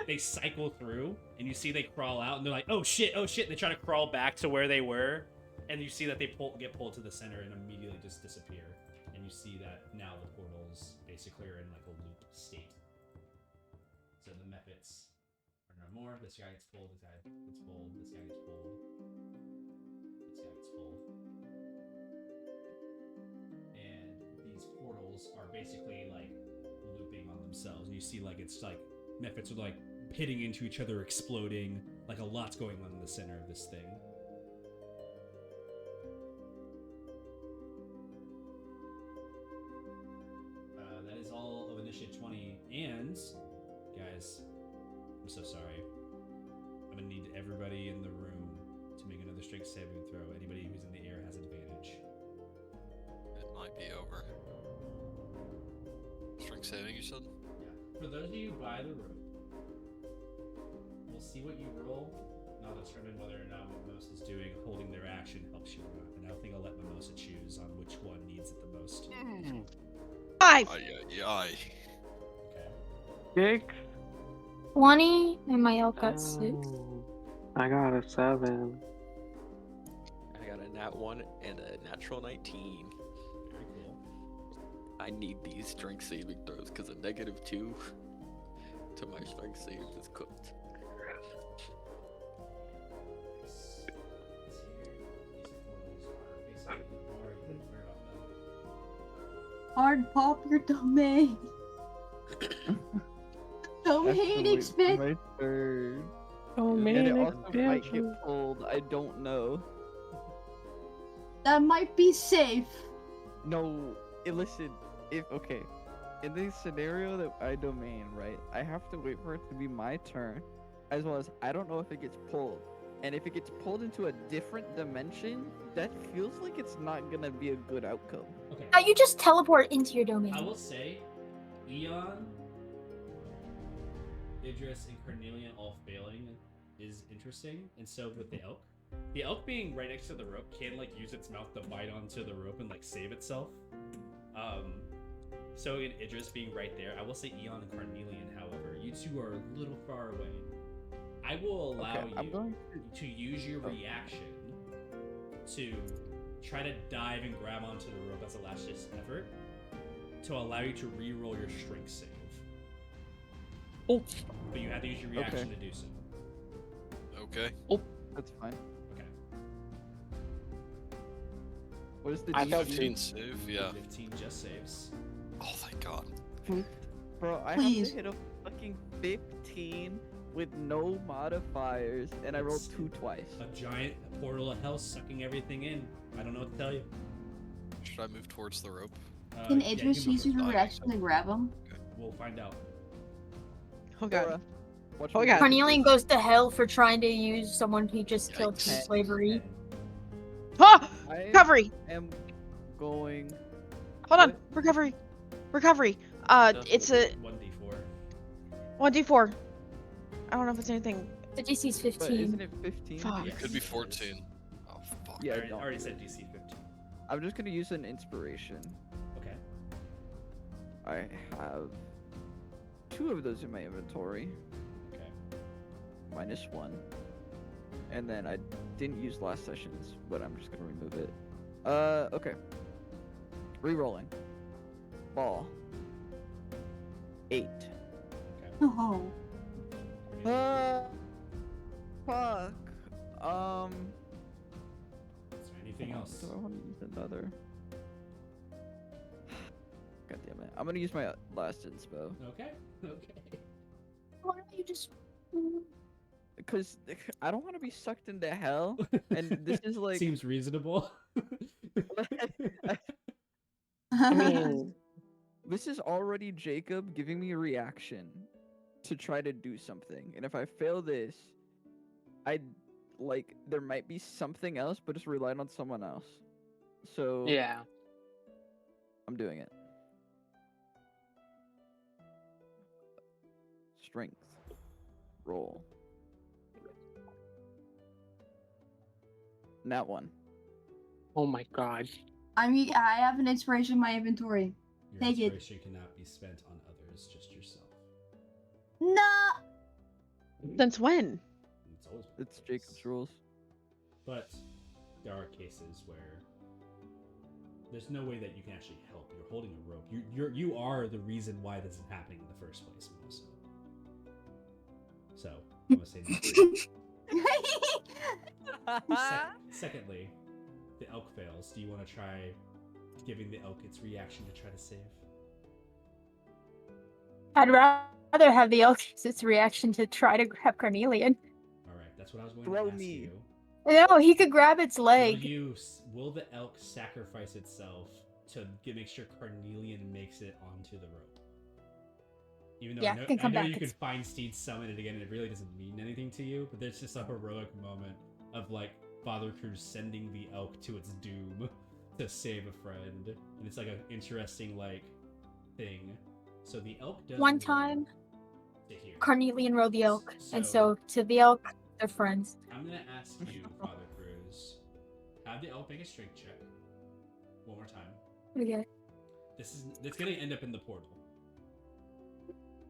they cycle through, and you see they crawl out, and they're like, oh shit, they try to crawl back to where they were, and you see that they get pulled to the center and immediately just disappear. And you see that now the portals basically are in like a loop state. So the methods are no more. This guy gets pulled, this guy gets pulled, this guy gets pulled, this guy gets pulled. And these portals are basically like looping on themselves. And you see like it's like methods are like hitting into each other, exploding, like a lot's going on in the center of this thing. That is all of Initiative 20. And, guys, I'm so sorry. I'm gonna need everybody in the room to make another strength saving throw. Anybody who's in the air has advantage. It might be over. Strength saving, you said? Yeah. For those of you by the rope, we'll see what you roll. And I'll determine whether or not what Mimosa's doing, holding their action, helps you or not. And I think I'll let Mimosa choose on which one needs it the most. 5. Aye. Okay. 6. 20, and my elk got 6. Oh, I got a 7. I got a nat 1 and a natural 19. Very cool. I need these strength saving throws because a -2 to my strength save is cooked. Hard pop your domain. Domain My expand. turn. Domain And it also might expansion. get pulled. I don't know. That might be safe. No, listen. Okay, in the scenario that I domain, right, I have to wait for it to be my turn, as well as I don't know if it gets pulled, and if it gets pulled into a different dimension, that feels like it's not gonna be a good outcome. Okay. You just teleport into your domain. I will say, Eon, Idris, and Carnelian all failing is interesting, and so with the elk. The elk being right next to the rope can like use its mouth to bite onto the rope and like save itself. So in Idris being right there, I will say Eon and Carnelian, however, you two are a little far away. I will allow Okay, I'm you going to use your reaction to try to dive and grab onto the rope as a last effort to allow you to re-roll your strength save. Oh, But you have to use your reaction Okay. to do so. Okay. That's fine. Okay. What is the I felt DC? 15 save, yeah. 15 just saves. Oh, thank God. Bro, I Please. have to hit a fucking 15 with no modifiers, and I rolled It's 2 twice. A giant portal of hell sucking everything in. I don't know what to tell you. Should I move towards the rope? Can Yeah, Idris you use can your move. reaction to grab him? We'll find out. Oh god. Laura, watch Oh, me God. do Carnelian this. goes to hell for trying to use someone he just killed for Yikes. slavery. Ah! I Recovery! am going. Hold on. What? Recovery. Recovery. It's a 1d4. 1d4. I don't know if it's anything. The DC's But 15. isn't it 15? Fuck. Yes. It could be 14. Oh, fuck. Yeah, I already, don't already do said it. DC 15. I'm just gonna use an inspiration. Okay. I have 2 of those in my inventory, Okay. -1. And then I didn't use last session's, but I'm just gonna remove it. Okay. Rerolling. Ball. 8. Oh. Fuck. Is there anything else? Do I want to use another? God damn it! I'm gonna use my last inspo. Okay. Okay. Why don't you just? Because I don't want to be sucked into hell, and this is like. Seems reasonable. I mean, This is already Jacob giving me a reaction to try to do something, and if I fail this, there might be something else, but just relying on someone else. So yeah. I'm doing it. Strength. Roll. Nat 1. Oh my god. I have an inspiration in my inventory. Your Take it. inspiration cannot be spent on others, just yourself. No. Since when? It's always been It's the case. Jacob's rules. But there are cases where there's no way that you can actually help. You're holding a rope. You are the reason why this is happening in the first place, Melissa. So I'm gonna say no. Secondly, the elk fails. Do you want to try giving the elk its reaction to try to save? I'd rather have the its reaction to try to grab Carnelian. All right, that's what I was going Throw to ask me. you. No, he could grab its leg. Will the elk sacrifice itself to make sure Carnelian makes it onto the rope? Even though Yeah, I it can know come you back. could find Steed summon it again, and it really doesn't mean anything to you, but there's just a heroic moment of like Father Cruz sending the elk to its doom to save a friend, and it's like an interesting like thing. So the elk does One move time, to here. Carnelian rode the elk, and so to the elk, they're friends. I'm gonna ask you, Father Cruz, have the elk make a strength check one more time. Okay. It's gonna end up in the portal.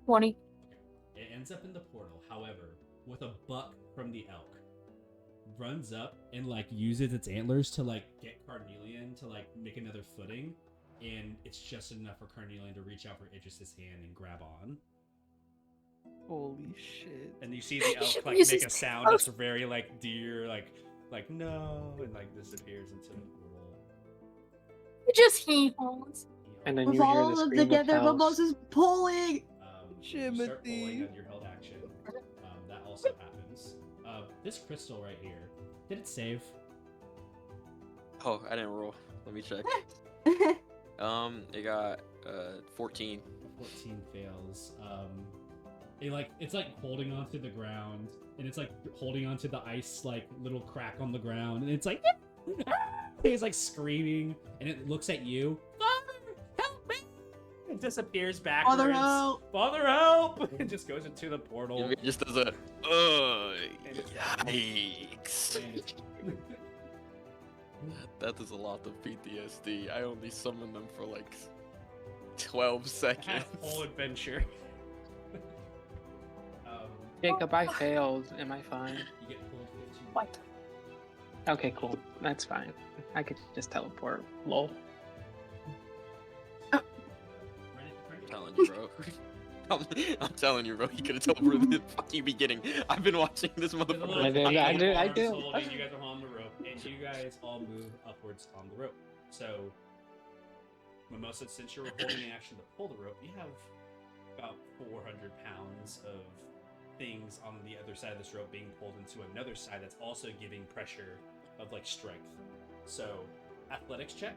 20. It ends up in the portal, however, with a buck from the elk. Runs up and like uses its antlers to like get Carnelian to like make another footing, and it's just enough for Carnelian to reach out for Idris's hand and grab on. Holy shit. And you see the elk like Uses make a sound that's very like deer, like no, and like disappears into the portal. It just he holds. And then With you hear all the of them scream of together, hells. Mimosas pulling. You start pulling Timothy. on your held action. That also happens. This crystal right here, did it save? Oh, I didn't roll. Let me check. It got 14. 14 fails. It's like holding onto the ground, and it's like holding onto the ice, like little crack on the ground, and it's like it's like screaming, and it looks at you. Father, help me! It disappears backwards. Father, help! Father, help! It just goes into the portal. It just does a yikes. That is a lot of PTSD. I only summoned them for like 12 seconds. That whole adventure. Jacob, I failed. Am I fine? You get pulled 15. What? Okay, cool. That's fine. I could just teleport. Lol. Ready? I'm telling you, bro. I'm telling you, bro. He could have teleported in the fucking beginning. I've been watching this motherfucker. I did. You guys are All on the rope, and you guys all move upwards on the rope. So, Mimosa, since you're holding an action to pull the rope, you have about 400 pounds of things on the other side of this rope being pulled into another side that's also giving pressure of like strength. So, athletics check.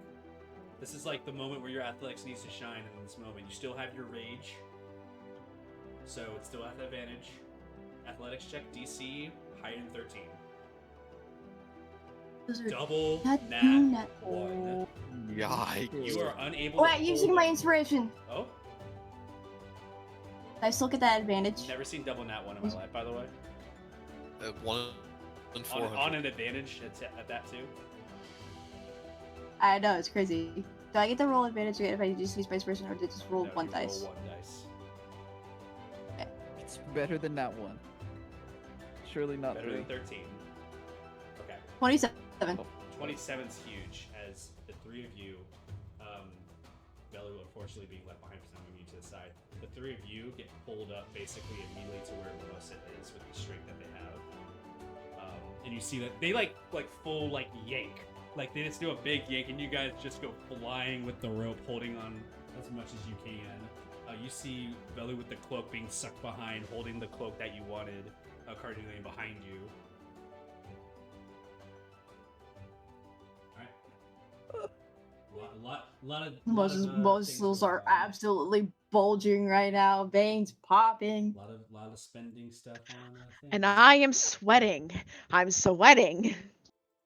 This is like the moment where your athletics needs to shine in this moment. You still have your rage, so it's still at advantage. Athletics check DC higher than 13. Those are Double Nat nat two, 1. Yikes. You are unable Oh, to wait, using hold my them. inspiration. Oh, I still get that advantage. never seen double nat 1 in my life, by the way. 1 in 400. On an advantage at that too. I know, it's crazy. Do I get the roll advantage if I just use my inspiration, or did I just roll No, one you dice? Roll 1 dice. It's better than that one. Surely not Better 3. than 13. Okay. 27. 27's huge, as the three of you, Belly will unfortunately being left behind because I'm moving you to the side. The three of you get pulled up basically immediately to where Mimosa is with the strength that they have. and you see that they like full like yank, like they just do a big yank, and you guys just go flying with the rope, holding on as much as you can. You see Velu with the cloak being sucked behind, holding the cloak that you wanted, Cardinalian behind you. Lot of muscles are absolutely bulging right now. Veins popping. lot of spending stuff on things. And I am sweating. I'm sweating.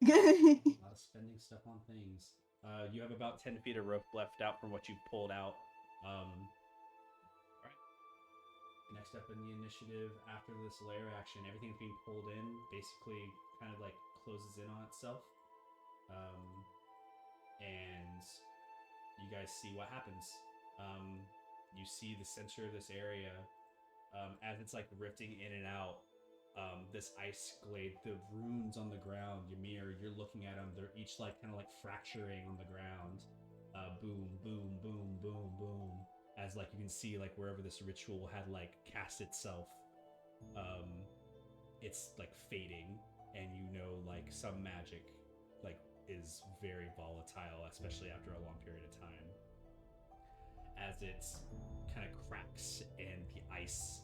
A lot of spending stuff on things. You have about 10 feet of rope left out from what you pulled out. Alright. Next up in the initiative, after this layer action, everything's being pulled in, basically kind of like closes in on itself. And you guys see what happens. You see the center of this area, as it's like rifting in and out. This ice glade, the runes on the ground, Ymir, you're looking at them, they're each like kind of like fracturing on the ground. Boom, boom, boom, boom, boom. As like you can see like wherever this ritual had like cast itself, it's like fading, and you know like some magic like is very volatile, especially after a long period of time. As it kind of cracks and the ice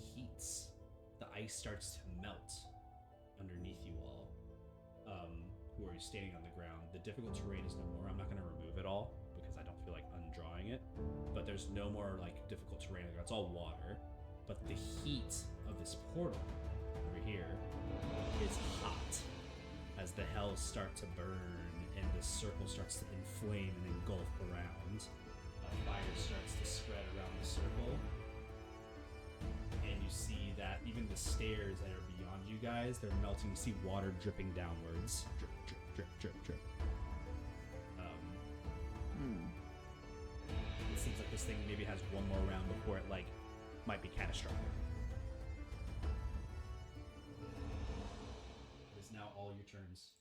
heats, the ice starts to melt underneath you all, who are standing on the ground. The difficult terrain is no more. I'm not going to remove it all because I don't feel like undrawing it, but there's no more like difficult terrain. It's all water, but the heat of this portal over here is hot as the hells start to burn and the circle starts to inflame and engulf around. Fire starts to spread around the circle, and you see that even the stairs that are beyond you guys, they're melting. You see water dripping downwards. Drip, drip, drip, drip, drip. It seems like this thing maybe has one more round before it like might be catastrophic. It is now all your turns.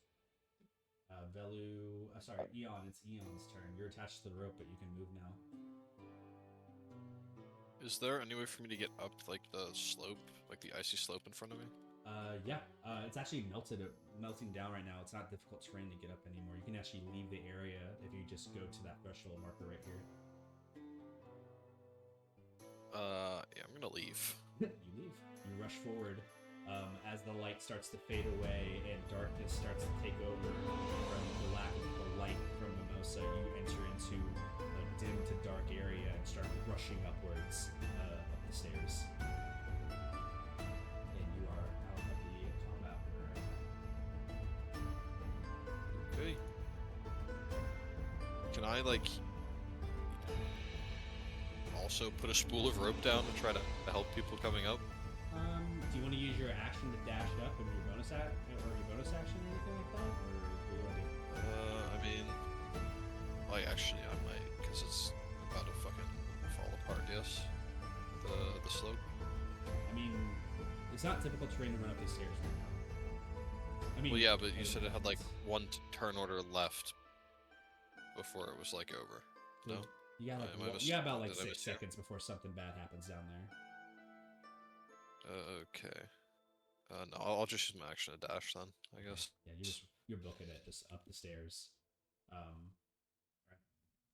Velu, Eon, it's Eon's turn. You're attached to the rope, but you can move now. Is there any way for me to get up, like, the slope, like the icy slope in front of me? Yeah. It's actually melting down right now. It's not difficult terrain to get up anymore. You can actually leave the area if you just go to that threshold marker right here. Yeah, I'm gonna leave. You leave. You rush forward. As the light starts to fade away and darkness starts to take over from the lack of the light from Mimosa, you enter into a dim to dark area and start rushing upwards up the stairs. And you are out of the combat order. Okay. Can I, like, also put a spool of rope down to try to help people coming up? Do you want to use your action to dash up and your bonus action or anything like that, or what do you want to do? I mean, like, actually, I might, because it's about to fucking fall apart. Yes, the slope. I mean, it's not typical terrain to run up these stairs right now. I mean, well, yeah, but you said it had like one turn order left before it was like over. No. You got about like 6 seconds before something bad happens down there. Okay. No, I'll just use my action to dash then, I guess. Yeah, you're booking it just up the stairs. Right.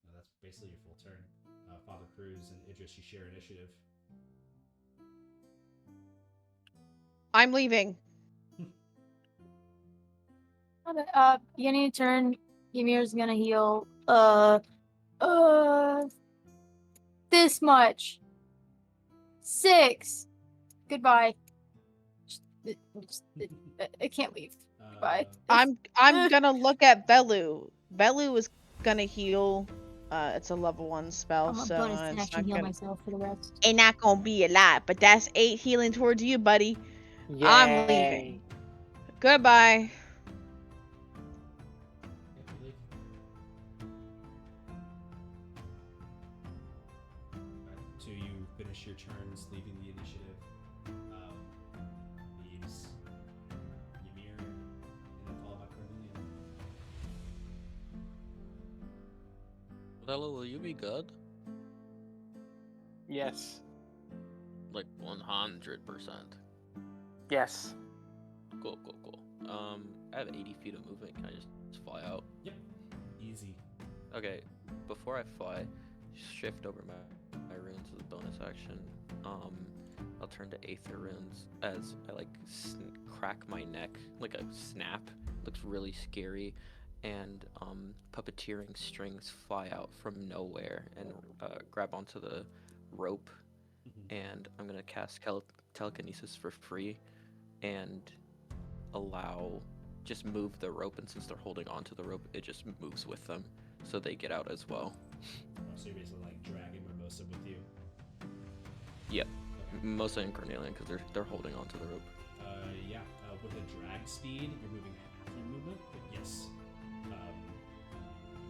No, that's basically your full turn. Father Cruz and Idris, you share initiative. I'm leaving. Beginning of turn, Ymir's gonna heal. This much. 6. Goodbye. I can't leave. Goodbye. I'm gonna look at Velu. Velu is gonna heal. It's a level 1 spell, I'm a so bonus it's action not heal gonna, myself for the rest. ain't not gonna be a lot, but that's 8 healing towards you, buddy. Yay. I'm leaving. Goodbye. So you finish your turns leaving the initiative. Leaves Ymir and then followed by Cornelia. Lila, will you be good? Yes. Like 100%. Yes. Cool. I have 80 feet of movement. Can I just fly out? Yep. Easy. Okay. Before I fly, shift over my runes as a bonus action. I'll turn to Aether runes as I like crack my neck like a snap. Looks really scary, and puppeteering strings fly out from nowhere and grab onto the rope. And I'm gonna cast telekinesis for free, and just move the rope. And since they're holding onto the rope, it just moves with them, so they get out as well. So you're basically like dragging Mimosa with you. Yep. Okay. Mimosa and Carnelian, because they're holding onto the rope. Yeah. With the drag speed, you're moving half your movement. But yes.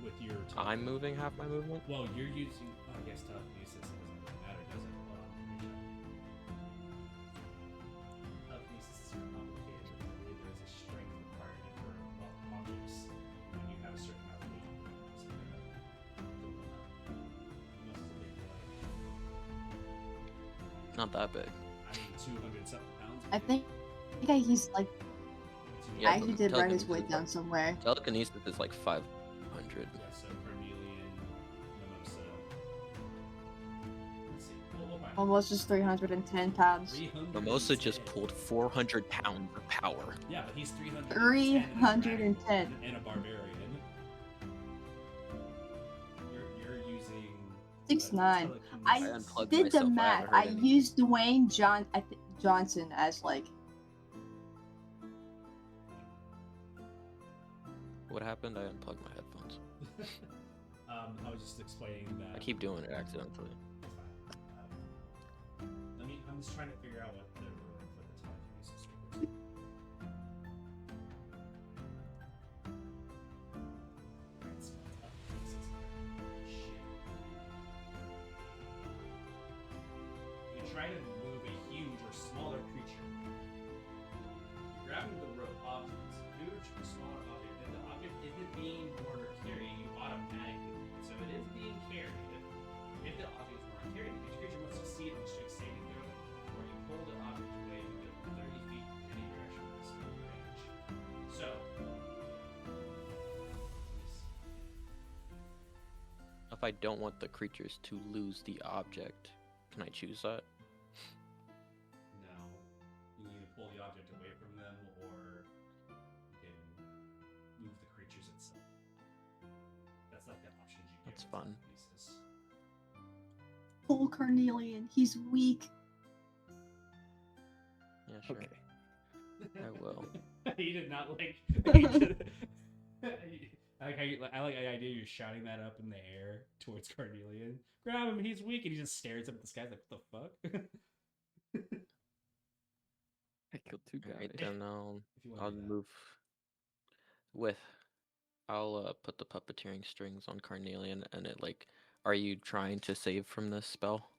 With your. I'm moving half my movement. Well, you're using. Oh, I guess telekinesis doesn't really matter, does it? Hold on. Let me check. Telekinesis is complicated. I believe there is a strength requirement for objects when you have a certain amount of weight. So unless it's a big Not that big. I mean, 200 something pounds. I think he's like Yeah, he but did write his telekinesis weight is down like- somewhere. Telekinesis is like 500. Yeah, so Carnelian, Mimosa. Let's see. We'll find out. Almost just 310 pounds. 310. Mimosa just pulled 400 pounds of power. Yeah, but he's 310. 310. And a barbarian. You're using. 6'9". I I unplugged did the myself, I math. haven't I heard any. used Dwayne Johnson as like. What happened? I unplugged my headphones. I was just explaining that. I keep doing it accidentally. It's fine. I'm just trying to figure out what the ruling for the telekinesis is. Right, so telekinesis. Shit. You try to move a huge or smaller creature. You're grabbing the rope objects, huge or smaller object, and the object isn't being borne or carried, you automatically move it. So it is being carried. If the object is borne or carried, each creature must succeed on a strict saving throw, or you pull the object away within 30 feet in any direction with this range. So, If I don't want the creatures to lose the object, can I choose that? no, you either pull the object away from them, or you can move the creatures itself. That's like the options you get. That's with fun. telekinesis. Pull Carnelian. He's weak. Yeah, sure. Okay. I will. He did not like. I like the idea you're shouting that up in the air towards Carnelian. Grab him, he's weak, and he just stares up at the sky like, what the fuck? I killed 2 guys. Alright, then If you wanna I'll do that. move with. I'll put the puppeteering strings on Carnelian, and it like. Are you trying to save from this spell?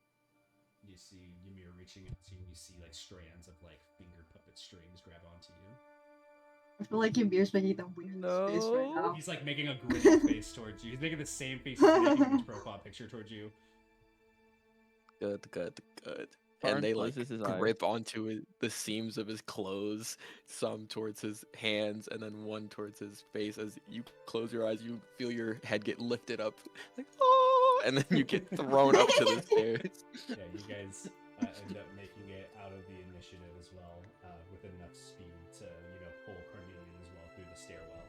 You see Ymir reaching out to you, and you see like strands of like finger puppet strings grab onto you. I feel like Ymir's making the weirdest face right now. He's like making a grinning face towards you. He's making the same face he's making in his profile picture towards you. Good. Far And they like closes his eyes. grip onto the seams of his clothes, some towards his hands, and then one towards his face. As you close your eyes, you feel your head get lifted up, like oh, and then you get thrown up to the stairs. Yeah, you guys end up making it out of the initiative as well, with enough speed to pull Cornelian as well through the stairwell.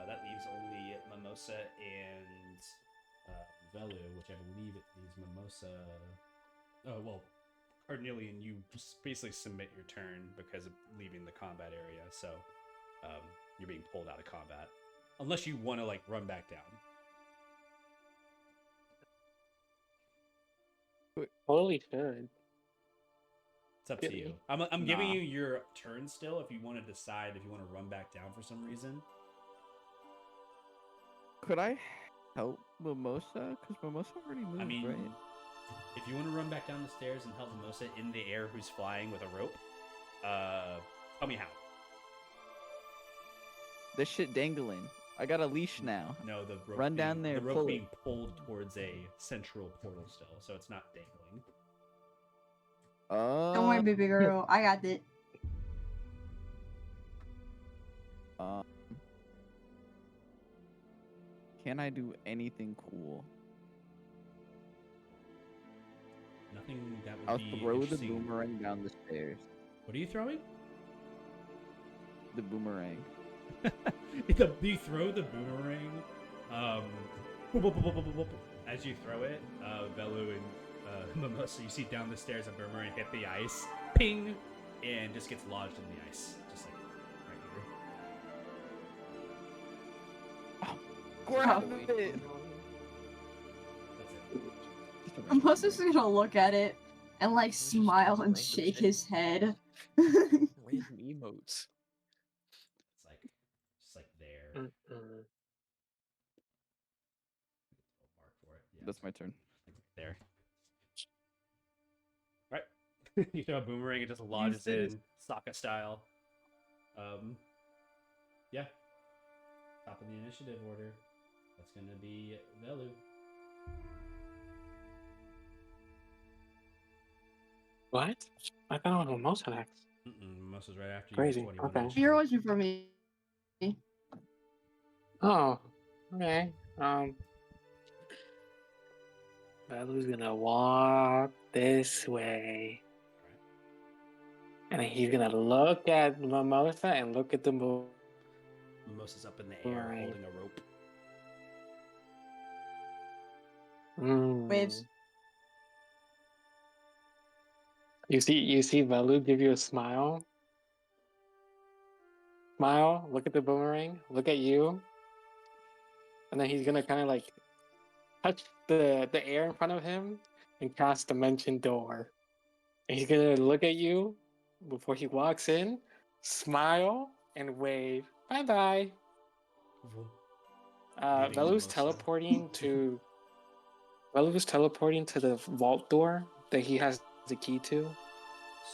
That leaves only Mimosa and Velu, which I believe it leaves Mimosa. Oh well, Cornelian, you just basically submit your turn because of leaving the combat area, so you're being pulled out of combat, unless you want to like run back down. Totally should. It's up to you. I'm giving Nah. you your turn still if you want to decide if you want to run back down for some reason. Could I help Mimosa? Because Mimosa already moved, I mean, right? if you want to run back down the stairs and help Mimosa in the air who's flying with a rope, tell me how. This shit dangling. I got a leash now. No, the rope Run down being, there, The rope pull it. being pulled towards a central portal still, so it's not dangling. Oh. Don't worry, baby girl. I got it. Um, can I do anything cool? Nothing that would I'll be throw the interesting. boomerang down the stairs. What are you throwing? The boomerang. You throw the boomerang. Boop, boop, boop, boop, boop, boop. As you throw it, Velu and Mimosa, you see down the stairs a boomerang hit the ice, ping, and just gets lodged in the ice, just like right here. Grab Oh. it! That's it. I'm also just gonna look at it and like just smile and random shake shit. his head. Random emotes. It's like, just like there. Mm-mm. Mark for it. Yeah, That's my turn. like there. Right. You throw a boomerang, it just lodges this. in Sokka style. Yeah. Top of the initiative order. That's gonna be Velu. What? I thought it was Mimosa next. Mimosa's right after you. Crazy, 21 okay. initiative. You're always before me. Oh, okay. Balu's gonna walk this way. And then he's gonna look at Mimosa and look at the moon. Mimosa's up in the air Right. holding a rope. Waves. You see Balu give you a smile. Smile, look at the boomerang, look at you. And then he's gonna kinda like touch the air in front of him and cast Dimension Door. And he's gonna look at you before he walks in, smile, and wave. Bye bye. Leaving Velu's Mimosa. teleporting to the vault door that he has the key to.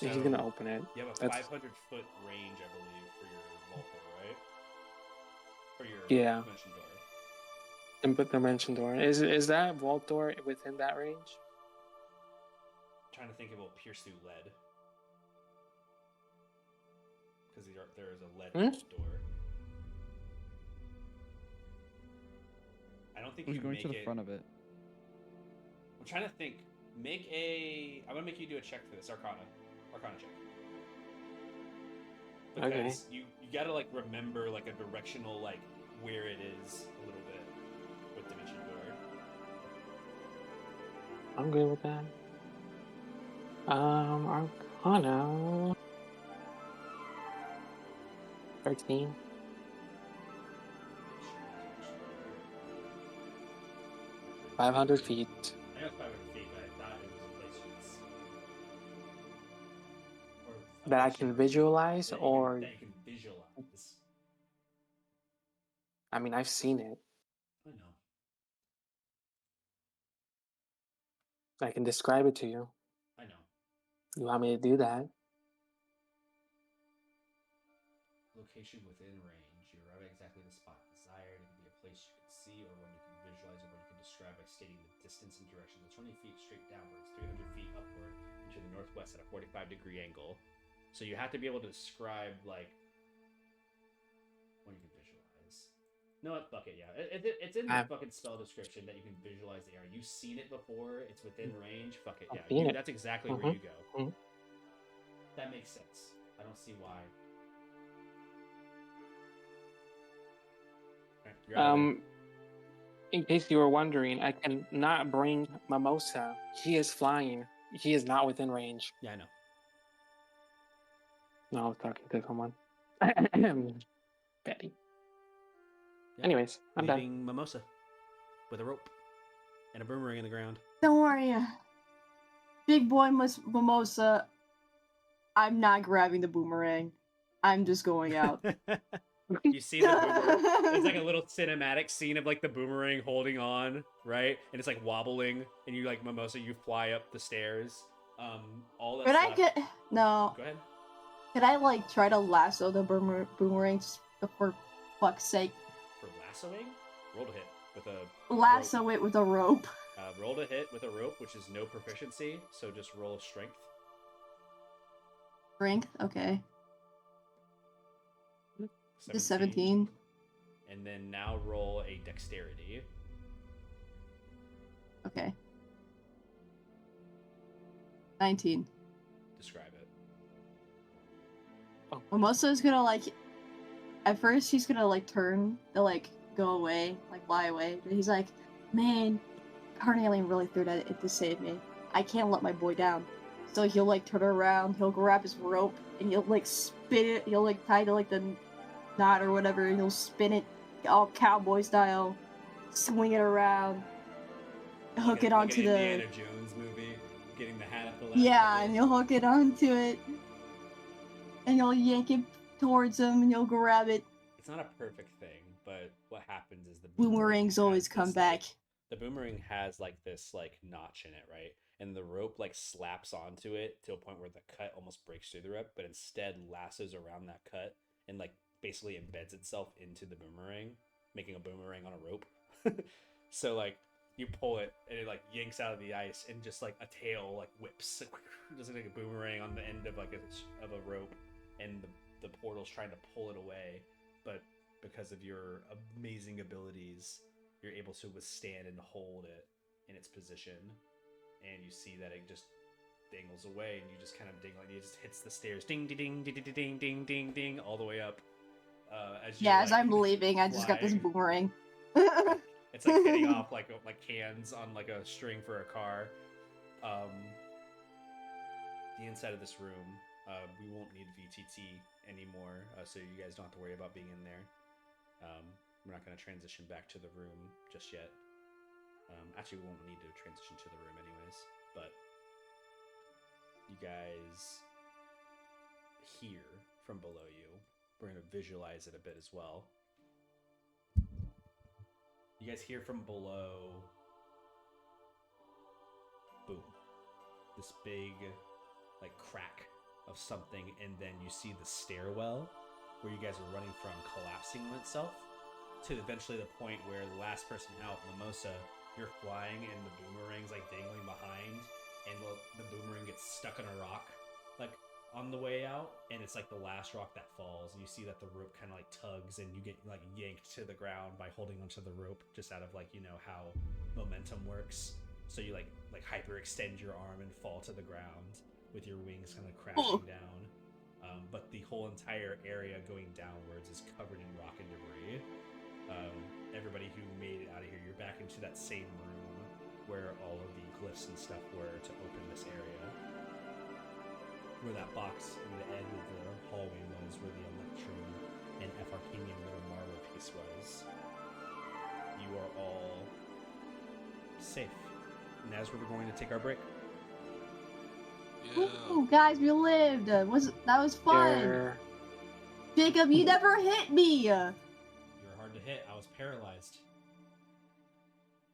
So He's gonna open it. You have a That's- 500-foot range, I believe, for your vault door, right? For your Yeah. dimension door. Dimension Door. Is that vault door within that range? I'm trying to think if it will pierce through lead. Because there is a lead vault door. I don't think Who's you can going make to the it. front of it? I'm trying to think. I'm gonna make you do a check for this. Arcana check. Okay. Because you gotta like remember like a directional like where it is a little bit with Dimension Door. I'm good with that. Arcana. 13. 500 feet. I know it's 500 feet, but I thought it was a place you could see. Or a That I place can you- visualize, that or that you can visualize. I mean, I've seen it. I know. I can describe it to you. I know. You want me to do that? Location within range. You arrive at exactly the spot desired. It can be a place you can see or one you can visualize or one you can describe by stating the distance and direction. So 20 feet straight downwards, 300 feet upward, and to the northwest at a 45-degree angle. So you have to be able to describe, like, one you can visualize. No, what? Fuck it, yeah. It's in the fucking spell description that you can visualize the area. You've seen it before. It's within range. Fuck it, I've yeah. seen it. That's exactly where you go. Mhm. That makes sense. I don't see why. Okay, you're out of there. In case you were wondering, I can not bring Mimosa. He is flying. He is not within range. Yeah, I know. No, I was talking to someone. Betty. Yeah. Anyways, I'm done. Leaving Mimosa with a rope and a boomerang in the ground. Don't worry. Big boy Mimosa. I'm not grabbing the boomerang. I'm just going out. You see the boomerang. It's like a little cinematic scene of like the boomerang holding on, right? And it's like wobbling, and you like Mimosa, you fly up the stairs. All that's Could I left- get no? Go ahead. Could I like try to lasso the boomerang just for fuck's sake? For lassoing, roll to hit with a Lasso rope. it with a rope. Roll to hit with a rope, which is no proficiency, so just roll strength. Strength. Okay. The 17. And then now roll a dexterity. Okay. 19. Describe it. Well, Mosa's gonna like. At first, he's gonna like turn to like go away, like fly away. But he's like, man, Carnelian really threw that it to save me. I can't let my boy down. So he'll like turn around, he'll grab his rope, and he'll like spin it. He'll like tie to like the knot or whatever, and he'll spin it all cowboy style, swing it around, hook it onto the. Indiana Jones movie, getting the hat at the last Yeah, second. and you'll hook it onto it, and you'll yank it towards him, and you'll grab it. It's not a perfect thing, but what happens is the Boomerangs always come back. The boomerang has like this like notch in it, right? And the rope like slaps onto it to a point where the cut almost breaks through the rope, but instead lassos around that cut and like basically embeds itself into the boomerang, making a boomerang on a rope. So like you pull it and it like yanks out of the ice and just like a tail like whips, just like a boomerang on the end of like a rope, and the portal's trying to pull it away, but because of your amazing abilities, you're able to withstand and hold it in its position, and you see that it just dangles away, and you just kind of dingle, and it just hits the stairs, ding, ding, ding, ding, ding, ding, ding, ding, all the way up. As I'm leaving, I just got this boomerang. It's like hitting off like cans on like a string for a car. The inside of this room, we won't need VTT anymore, so you guys don't have to worry about being in there. We're not going to transition back to the room just yet. Actually, we won't need to transition to the room anyways, but you guys hear from below you. We're going to visualize it a bit as well. You guys hear from below, boom, this big like crack of something, and then you see the stairwell where you guys are running from collapsing on itself to eventually the point where the last person out, Mimosa, you're flying and the boomerang's like dangling behind, and the boomerang gets stuck on a rock like on the way out, and it's like the last rock that falls, and you see that the rope kind of like tugs, and you get like yanked to the ground by holding onto the rope just out of like, you know how momentum works. So you like hyperextend your arm and fall to the ground with your wings kind of crashing down. But the whole entire area going downwards is covered in rock and debris. Everybody who made it out of here, you're back into that same room where all of the glyphs and stuff were to open this area. Where that box in the end of the hallway was, where the Electrum and F Arcanium little marble piece was. You are all safe. And that's where we're going to take our break. Yeah. Ooh, guys, we lived. That was fun. Yeah. Jacob, you never hit me. You were hard to hit. I was paralyzed.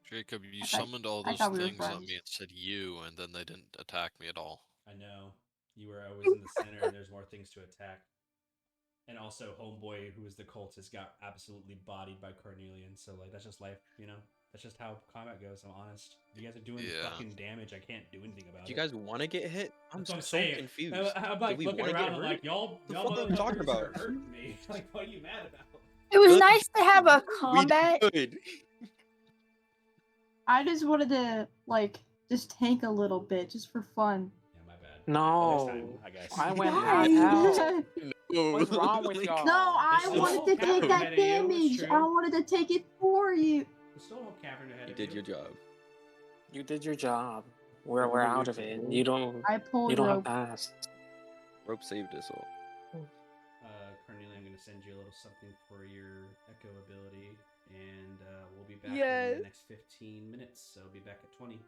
Jacob, you I thought- summoned all I those thought we were things on friends. me and said you, and then they didn't attack me at all. I know. You were always in the center, and there's more things to attack. And also, Homeboy, who is the cultist, got absolutely bodied by Carnelian. So, like, that's just life, you know? That's just how combat goes, I'm honest. You guys are doing Yeah. fucking damage. I can't do anything about Do you it. guys want to get hit? I'm That's what I'm so saying. confused. I'm like we looking wanna get around, I'm hurt? like, y'all The fuck are we talking motherfuckers about? are hurting me. Like, what are you mad about? It was Good. nice to have a combat. Good. I just wanted to like just tank a little bit, just for fun. Yeah, my bad. No. Next time, I guess. I went Why? high. No. What's wrong with Like, y'all? No, I There's still wanted hope to Catherine take that ahead of you, it's damage. true. I wanted to take it for you. There's still a whole cavern ahead You of did you. your job. You did your job. We're out of it. You don't I pulled you don't have rope. passed. Rope saved us all. Cornelia, I'm going to send you a little something for your echo ability, and we'll be back in Yes. the next 15 minutes, so be back at 20.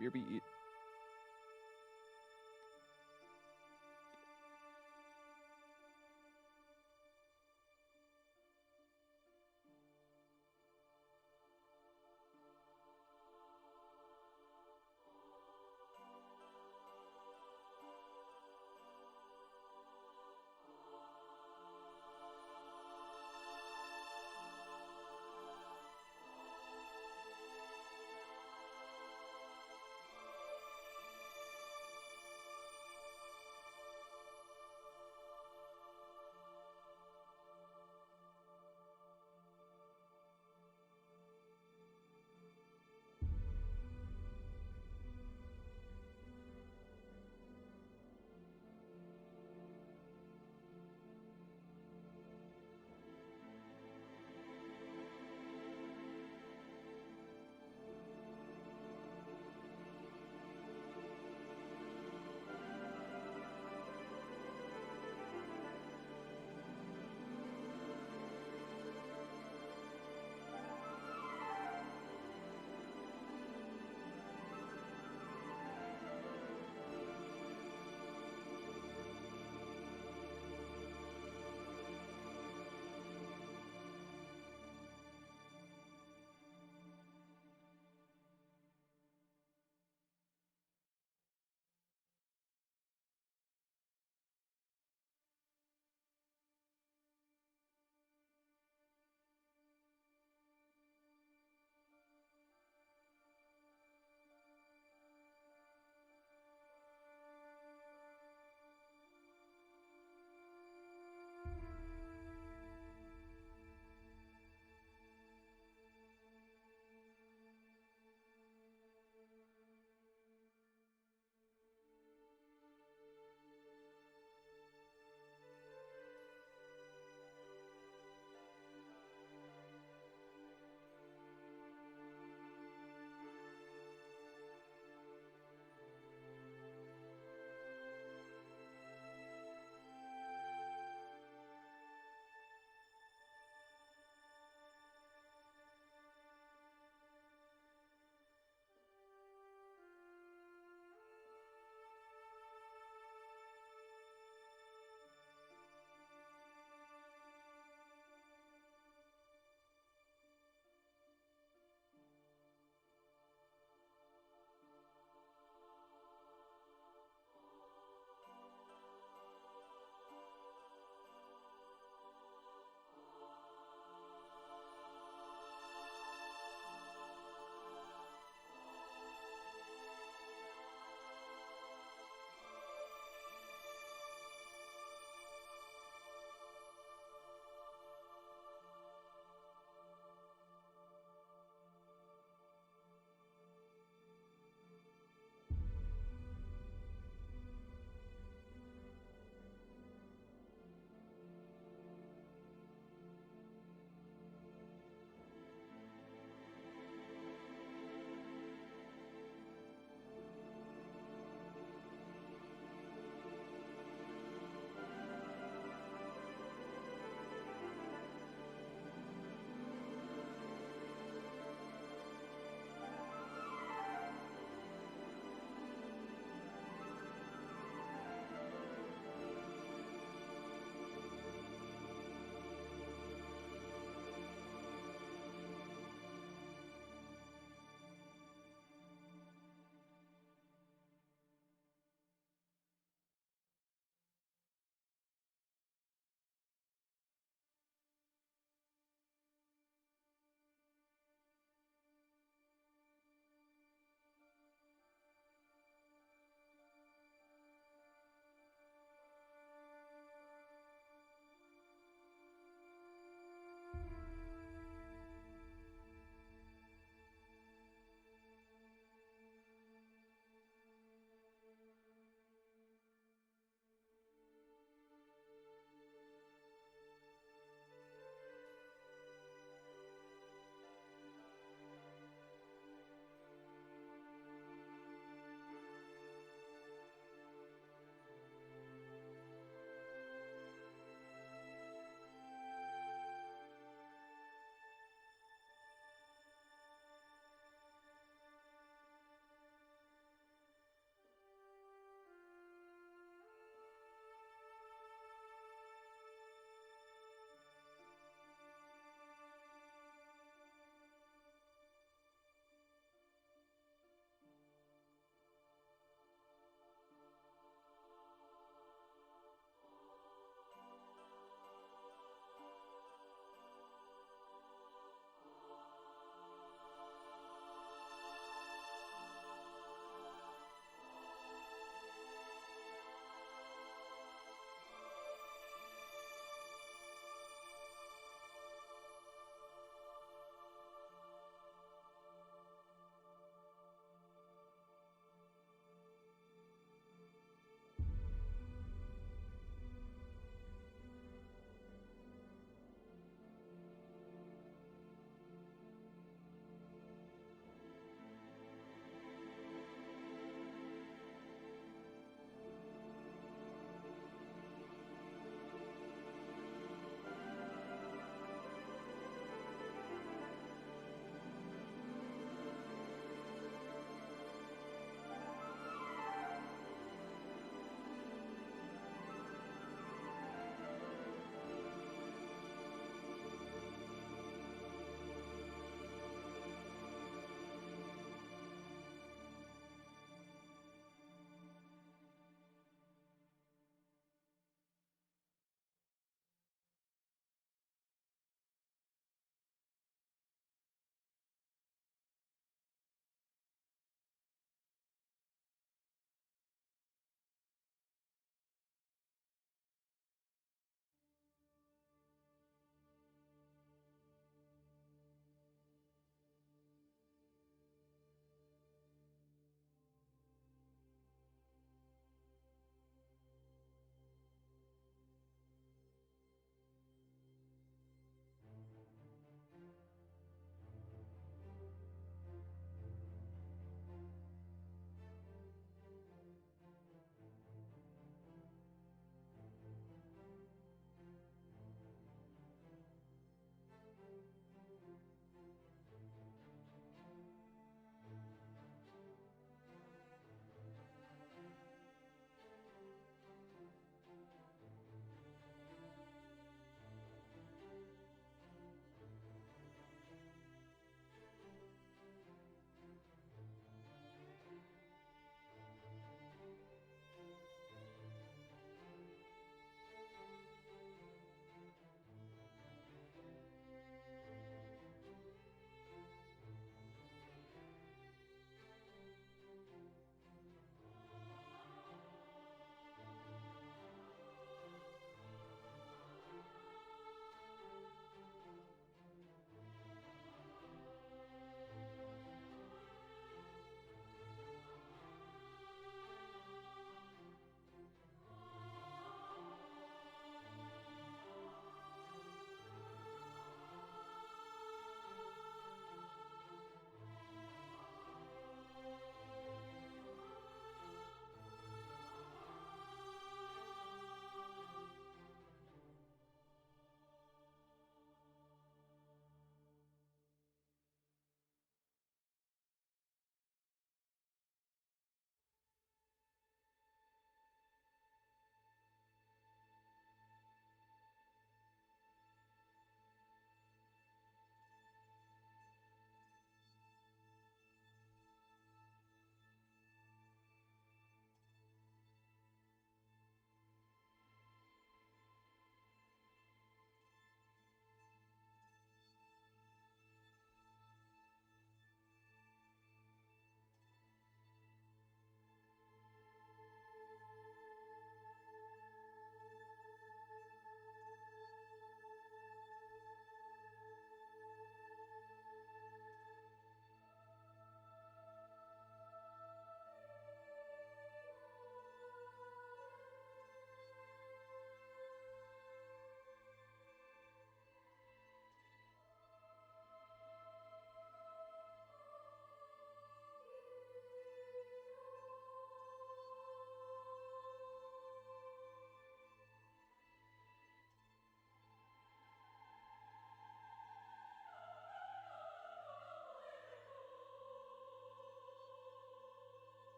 Beer beat.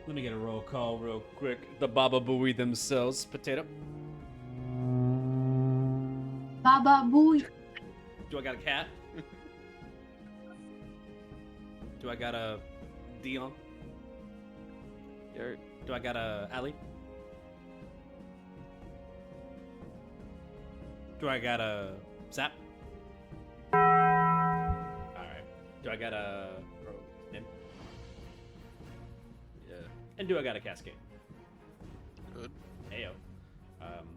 Let me get a roll call real quick. The Baba Booey themselves. Potato. Baba Booey. Do I got a cat? Do I got a Dion? Do I got a Ali? Do I got a Zap? Alright. Do I got a Nim? Yeah. And do I got a Cascade? Good. Heyo.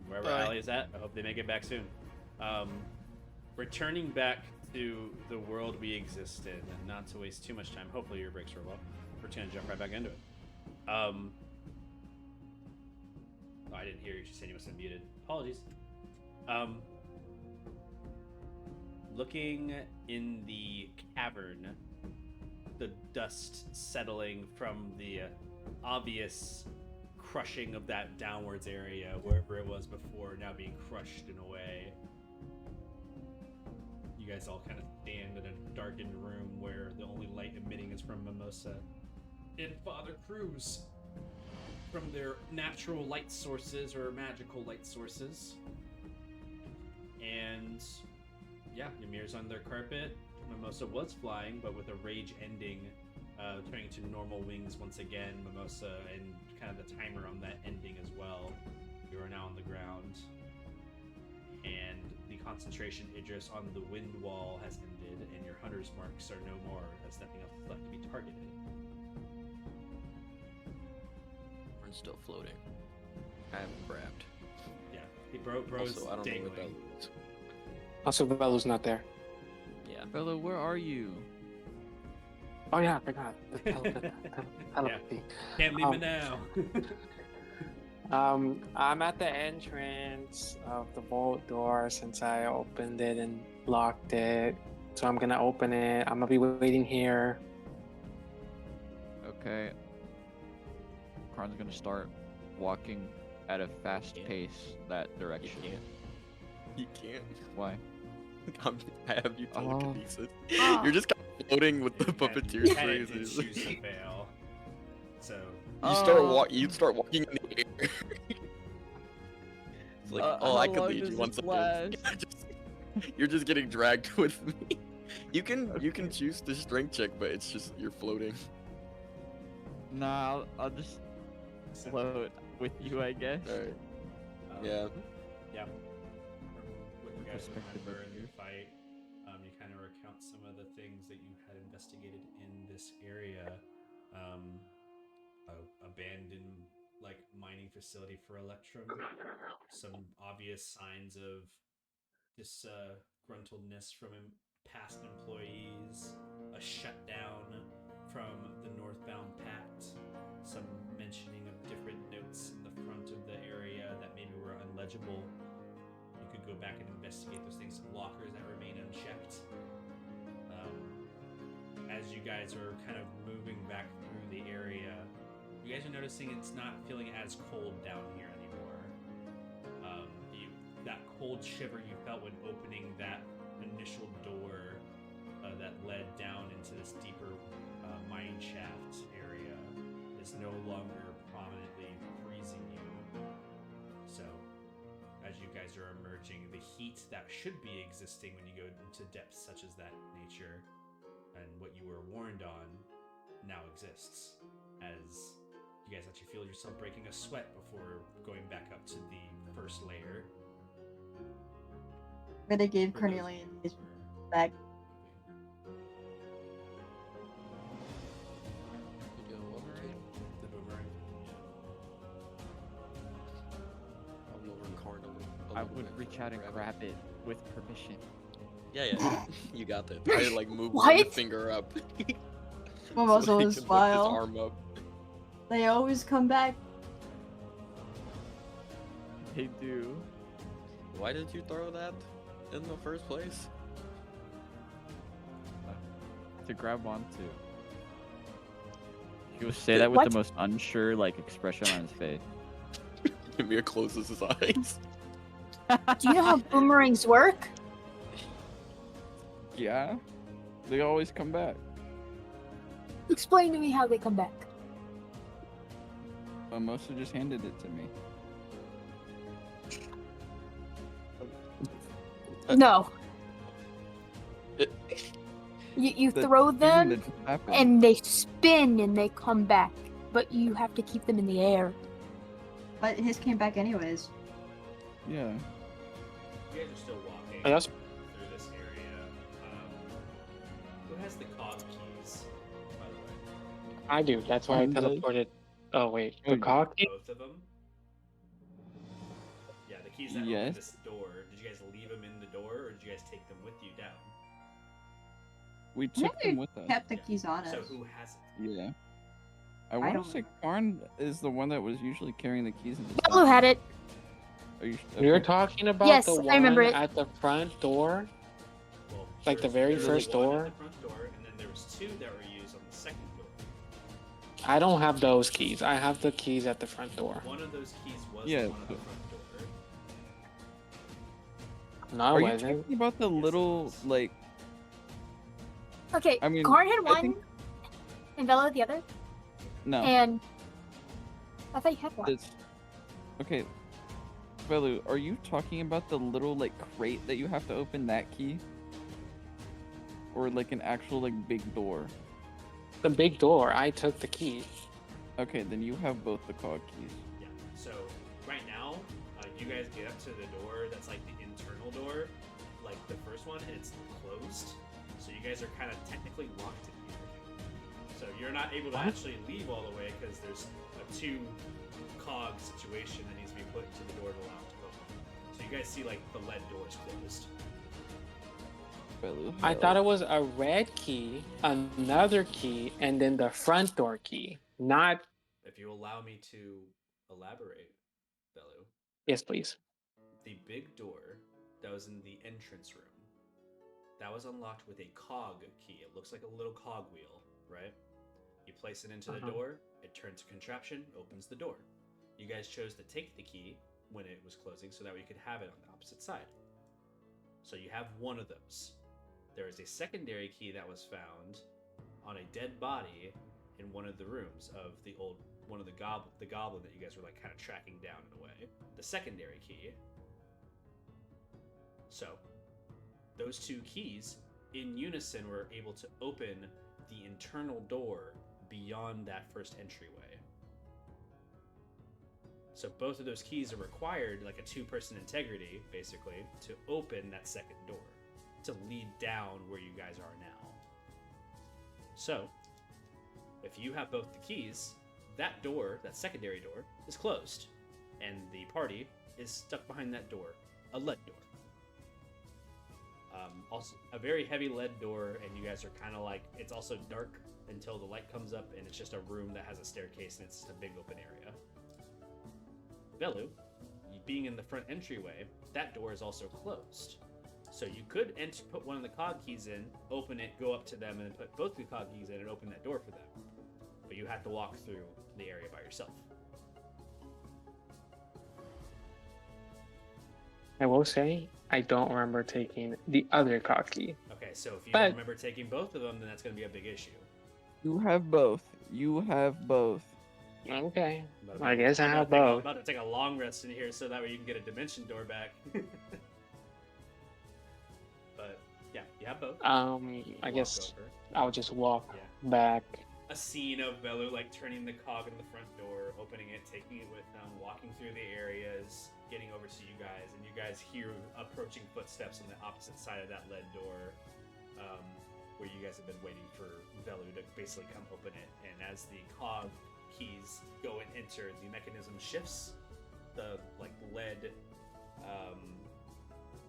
Wherever Bye. Ali is at, I hope they make it back soon. Returning back to the world we exist in, and not to waste too much time. Hopefully your breaks are well. We're just gonna jump right back into it. Oh, I didn't hear you. She said you must have muted. Apologies. Looking in the cavern, the dust settling from the obvious crushing of that downwards area, wherever it was before, now being crushed in a way. You guys all kind of stand in a darkened room where the only light emitting is from Mimosa and Father Cruz from their natural light sources or magical light sources. And yeah, Ymir's on their carpet. Mimosa was flying, but with a rage ending, turning to normal wings once again. Mimosa and kind of the timer on that ending as well. You are now on the ground. And the concentration Idris on the wind wall has ended, and your hunter's marks are no more, as nothing else is left to be targeted. We're still floating. I haven't grabbed. Yeah, the bro's Also, I don't dangling. know where that is. Also, Velo's not there. Yeah. Bella, where are you? Oh yeah, I forgot. The telepathy. Can't leave it now. I'm at the entrance of the vault door since I opened it and locked it. So I'm gonna open it. I'm gonna be waiting here. Okay. Karn's gonna start walking at a fast Yeah. pace that direction. You can't. Why? I have you telekinesis. Oh. You're just kind of floating with the puppeteer You strings. choose to fail. So You start walking in the air. It's like, How I could long lead does you this once a last? You're just getting dragged with me. You can choose the strength check, but it's just you're floating. Nah, I'll just float with you, I guess. Alright. Yeah. Yeah. From what you guys Perspective remember of in you. the fight, you kind of recount some of the things that you had investigated in this area. Abandoned, like, mining facility for Electrum. Some obvious signs of disgruntledness from past employees. A shutdown from the Northbound Pact. Some mentioning of different notes in the front of the area that maybe were unlegible. You could go back and investigate those things. Some lockers that remain unchecked. As you guys are kind of moving back through the area, you guys are noticing it's not feeling as cold down here anymore. That cold shiver you felt when opening that initial door that led down into this deeper mine shaft area is no longer prominently freezing you. So, as you guys are emerging, the heat that should be existing when you go into depths such as that nature and what you were warned on now exists, as you guys actually feel yourself breaking a sweat before going back up to the first layer. Where they gave For those Cornelian his who were bag. The boomerang. I'll go over Karn I would reach out and grab it with permission. Yeah. You got that. I like move What? one finger up. Mimosa so he will can lift his smile. arm up. They always come back. They do. Why did you throw that in the first place? To grab onto. He will say that with What? the most unsure like expression on his face. Ymir closes his eyes. Do you know how boomerangs work? Yeah. They always come back. Explain to me how they come back. Mimosa just handed it to me. No. It- You The throw thing them, that just happened. and they spin and they come back, but you have to keep them in the air. But his came back anyways. Yeah. You guys are still walking Oh, that's- through this area. Who has the cog keys, by the way? I do. That's why I Mine does. teleported. Oh wait, Oh, the cog key? Both of them? Yeah, the keys that Yes. open this door. Did you guys leave them in the door, or did you guys take them with you down? We I took think them we with us. kept the Yeah. keys on us. So who has it? Yeah. I want don't to say remember. Karn is the one that was usually carrying the keys. Blue had it. Are you? You're okay. talking about Yes, the I one remember it. at the front door? Well, Like the very there was first one door? at the front door, and then there was two that were used on the second door. I don't have those keys. I have the keys at the front door. One of those keys was Yeah, the one at the but- front door. No, Are it you wasn't. talking about the Yes, it little was. like? Okay, I mean, Karn had I one, think- and Bella had the other, No. and I thought you had one. It's okay. Velu, are you talking about the little like crate that you have to open that key? Or like an actual like big door? The big door. I took the key. Okay, then you have both the cog keys. Yeah. So right now, you guys get up to the door that's like the internal door, like the first one, and it's closed. So you guys are kind of technically locked in here. So you're not able to What? actually leave all the way because there's a two cog situation that needs to be put into the door to allow it to open. So you guys see like the lead door is closed. Velu, I how- thought it was a red key, another key, and then the front door key. Not. If you allow me to elaborate, Belu, Yes, please. the big door that was in the entrance room, that was unlocked with a cog key. It looks like a little cog wheel, right? You place it into the Uh-huh. door, it turns a contraption, opens the door. You guys chose to take the key when it was closing so that we could have it on the opposite side. So you have one of those. There is a secondary key that was found on a dead body in one of the rooms of the goblin that you guys were like kind of tracking down in a way. The secondary key. So those two keys in unison were able to open the internal door beyond that first entryway. So both of those keys are required, like a two-person integrity, basically, to open that second door, to lead down where you guys are now. So, if you have both the keys, that door, that secondary door, is closed, and the party is stuck behind that door, a lead door. Also, a very heavy lead door, and you guys are kind of like, it's also dark until the light comes up, and it's just a room that has a staircase, and it's just a big open area. Velu, being in the front entryway, that door is also closed. So you could put one of the cog keys in, open it, go up to them, and then put both the cog keys in and open that door for them. But you have to walk through the area by yourself. I will say I don't remember taking the other cog key. Okay, so if you But- don't remember taking both of them, then that's going to be a big issue. You have both. You have both. Okay. But I guess I I'm have about to both. I'm about to take a long rest in here so that way you can get a dimension door back. But yeah, you have both. I Walk guess over. I'll just walk Yeah. back. A scene of Velu like turning the cog in the front door, opening it, taking it with them, walking through the areas, getting over to you guys, and you guys hear approaching footsteps on the opposite side of that lead door, where you guys have been waiting for Velu to basically come open it. And as the cog keys go and enter, the mechanism shifts. The like lead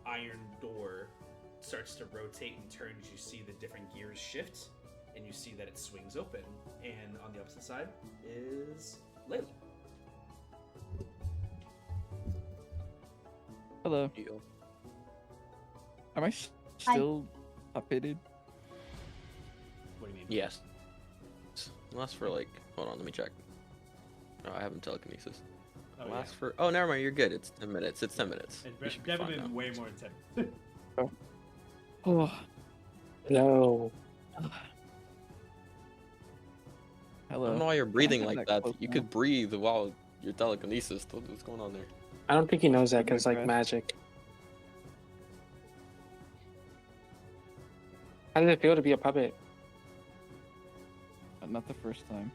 iron door starts to rotate and turn as you see the different gears shift, and you see that it swings open. And on the opposite side is Layla. Hello. Deal. Am I still updated? What do you mean? Yes. Lasts for like. Hold on, let me check. No, I haven't telekinesis. Oh, yeah. Lasts for. Oh, never mind. You're good. It's 10 minutes. It's 10 minutes. It's You should be definitely fine been now. way more intense. Oh. Hello. Hello. I don't know why you're breathing like that. close You now. could breathe while your telekinesis. What's going on there? I don't think he knows that Oh my because like God. magic. How does it feel to be a puppet? Not the first time.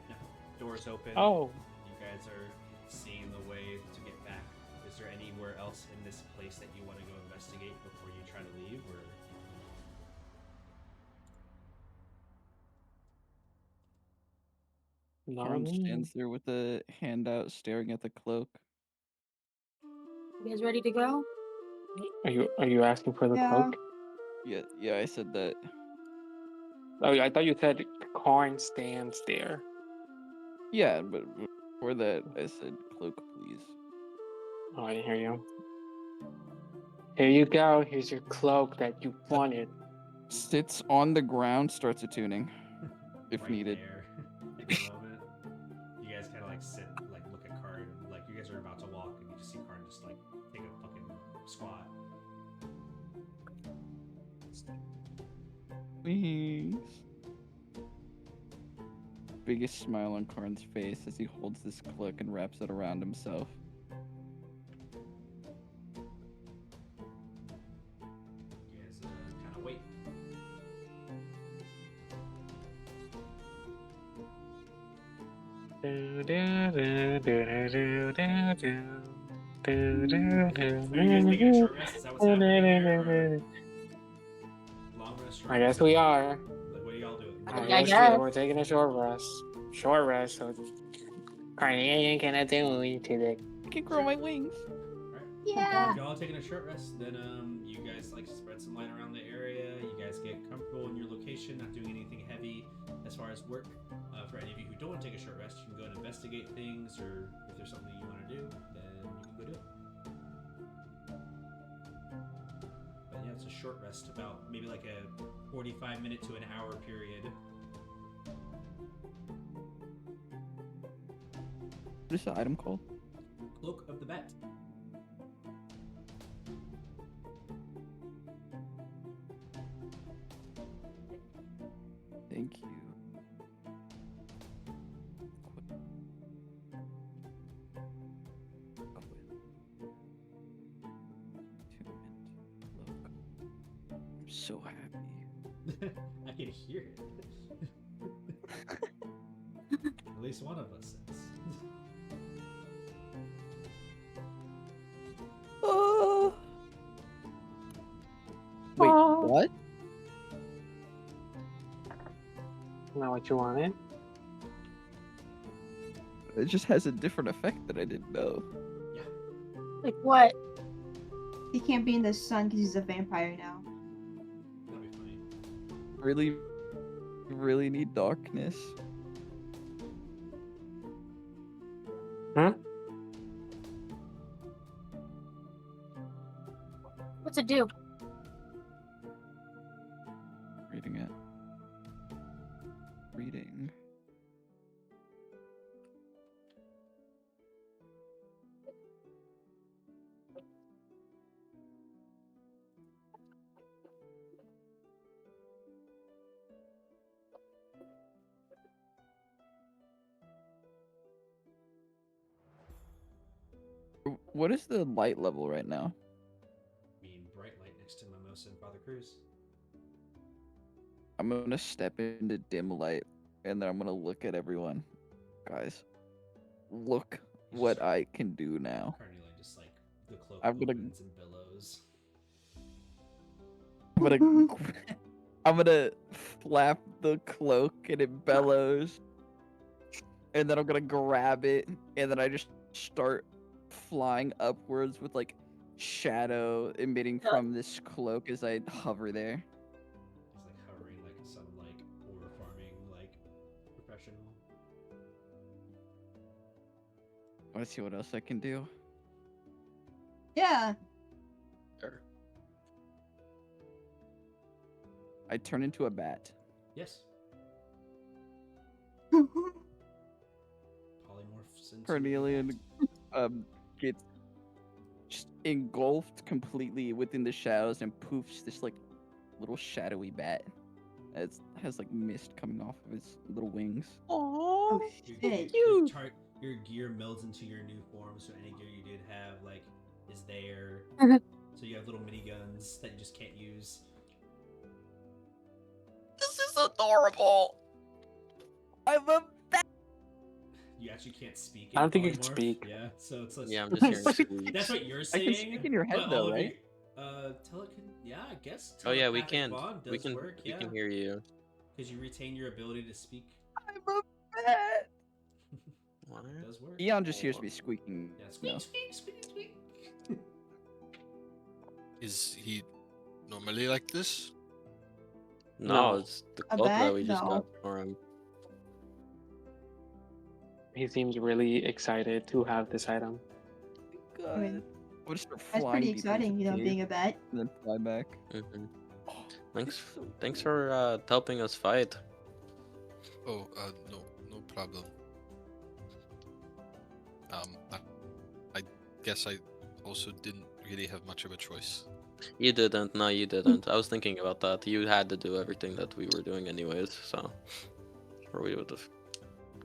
Yeah. Doors open. Oh, You guys are seeing the way to get back. Is there anywhere else in this place that you want to go investigate before you try to leave, or? Karn no. stands there with a hand out, staring at the cloak. You guys ready to go? Are you asking for the Yeah. cloak? Yeah, I said that. Oh, I thought you said Karn stands there. Yeah, but before that, I said cloak, please. Oh, I didn't hear you. Here you go. Here's your cloak that you wanted. Sits on the ground, starts attuning, if Right needed. there at the moment. You guys kind of like sit, like look at Karn, like you guys are about to walk, and you just see Karn just like take a fucking squat. Wings. Biggest smile on Karn's face as he holds this cloak and wraps it around himself. You guys kind of wait. Are you guys taking a short rest? Is that what's happening here? Or long rest, short I guess rest? we are. Like, what are y'all doing? I guess. We're taking a short rest. Short rest. So Carnelian cannot do it today. I can grow my wings. Alright. Yeah. If y'all are taking a short rest, then you guys like spread some light around the area. You guys get comfortable in your location, not doing anything heavy as far as work. For any of you who don't want to take a short rest, you can go and investigate things, or if there's something you want to do, then you can go do it. But yeah, it's a short rest, about maybe like a 45-minute to an hour period. What is the item called? Cloak of the Bat. Thank you. I'm so happy. I can hear it. At least one of us is. Wait, what? Not what you wanted. It just has a different effect that I didn't know. Yeah. Like what? He can't be in the sun because he's a vampire now. That'd be funny. Really need darkness. Huh? What's it do? Reading it. Reading. What is the light level right now? I mean, bright light next to Mimosa and Father Cruz. I'm gonna step into dim light and then I'm gonna look at everyone. Guys, look what I can do now. Carnelian just like the cloak I'm gonna- opens and billows. I'm gonna flap the cloak and it bellows. And then I'm gonna grab it and then I just start flying upwards with like shadow emitting from this cloak as I hover there. He's like hovering like some like ore farming like professional. I wanna see what else I can do. Yeah. Sure. I turn into a bat. Yes. Polymorphs into Carnelian gets just engulfed completely within the shadows and poofs this like little shadowy bat. It has like mist coming off of its little wings. Aww. Oh shit. Your gear melds into your new form, so any gear you did have like is there. So you have little miniguns that you just can't use. This is adorable. I love You actually can't speak. I don't in think you can polymorph. speak. Yeah, so it's less. Yeah, I'm just hearing squeaks. That's what you're I saying. can speak in your head but though, all of right? Yeah, I guess. Oh yeah, we telepathic can. Bond does We can. work. We Yeah, can hear you. because you retain your ability to speak. I love that. What? It does work. Eon just hears me squeaking. Yeah, squeak, No. squeak, squeak, squeak. Is he normally like this? No, No. it's the A cloak that bat? we just No. got for him. He seems really excited to have this item. God. mean, I'll just start That's flying pretty deeper into exciting, the you know, cave being a bat. and then fly back. Mm-hmm. Oh, Thanks. it's so Thanks cool. for helping us fight. Oh, no problem. I guess I also didn't really have much of a choice. You didn't. No, you didn't. I was thinking about that. You had to do everything that we were doing anyways, so or we would have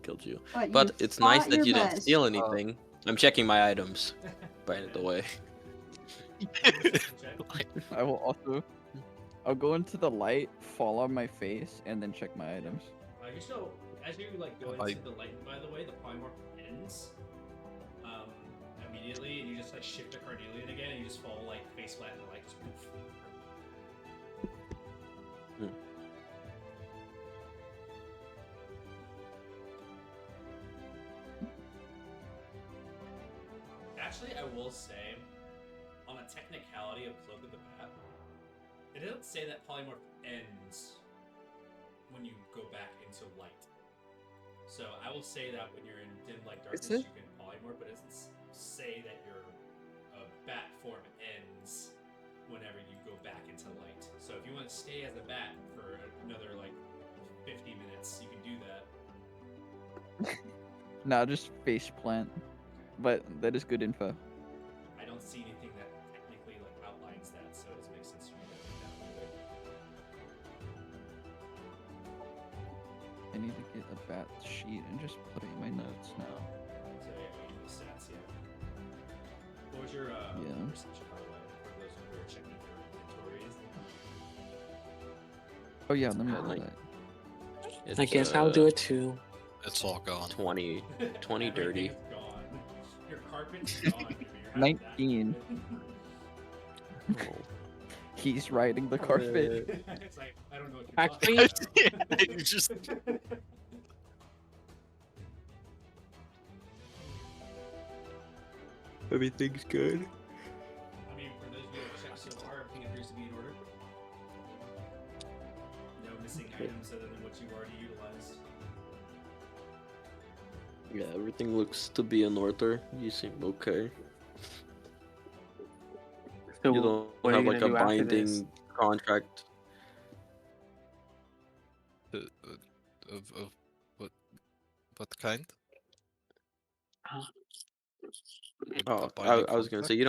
killed you. But, But you it's nice fought that your you didn't best. steal anything. I'm checking my items, by the way. I will also. I'll go into the light, fall on my face, and then check my items. Just know, as you like go I- into the light, by the way, the polymorph ends immediately, and you just like shift to carnelian again, and you just fall like face flat in the light. Just poof. Actually, I will say, on a technicality of Cloak of the Bat, it doesn't say that polymorph ends when you go back into light. So I will say that when you're in dim light darkness, it? you can polymorph, but it doesn't say that your bat form ends whenever you go back into light. So if you want to stay as a bat for another like 50 minutes, you can do that. Nah, just face plant. But that is good info. I don't see anything that technically like outlines that, so it doesn't make sense for me to do that. I need to get a bat sheet and just put it in my notes now. So yeah, we do the stats, yeah. What was your Yeah. perception, by the way, for those who are checking their inventories? Oh yeah, let me Like, do that. It's, I guess I'll do it too. It's all gone. 20 dirty. Everything's gone. Your carpet's gone. Maybe you're having that. 19. Oh. He's riding the carpet. It's like, I don't know what you're Actually- talking about. You just- Everything's good. I mean, for those of you who have checked so far, everything appears to be in order. No missing items other than what you've already utilized. Yeah, everything looks to be in order. You seem okay. So You don't what are have you like gonna a do after this? binding contract. Of what kind? Oh, A I binding was gonna say contract? you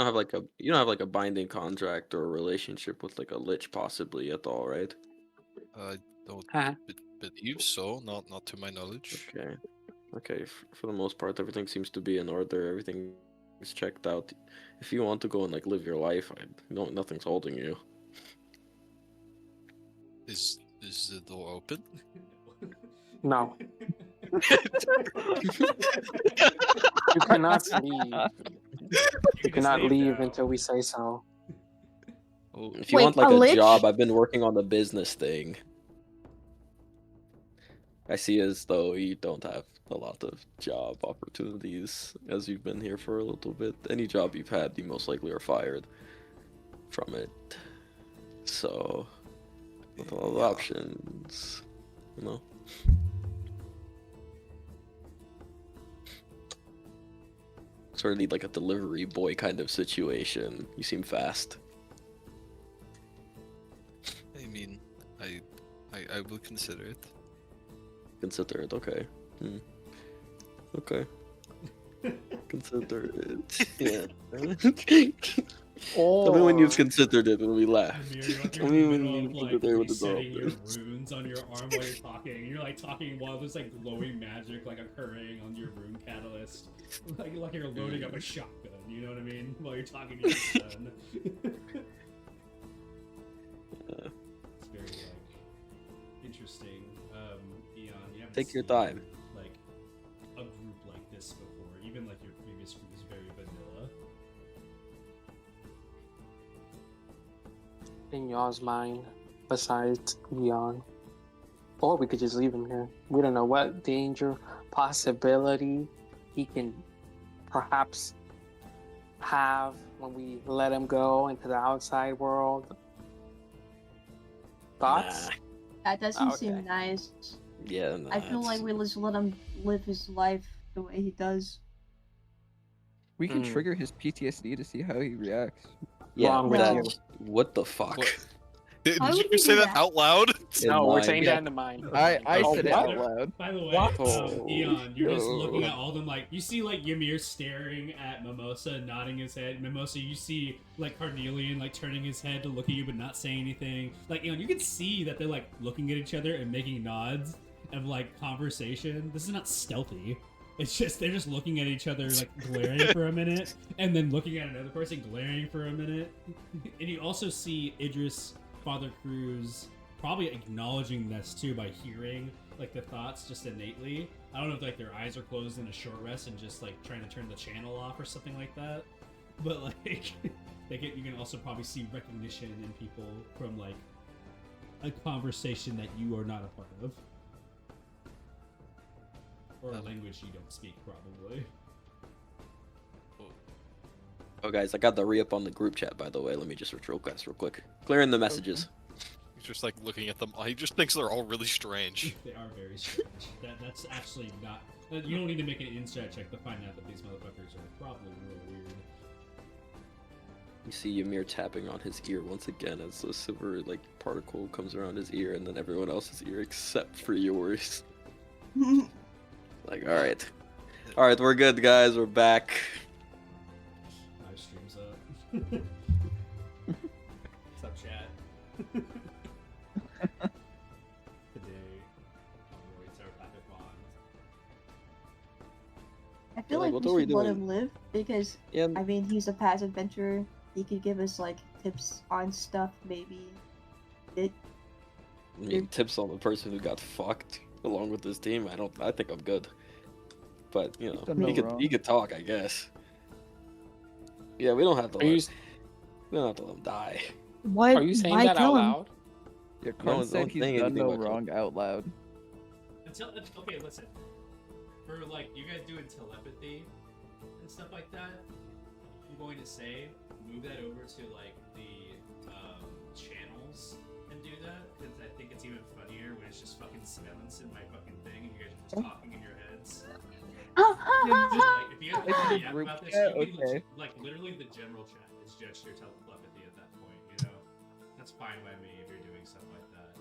don't have like a binding contract or a relationship with like a lich possibly at all, right? I don't Huh? believe so. Not to my knowledge. Okay. Okay, for the most part, everything seems to be in order. Everything is checked out. If you want to go and like live your life, nothing's holding you. Is the door open? No. You cannot leave. You cannot leave until we say so. Oh, If you Wait, want like a a lich? job, I've been working on the business thing. I see as though you don't have a lot of job opportunities as you've been here for a little bit. Any job you've had, you most likely are fired from it. So, with a lot of options, you know. Sort of need like a delivery boy kind of situation. You seem fast. I mean, I will consider it. Consider it, okay. Okay. Consider it. Yeah. Tell me when Or you've considered it when we laugh. Ymir, you're like Tell you're in me the when middle you of like consider what the dog resetting your is. runes on your arm while you're talking. You're like talking while there's like glowing magic like occurring on your rune catalyst. Like you're loading up a shotgun, you know what I mean? While you're talking to your son. It's very like interesting. Eon, you haven't Take your seen, time. like a group like this before. Even like your previous group is very vanilla. in y'all's mind, besides Eon. Or we could just leave him here. We don't know what danger, possibility he can perhaps have when we let him go into the outside world. Thoughts? Nah. That doesn't Okay. seem nice. Yeah, nah, I feel like we just let him live his life the way he does. We can Mm. trigger his PTSD to see how he reacts. Yeah, Wrong with that, you. What the fuck? What? Did Why you would we say do that that? out loud? In No, we're mind. saying Yeah. that in the mind. I Oh, said it what? out loud. By the way, What? Eon, you're just looking Oh. at all of them like you see like Ymir staring at Mimosa, nodding his head. Mimosa, you see like Carnelian like turning his head to look at you but not saying anything. Like Eon, you can see that they're like looking at each other and making nods of like conversation. This is not stealthy. It's just they're just looking at each other like glaring for a minute and then looking at another person glaring for a minute. And you also see Idris, Father Cruz, probably acknowledging this too by hearing like the thoughts just innately. I don't know if like their eyes are closed in a short rest and just like trying to turn the channel off or something like that. But like you can also probably see recognition in people from like a conversation that you are not a part of. Or a language you don't speak, probably. Oh, guys, I got the re-up on the group chat, by the way. Let me just real quick. Clearing the messages. He's just like looking at them. He just thinks they're all really strange. They are very strange. That's actually not. You don't need to make an insight check to find out that these motherfuckers are probably real weird. You see Ymir tapping on his ear once again as the silver like particle comes around his ear, and then everyone else's ear except for yours. Like, all right, we're good, guys. We're back. My stream's up. What's up, chat? Today, it's our Rapid Bond. I feel Like, like what we are we should let doing? him live because Yeah, I mean he's a past adventurer. He could give us like tips on stuff maybe. I mean, tips on the person who got fucked along with this team. I think I'm good. But you know, done no wrong. he could talk, I guess. Yeah, we don't have to. Are you, We don't have to let him die. Why? are you saying why that out kill him? loud? Yeah, No Karn one's said he's saying done anything no about wrong out loud. Okay, listen. For like you guys doing telepathy and stuff like that, I'm going to say move that over to like the channels and do that because I think it's even funnier when it's just fucking silence in my fucking thing and you guys are just talking in your heads. Just, like, if you guys It's want to a yap group about this, chat? you can Okay. like literally the general chat is just your telepathy at that point. You know, that's fine by me if you're doing stuff like that.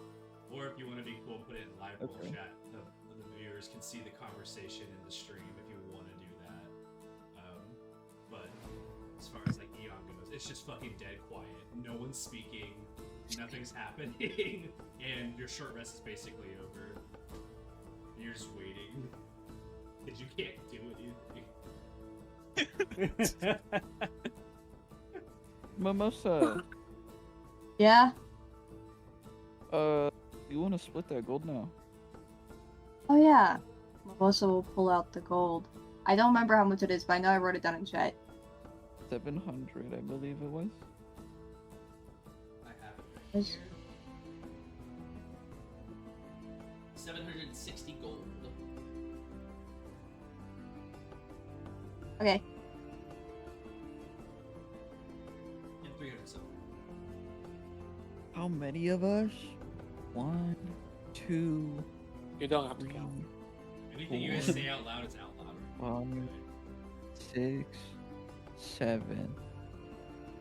Or if you want to be cool, put it in live roll Okay. chat. The viewers can see the conversation in the stream if you want to do that. But as far as like Eon goes, it's just fucking dead quiet. No one's speaking. Nothing's happening, and your short rest is basically over. You're just waiting. Because you can't do anything. Mimosa, Yeah. you want to split that gold now? Oh yeah. Mimosa will pull out the gold. I don't remember how much it is, but I know I wrote it down in chat. 700, I believe it was. I have it right Yes. here. 760 gold. Okay. And 300 silver. How many of us? 1, 2, You don't have to 3, count. Anything you guys say out loud is out loud. 6, 7.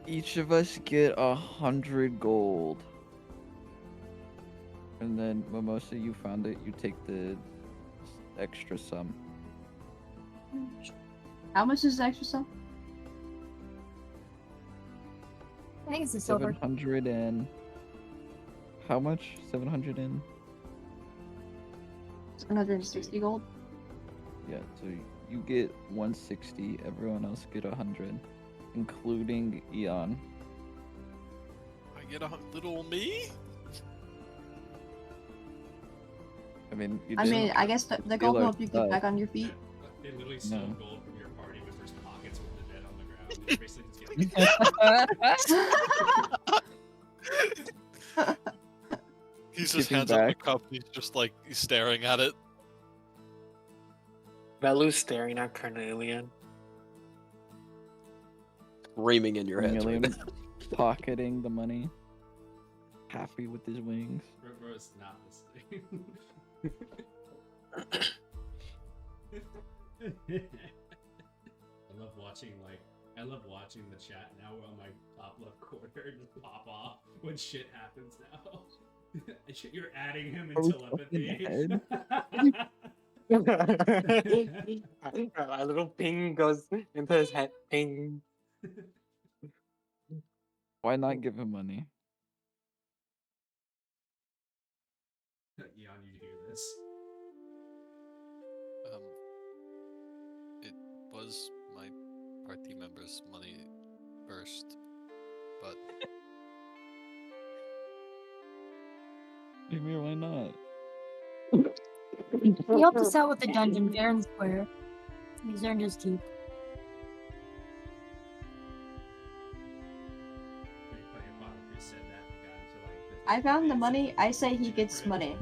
Each of us get 100 gold. And then Mimosa, you found it. You take the extra sum. How much is the extra sum? I think it's the silver. 700 and how much? 700 and 160 gold. yeah. So you get 160. Everyone else get 100, including Eon. I get a little me. I mean, you I did- mean, I guess the gold will help you get uh, back on your feet. They literally stole No. gold from your party members' pockets with the dead on the ground. They're basically just getting He's just Giving hands up the back. cup. He's just like he's staring at it. Velu's staring at Carnelian. Screaming in your head. Million pocketing the money, happy with his wings. Bro's not listening. I love watching the chat now on my top left corner just pop off when shit happens now. You're adding him in Are we telepathy. A little ping goes into his head. Ping. Why not give him money? Eon, you hear this? It was my party members' money first, but Maybe why not? He helped us out with the dungeon fair and square. He's earned his keep. I found the money. I say he gets money.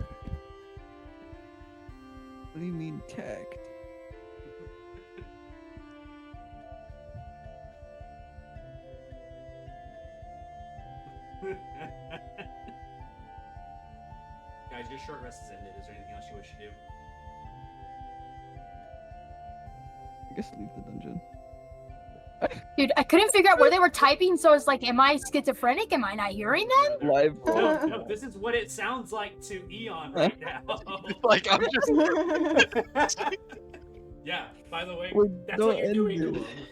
What do you mean tact? Guys, your short rest is ended. Is there anything else you wish to do? I guess leave the dungeon. Dude, I couldn't figure out where they were typing, so it's like, am I schizophrenic? Am I not hearing them? Live. No, this is what it sounds like to Eon right now. like I'm just Yeah, by the way, We're that's what you're not doing to ended. him.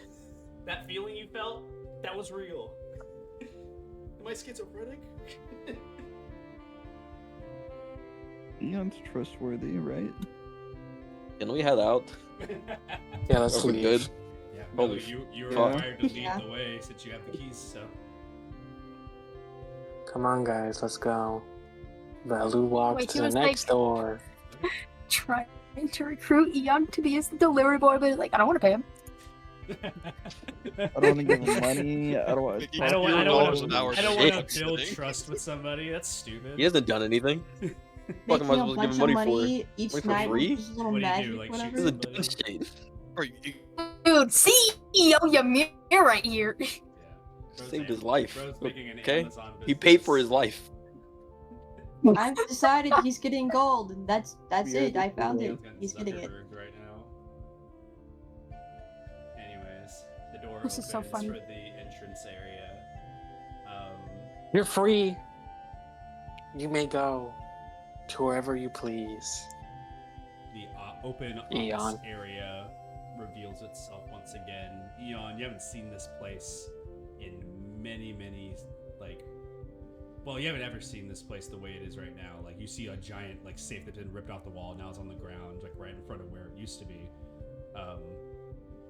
That feeling you felt, that was real. Am I schizophrenic? Eon's trustworthy, right? Can we head out? Yeah, let's Are we leave. good? Yeah, Holy Miller, you're fuck. required to lead Yeah. the way since you have the keys, so. Come on, guys, let's go. Velu walks Wait, to he the was next like- door. Trying to recruit Eon to be his delivery boy, but he's like, I don't want to pay him. I don't want to give him money. I don't want. Making I don't $0 want an hour to shit. build trust with somebody. That's stupid. He hasn't done anything. Fuck, am I Making a supposed to give bunch him of money for? money each Money for night free? with just a little What do you do, magic, like, whatever. shoot This is somebody? done shit. Or you- Dude, CEO Ymir right here. Yeah. Bro's Saved his Am- life. Bro's making an Okay? Amazon He paid for business. his life. I've decided he's getting gold, and that's Weird it. I found it. Got He's getting it. Zuckerberg right now. Anyways, the door This is so opens funny. for the entrance area. You're free. You may go to wherever you please. The open Eon. office area reveals itself once again. Eon, you haven't seen this place in many, like, well, you haven't ever seen this place the way it is right now. Like, you see a giant, like, safe that's been ripped off the wall, now it's on the ground, like, right in front of where it used to be.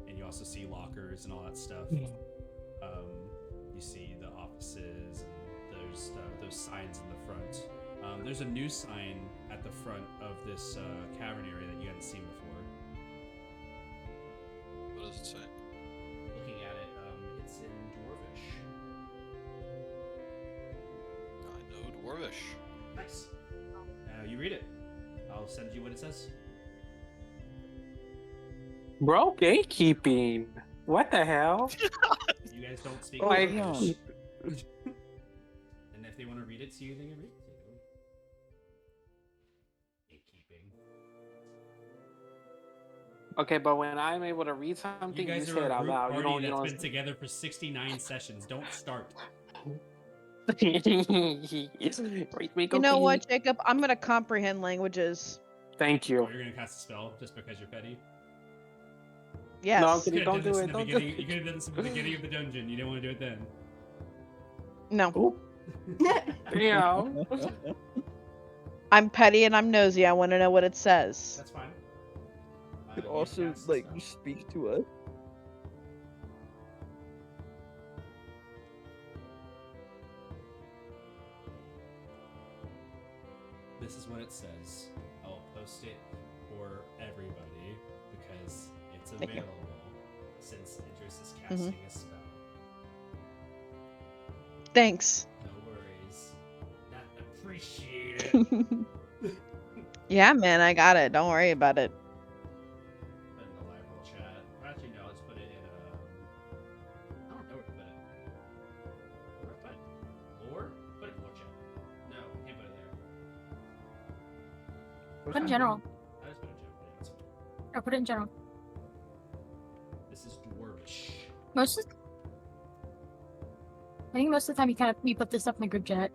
And you also see lockers and all that stuff. You see the offices, and there's those signs in the front. There's a new sign at the front of this cavern area that you hadn't seen before. what does it say? Looking at it, it's in Dwarvish. I know Dwarvish. Nice. You read it. I'll send you what it says. Bro, gatekeeping. What the hell? You guys don't speak Oh, I- Dwarvish. And if they want to read it to you, they can read it to you. Gatekeeping. Okay, but when I'm able to read You something, you guys say are it a out group loud. party You don't. You that's don't. been together for 69 sessions. Don't start. Read me, You know go what, pee. Jacob? I'm gonna comprehend languages. Thank Oh, you. you're gonna cast a spell just because you're petty? Yes. No, You could have don't done do this it. in the Don't do beginning. it. You could have done this in the beginning of the dungeon. You didn't want to do it then. No. Damn. I'm petty and I'm nosy. I want to know what it says. That's fine. Could You also cast the like spell. just speak to us. This is what it says. I'll post it for everybody because it's Thank you. available since Idris is casting a spell. Thanks. No worries. I appreciate it. Yeah, man, I got it. Don't worry about it. Put it in the live roll chat. Actually, no, let's put it in. I don't know where to put it. Where do I put it? Lore? Put it in lore chat. No, can't put it there. Put in general. I just put it in chat. But it's- Or put it in general. This is dwarvish. Most of I think most of the time you put this stuff in the group chat.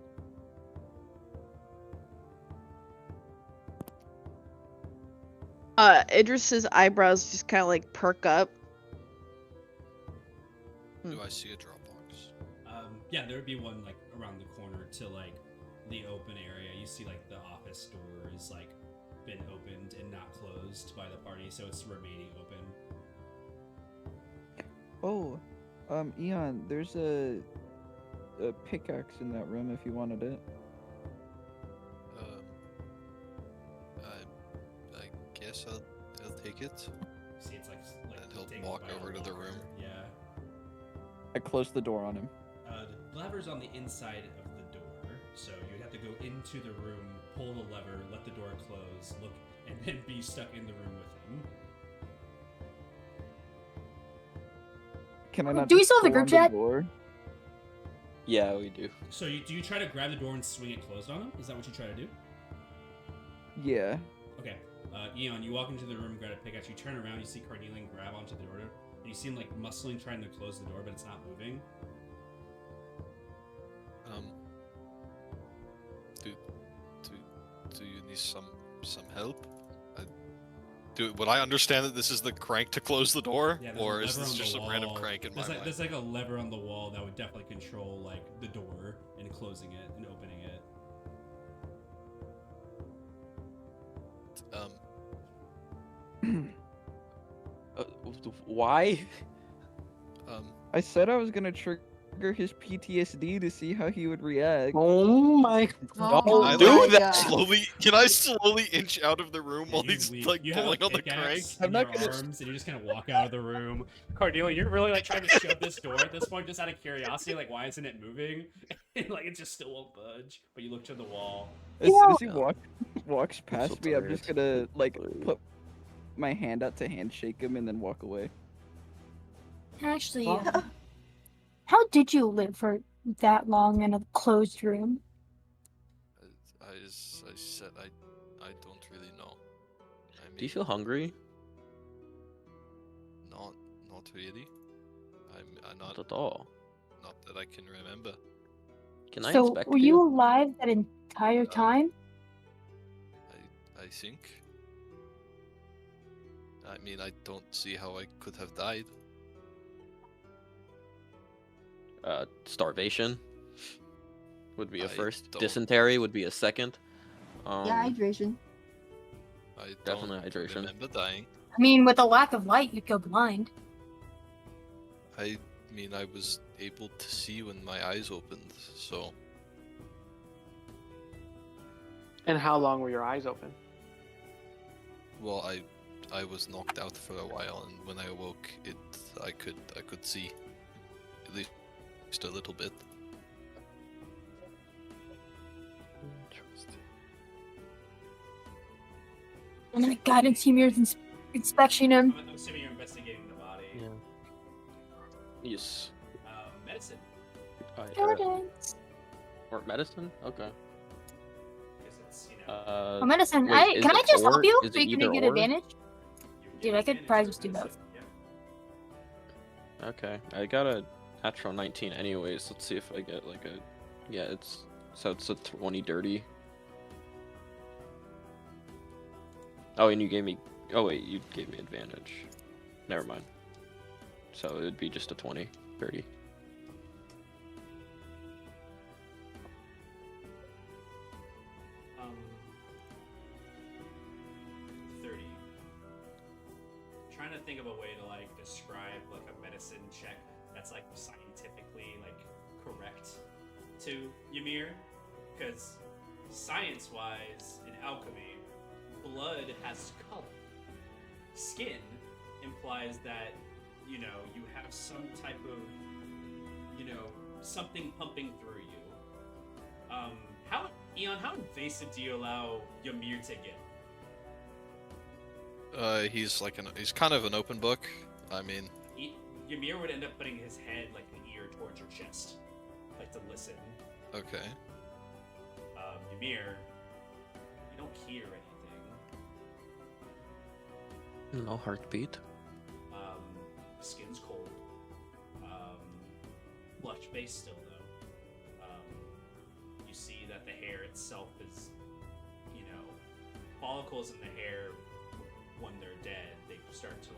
Idris's eyebrows just kind of like perk up. Do I see a Dropbox? Yeah, there would be one like around the corner to like the open area. You see like the office door is like been opened and not closed by the party, so it's remaining open. Oh, Eon, there's a pickaxe in that room if you wanted it. I guess I'll take it. See, it's like And he'll taken walk by a over to the lever. room. Yeah. I closed the door on him. The lever's on the inside of the door, so you'd have to go into the room, pull the lever, let the door close, look, and then be stuck in the room with him. Can I not? Do we just still have the pull group on chat? door? Yeah, we do. So do you try to grab the door and swing it closed on him? Is that what you try to do? Yeah. Okay. Eon, you walk into the room, grab a pickaxe, you turn around, you see Carnelian grab onto the door, and you see him like muscling, trying to close the door, but it's not moving. Do you need some help? Would I understand that this is the crank to close the door, Yeah, there's a or is lever this on the just a random wall. crank in my mind? There's like a lever on the wall that would definitely control like the door and closing it and opening it. Why? I said I was gonna trigger his PTSD to see how he would react. Oh my Oh Don't my do God. that. Can I slowly inch out of the room while You he's leave. like You have pulling a on the crank? pickaxe I'm in not your gonna- arms, and you just kind of walk out of the room. Cordelia, you're really like trying to shove this door at this point, just out of curiosity, like why isn't it moving? And like it just still won't budge. But you look to the wall. As soon as he Yeah. walks so past me, I'm just tired. gonna like Tired. put my hand out to handshake him and then walk away. Actually, how did you live for that long in a closed room? I said I don't really know. I mean, Do you feel hungry? not really. I'm Not not at all. that I can remember. Can I So, inspect were you alive that entire time? I think. I mean, I don't see how I could have died. Starvation would be a I first. don't- Dysentery would be a second. Yeah, hydration. I Definitely don't hydration. remember dying. I mean, with a lack of light, you'd go blind. I mean, I was able to see when my eyes opened, so And how long were your eyes open? well, I was knocked out for a while, and when I awoke, I could see at least a little bit. I'm gonna guidance him inspection him. I'm assuming you're investigating the body. Yeah. Yes. Medicine. Guidance. Or medicine? Okay. Because it's, you know, Oh, medicine. wait, is Can I it just help or? you? Is So it you either can get or? advantage? you Dude, get I could advantage probably for just do medicine, both. yeah. Okay. I got a natural 19 anyways. Let's see if I get like a... Yeah, it's a 20 dirty. Oh, and you gave me... Oh wait, you gave me advantage. Never mind. So it would be just a 20 dirty. that's like scientifically like correct to Ymir, because science-wise in alchemy, blood has color. Skin implies that you have some type of something pumping through you. How how invasive do you allow Ymir to get? He's kind of an open book. I mean, Ymir would end up putting his head like an ear towards your chest, like to listen. okay. Ymir, you don't hear anything. No heartbeat. Skin's cold. Blush based still though. You see that the hair itself is, follicles in the hair when they're dead, they start to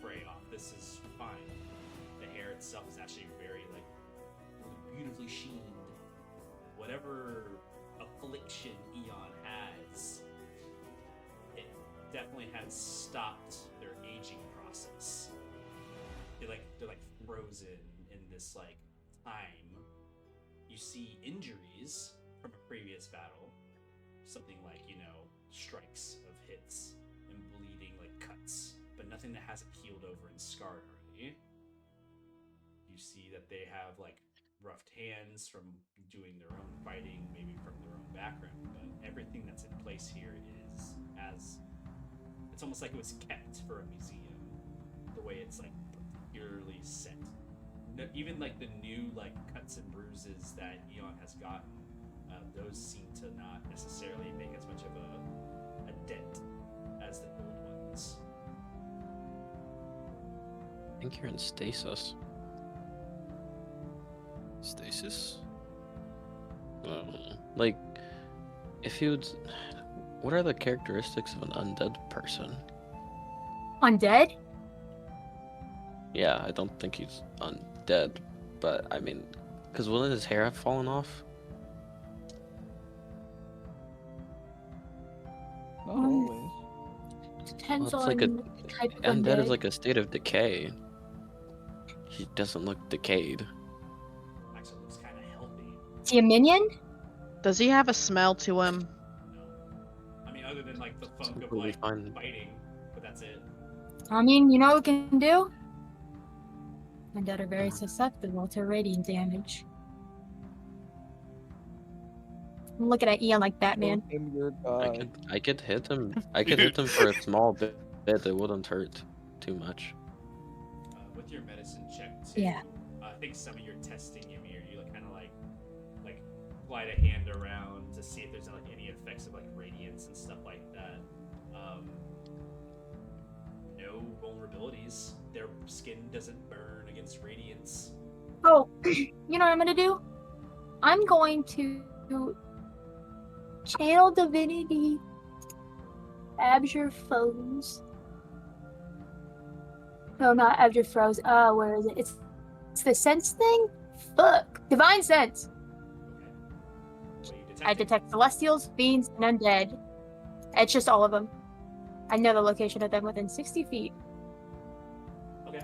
fray off. This is fine. The hair itself is actually very beautifully sheened. Whatever affliction Eon has, it definitely has stopped their aging process. They're frozen in this time. You see injuries from a previous battle, something strikes of hits and bleeding cuts, but nothing that hasn't healed over and scarred already. You see that they have roughed hands from doing their own fighting, maybe from their own background, but everything that's in place here is it's almost like it was kept for a museum. The way it's particularly set. No, even the new cuts and bruises that Eon has gotten, those seem to not necessarily make as much of a dent as the old ones. I think you're in stasis. Stasis? If you'd... What are the characteristics of an undead person? Undead? Yeah, I don't think he's undead, but I mean, because wouldn't his hair have fallen off? Not Um, always. Depends Well, on it's like the type of Undead undead. is like a state of decay. He doesn't look decayed. Actually looks kind of healthy. Is he a minion? Does he have a smell to him? No. I mean, other than the funk of completely fine. fighting, but that's it. I mean, you know what we can do? Undead are very susceptible to radiant damage. I'm looking at Eon like Batman. Show him your god. I could hit him. I could hit him for a small bit. It wouldn't hurt too much. With your medicine check too. Yeah. I think some of your testing, Ymir, you kind of glide a hand around to see if there's any effects of radiance and stuff like that. No vulnerabilities. Their skin doesn't burn against radiance. Oh, you know what I'm gonna do? I'm going to channel divinity, abjure foes. No, not abjure foes. Where is it? It's the sense thing. Fuck, divine sense. What are you I detecting? detect celestials, fiends, and undead. It's just all of them. I know the location of them within 60 feet. Okay.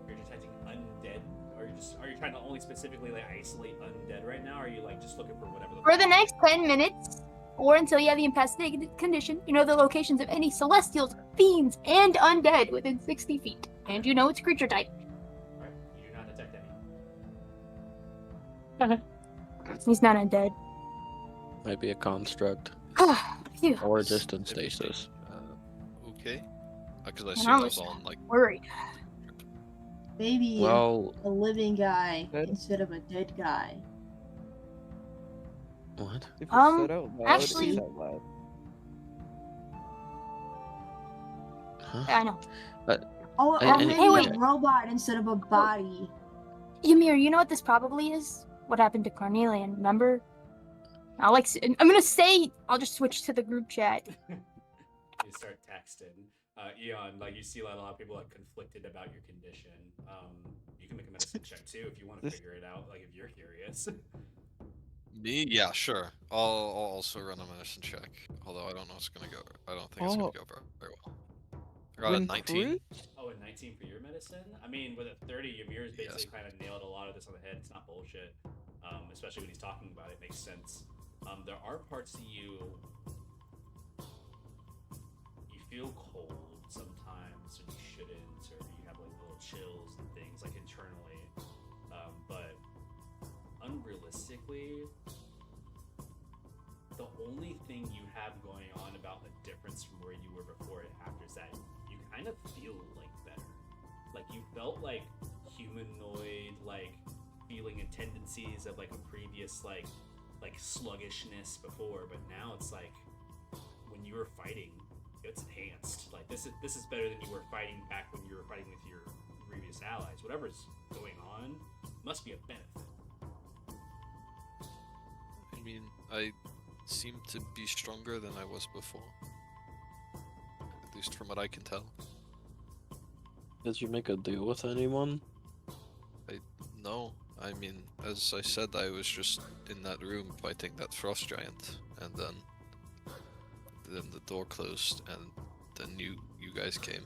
You're detecting undead? Are you trying to only specifically isolate undead right now? Or are you just looking for whatever For the next 10 minutes, or until you have the incapacitated condition, you know the locations of any celestials, fiends, and undead within 60 feet. And you know its creature type. Alright, you do not detect any. He's not undead. Might be a construct Phew. or just in stasis. Okay. Because I And assume I that was was on worried. Maybe Well, a living guy Dead? instead of a dead guy. what? If it's Um, said out loud, actually- it's out loud. Huh? I know. Oh, I- or I- maybe Hey, a wait. robot instead of a body. Ymir, you know what this probably is? What happened to Carnelian, remember? I'm gonna say, I'll just switch to the group chat. You start texting. Eon, you see a lot of people conflicted about your condition. You can make a medicine check too if you want to This- figure it out, if you're curious. Me? Yeah, sure. I'll also run a medicine check. Although I don't know it's gonna go. I don't think it's gonna go very well. I got a When 19. Cruz- Oh, and 19 for your medicine? medicine. I mean, with a 30, Ymir's basically Yes. kind of nailed a lot of this on the head. It's not bullshit. Especially when he's talking about it, it makes sense. There are parts of you feel cold sometimes when you shouldn't, or you have like little chills and things like internally. But unrealistically, the only thing you have going on about the difference from where you were before and after is that you kind of feel like better. Like you felt like humanoid, like feeling and tendencies of like a previous like sluggishness before, but now it's like when you were fighting, it's enhanced. Like this is better than you were fighting back when you were fighting with your previous allies. Whatever's going on must be a benefit. I mean, I seem to be stronger than I was before. At least from what I can tell. Did you make a deal with anyone? No, I mean, as I said, I was just in that room fighting that frost giant, and then the door closed, and then you guys came.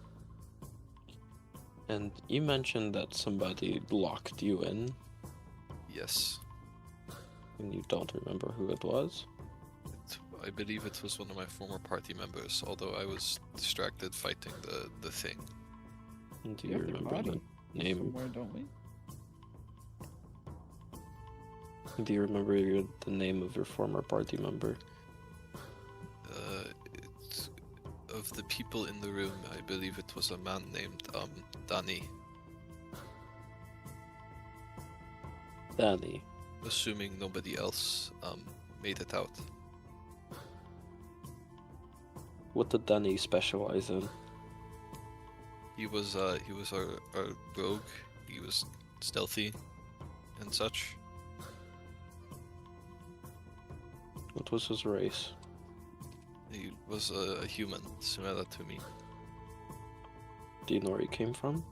And you mentioned that somebody locked you in, Yes, and you don't remember who it was? I believe it was one of my former party members, although I was distracted fighting the thing. And do We you have the remember body the name? somewhere, don't we? Do you remember the name of your former party member? It's, of the people in the room, I believe it was a man named Danny. Danny. Assuming nobody else made it out. What did Danny specialize in? He was a rogue. He was stealthy and such. What was his race? He was a human, similar to me. Do you know where he came from?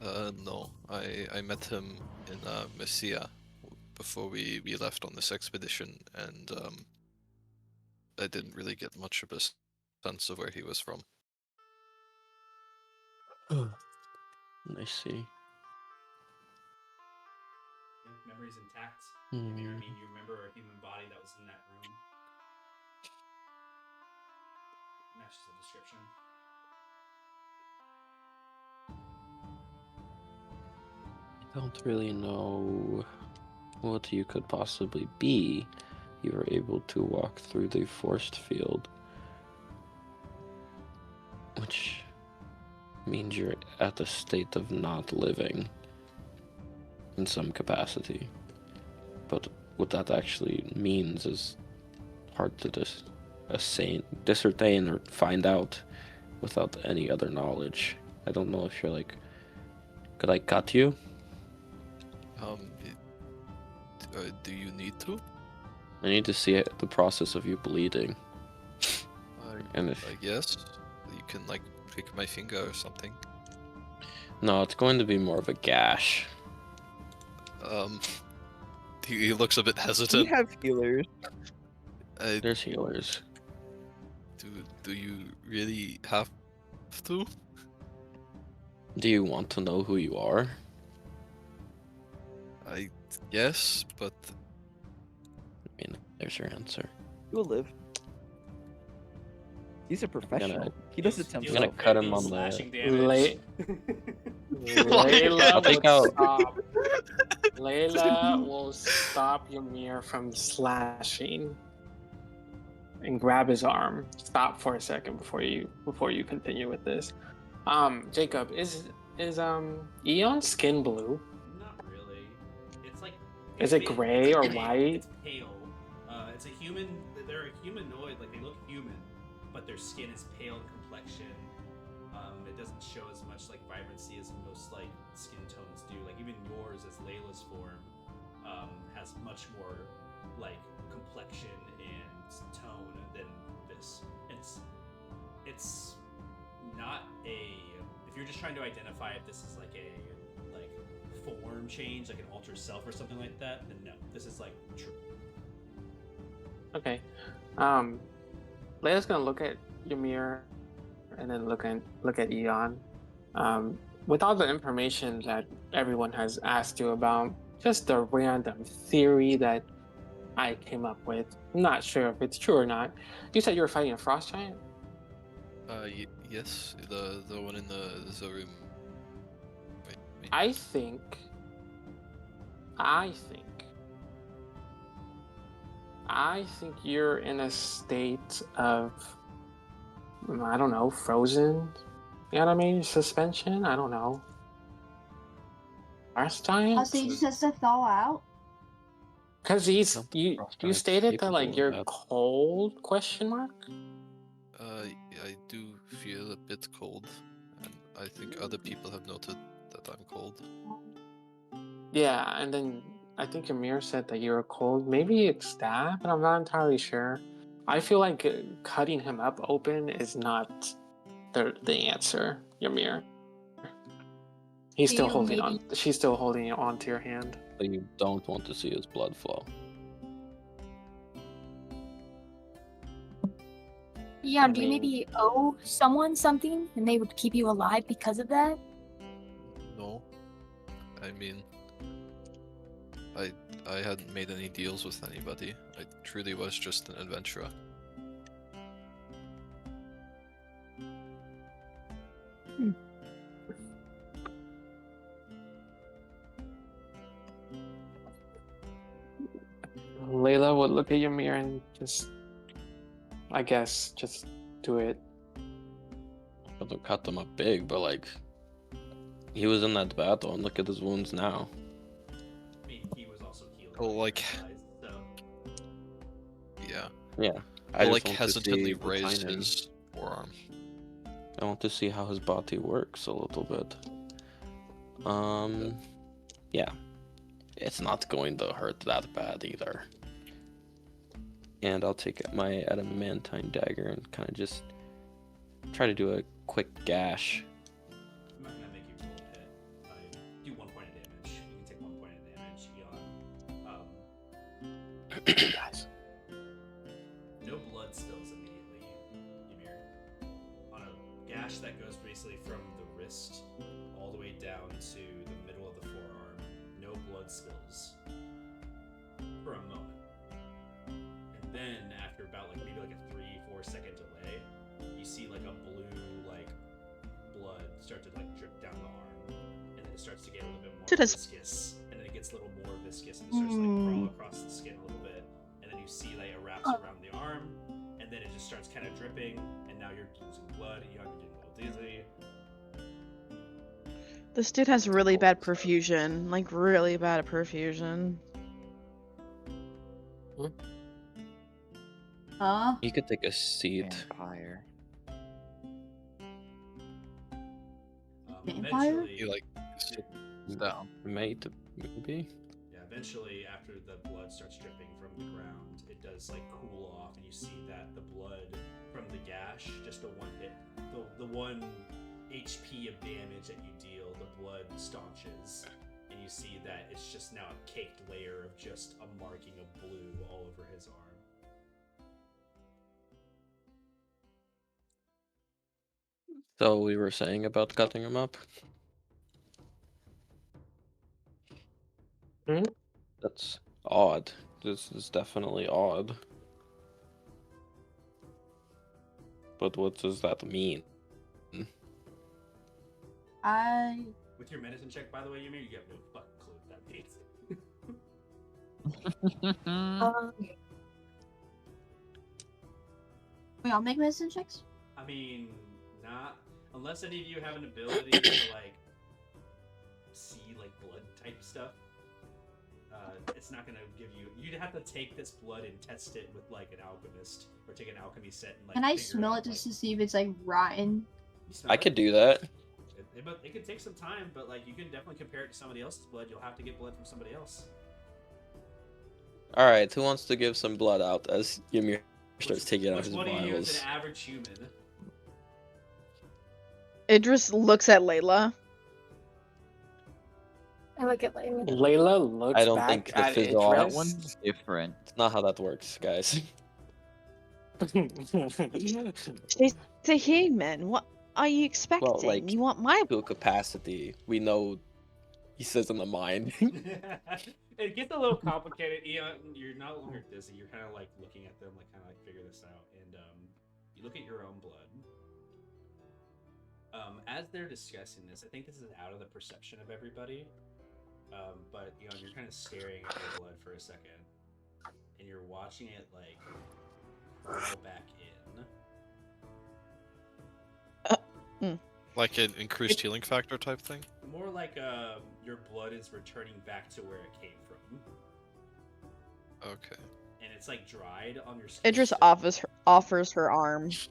No. I met him in Messia before we left on this expedition, and I didn't really get much of a sense of where he was from. I see. Memory's intact. Hmm. I mean, you remember a human body that was in that room. Matches the description. I don't really know what you could possibly be. You were able to walk through the forest field, which means you're at a state of not living in some capacity. But what that actually means is hard to discertain or find out without any other knowledge. I don't know if you're like, could I cut you? Do you need to? I need to see the process of you bleeding. And if I guess you can like prick my finger or something. no, it's going to be more of a gash. He looks a bit We hesitant. have healers. There's healers. Do you really have to? Do you want to know who you are? I guess, but I mean, there's your answer. You will live. He's a professional. He does it I'm Deals gonna himself. with cut him 50 on the- slashing Lay- damage. I'll take out- Layla will stop Ymir from slashing and grab his arm. Stop for a second before you continue with this. Jacob, is Eon's skin blue? Not really. It's like. Is it gray or pale. white? It's pale. It's a human. They're a humanoid. Like they look human, but their skin is pale in complexion. It doesn't show as much like vibrancy as most like skin tones do. Like even yours, as Layla's form, has much more like complexion and tone than this. It's not a. If you're just trying to identify if this is like a form change, like an altered self or something like that, then no, this is like true. Okay. Layla's gonna look at Ymir and then look at Eon. with all the information that everyone has asked you about, just a random theory that I came up with. I'm not sure if it's true or not. You said you were fighting a frost giant? Yes, the one in the room. Wait. I think you're in a state of, I don't know, frozen. You know what I mean? Suspension? I don't know. Frost giant? So he just has to thaw out? Because you giant's stated that capable like of you're that. cold? Question mark. I do feel a bit cold, and I think other people have noted that I'm cold. Yeah, and then I think Amir said that you were cold. Maybe it's that, but I'm not entirely sure. I feel like cutting him up open is not the answer, Ymir. He's Do still you holding maybe- on. She's still holding on to your hand. But you don't want to see his blood flow. Yeah, I do you mean- maybe owe someone something and they would keep you alive because of that? No, I mean, I hadn't made any deals with anybody. I truly was just an adventurer. Layla would look at Ymir and just, I guess, just do it. But to cut them up big, but like, he was in that battle, and look at his wounds now. I mean, he was also healed. Oh, by like- supplies, so. Yeah. Yeah. I'll just like want to hesitantly see the raise timing. his forearm. I want to see how his body works a little bit. Yeah. It's not going to hurt that bad either. And I'll take my adamantine dagger and kind of just try to do a quick gash. I'm not gonna make you roll a hit. Do 1 point of damage. You can take 1 point of damage. Guys. No blood spills immediately, Ymir. On a gash that goes basically from the wrist all the way down to the middle of the forearm, no blood spills for a moment. And then after about like maybe like a 3-4 second delay, you see like a blue like blood start to like drip down the arm, and then it starts to get a little bit more Dude, that's- viscous, and then it gets a little more viscous, and it starts to like crawl across the skin a little bit, and then you see like it wraps around the arm, and then it just starts kind of dripping, and now you're losing blood, you're getting a little dizzy. This dude has really bad perfusion. Like, really bad perfusion. Huh? You could take a seat. Vampire. Vampire? Eventually, He like sits down. Mate, maybe? yeah, eventually after the blood starts dripping from the ground, it does like cool off, and you see that the blood from the gash, just the one hit, the 1 HP of damage that you deal, the blood staunches, and you see that it's just now a caked layer of just a marking of blue all over his arm. So we were saying about cutting him up? Hmm? That's odd. This is definitely odd. But what does that mean? With your medicine check, by the way, Ymir, you have no fucking clue what that means. Wait, I'll make medicine checks? I mean, not unless any of you have an ability to like see like blood type stuff. It's not gonna give you. You'd have to take this blood and test it with like an alchemist, or take an alchemy set and like. Can I figure smell out, it just like, to see if it's like rotten? you smell I it? could do that. It could take some time, but like you can definitely compare it to somebody else's blood. You'll have to get blood from somebody else. Alright, who wants to give some blood out as Ymir starts taking out Which his one of you is vials? an average human? Idris looks at Layla. I look at Layla. Layla looks I don't back think the at physio- That Idris. one's different. It's not how that works, guys. She's a human. What? are you expecting? like, You want my To a capacity, we know he says in the mind. It gets a little complicated. Eon, you're no longer dizzy. You're kind of like looking at them, like kind of like figure this out, and you look at your own blood. As they're discussing this, I think this is out of the perception of everybody. But Eon, you're kind of staring at your blood for a second, and you're watching it like crawl back in. Like an increased healing factor type thing? More like your blood is returning back to where it came from. Okay. And it's like dried on your skin. Idris offers her arm. And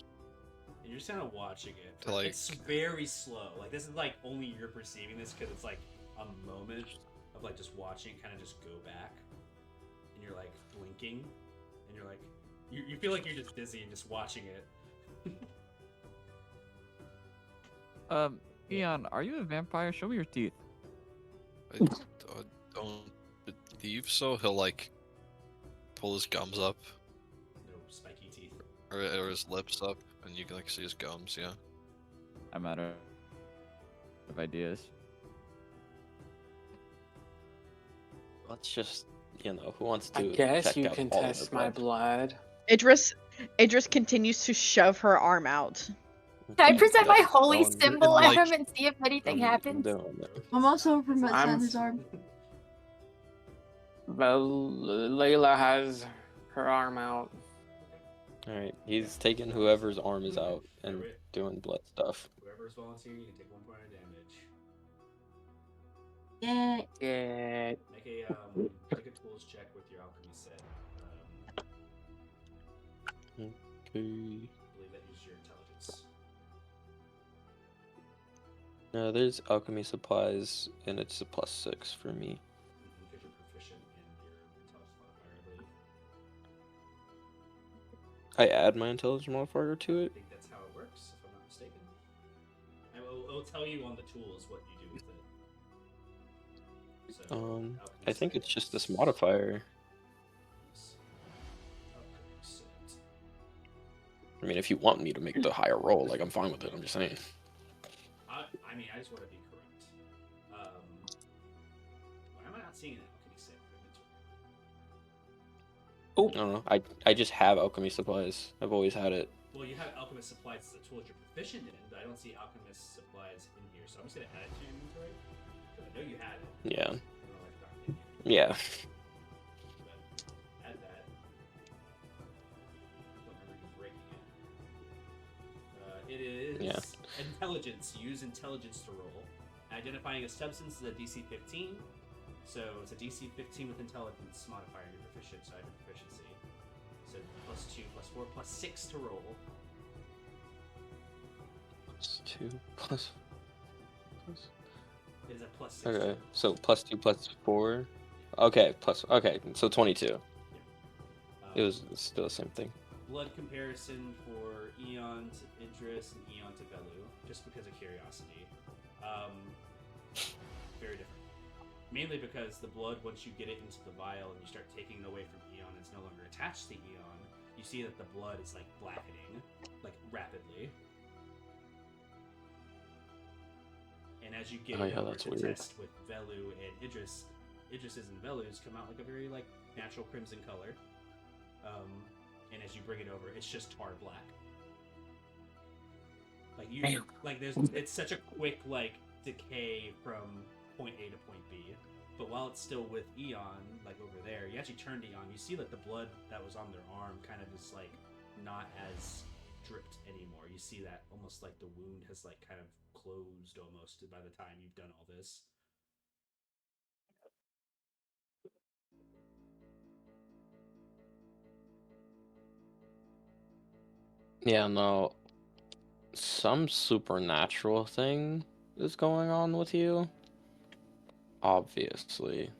you're just kind of watching it. Like... It's very slow. Like, this is like only you're perceiving this because it's like a moment of like just watching it kind of just go back. And you're like blinking. And you're like, you feel like you're just dizzy and just watching it. Eon, are you a vampire? Show me your teeth. I don't believe so. He'll like pull his gums up. No spiky teeth. Or his lips up, and you can like see his gums, yeah. I'm out of ideas. Let's just, who wants to I guess check you out can all of test the my blood? blood. Idris continues to shove her arm out. Can I present my Don't- holy don't- symbol like- at him and see if anything I'm happens? doing it. I'm also from I'm- his arm. Well, Layla has her arm out. Alright, he's taking whoever's arm is out and doing blood stuff. Whoever's volunteering, you can take 1 point of damage. Yeah. Yeah. Make a tools check with your alchemy set. Okay. I believe that uses your intelligence. There's alchemy supplies, and it's a +6 for me. Because you're proficient in your intelligence modifier, I believe. I add my intelligence modifier to I it. think that's how it works, if I'm not mistaken. It'll tell you on the tools what you do with it. So, I alchemy think it's set just this is- modifier. alchemy set. I mean, if you want me to make the higher roll, like, I'm fine with it. I'm just saying. I mean, I just want to be correct. Why am I not seeing an alchemy set in inventory? I don't know. I just have alchemy supplies. I've always had it. Well, you have alchemist supplies as the tools you're proficient in, but I don't see alchemist supplies in here, so I'm just gonna add it to your inventory. Because I know you had it. Yeah. I don't know why I forgot to get it. Yeah. But add that. Don't remember you breaking it. It is Yeah. intelligence. Use intelligence to roll. Identifying a substance is a DC 15. So it's a DC 15 with intelligence modifier. You're proficient, so I have a proficiency. So +2, +4, +6 to roll. +2 plus. It is a +6. Okay, so +2 +4. Okay, so 22. It was still the same thing. Blood comparison for Eon to Idris and Eon to Velu, just because of curiosity. Very different. Mainly because the blood, once you get it into the vial and you start taking it away from Eon, it's no longer attached to Eon. You see that the blood is like blackening, like rapidly. And as you get it over to test with Velu and Idris, Idris's and Velu's come out like a very like natural crimson color. And as you bring it over, it's just tar black. Like it's such a quick like decay from point A to point B. But while it's still with Eon, like over there, you actually turn to Eon, you see that the blood that was on their arm kind of is like not as dripped anymore. You see that almost like the wound has like kind of closed almost by the time you've done all this. Yeah, no. Some supernatural thing is going on with you. Obviously.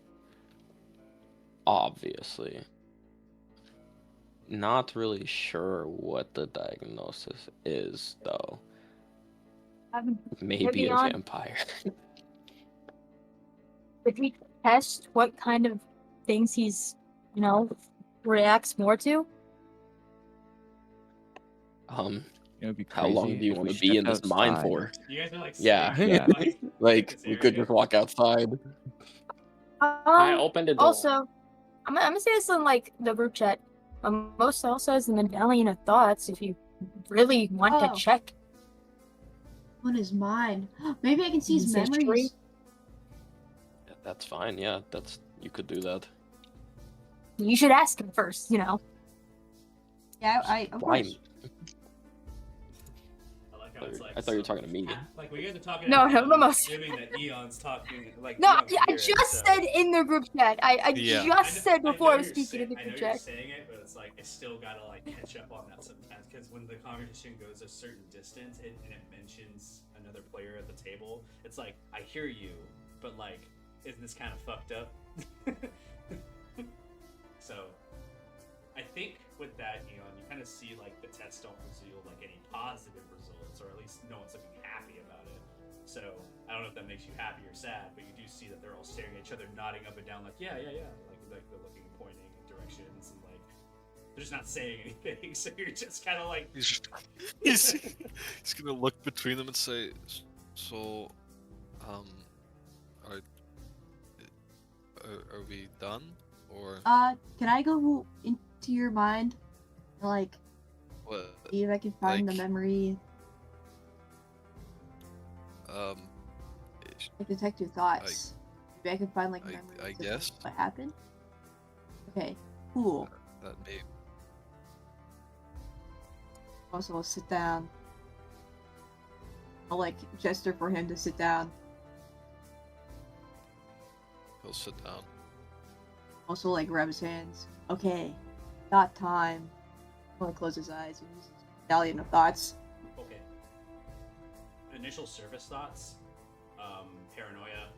Not really sure what the diagnosis is, though. Maybe a vampire. Did we test what kind of things he's, reacts more to? It would be How long crazy do you if want we to be in stepped this mine outside. for? You guys are like Yeah. standing in, like, Like this we could area. just walk outside. I opened the door. Also, I'm gonna say this in like the group chat. Most also has the medallion of thoughts. If you really want Oh. to check What is mine? Maybe I can see his his history. memories. That's fine. Yeah, you could do that. You should ask him first. Yeah, of Why? course. I like how it's like, I thought you were talking to me. Like when you guys are talking. No, to no, Eon, no, I'm no. assuming that Eon's talking. Like No, Eon can I hear it, just so- said in the group chat. I Yeah. just said before I was know you're speaking in the I know group you're chat. saying it, but it's like I still gotta like catch up on that sometimes because when the conversation goes a certain distance and it mentions another player at the table, it's like I hear you, but like, isn't this kind of fucked up? So, I think with that, Eon, you kind of see like the tests don't reveal like any positive results, or at least no one's looking happy about it. So I don't know if that makes you happy or sad, but you do see that they're all staring at each other, nodding up and down, like yeah, like they're looking, pointing in directions, and like they're just not saying anything. So you're just kind of like He's he's gonna look between them and say, "So, are we done? Or Can I go into your mind? Like, what? see if I can find the Like- memory, Um, like detect your thoughts. Maybe I can find like I memories of guess. what happened. Okay, cool. that may Also, I'll sit down. I'll like gesture for him to sit down. he'll sit down. Also, like grab his hands. Okay, thought time. I'll close his eyes and use his medallion of thoughts. okay. Initial service thoughts, paranoia,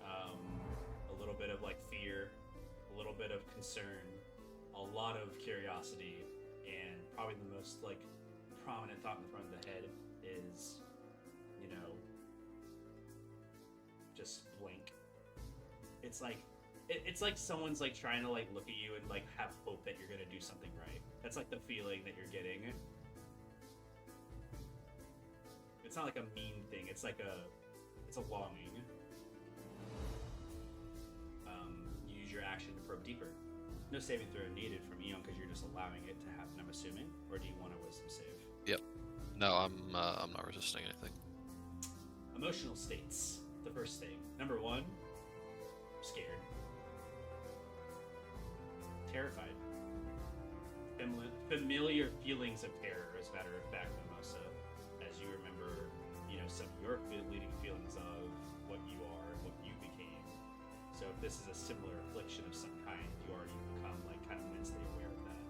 a little bit of like fear, a little bit of concern, a lot of curiosity, and probably the most like prominent thought in the front of the head is, just blink. It's like it's like someone's like trying to like look at you and like have hope that you're gonna do something right. That's like the feeling that you're getting. It's not like a mean thing. It's like it's a longing. Use your action to probe deeper. No saving throw needed from Eon because you're just allowing it to happen. I'm assuming, or do you want a wisdom save? No, I'm not resisting anything. Emotional states. The first thing. Number 1, scared, terrified. Familiar feelings of terror, as a matter of fact, Mimosa, as you remember, some of your leading feelings of what you are and what you became. So if this is a similar affliction of some kind, you already become like kind of mentally aware of that.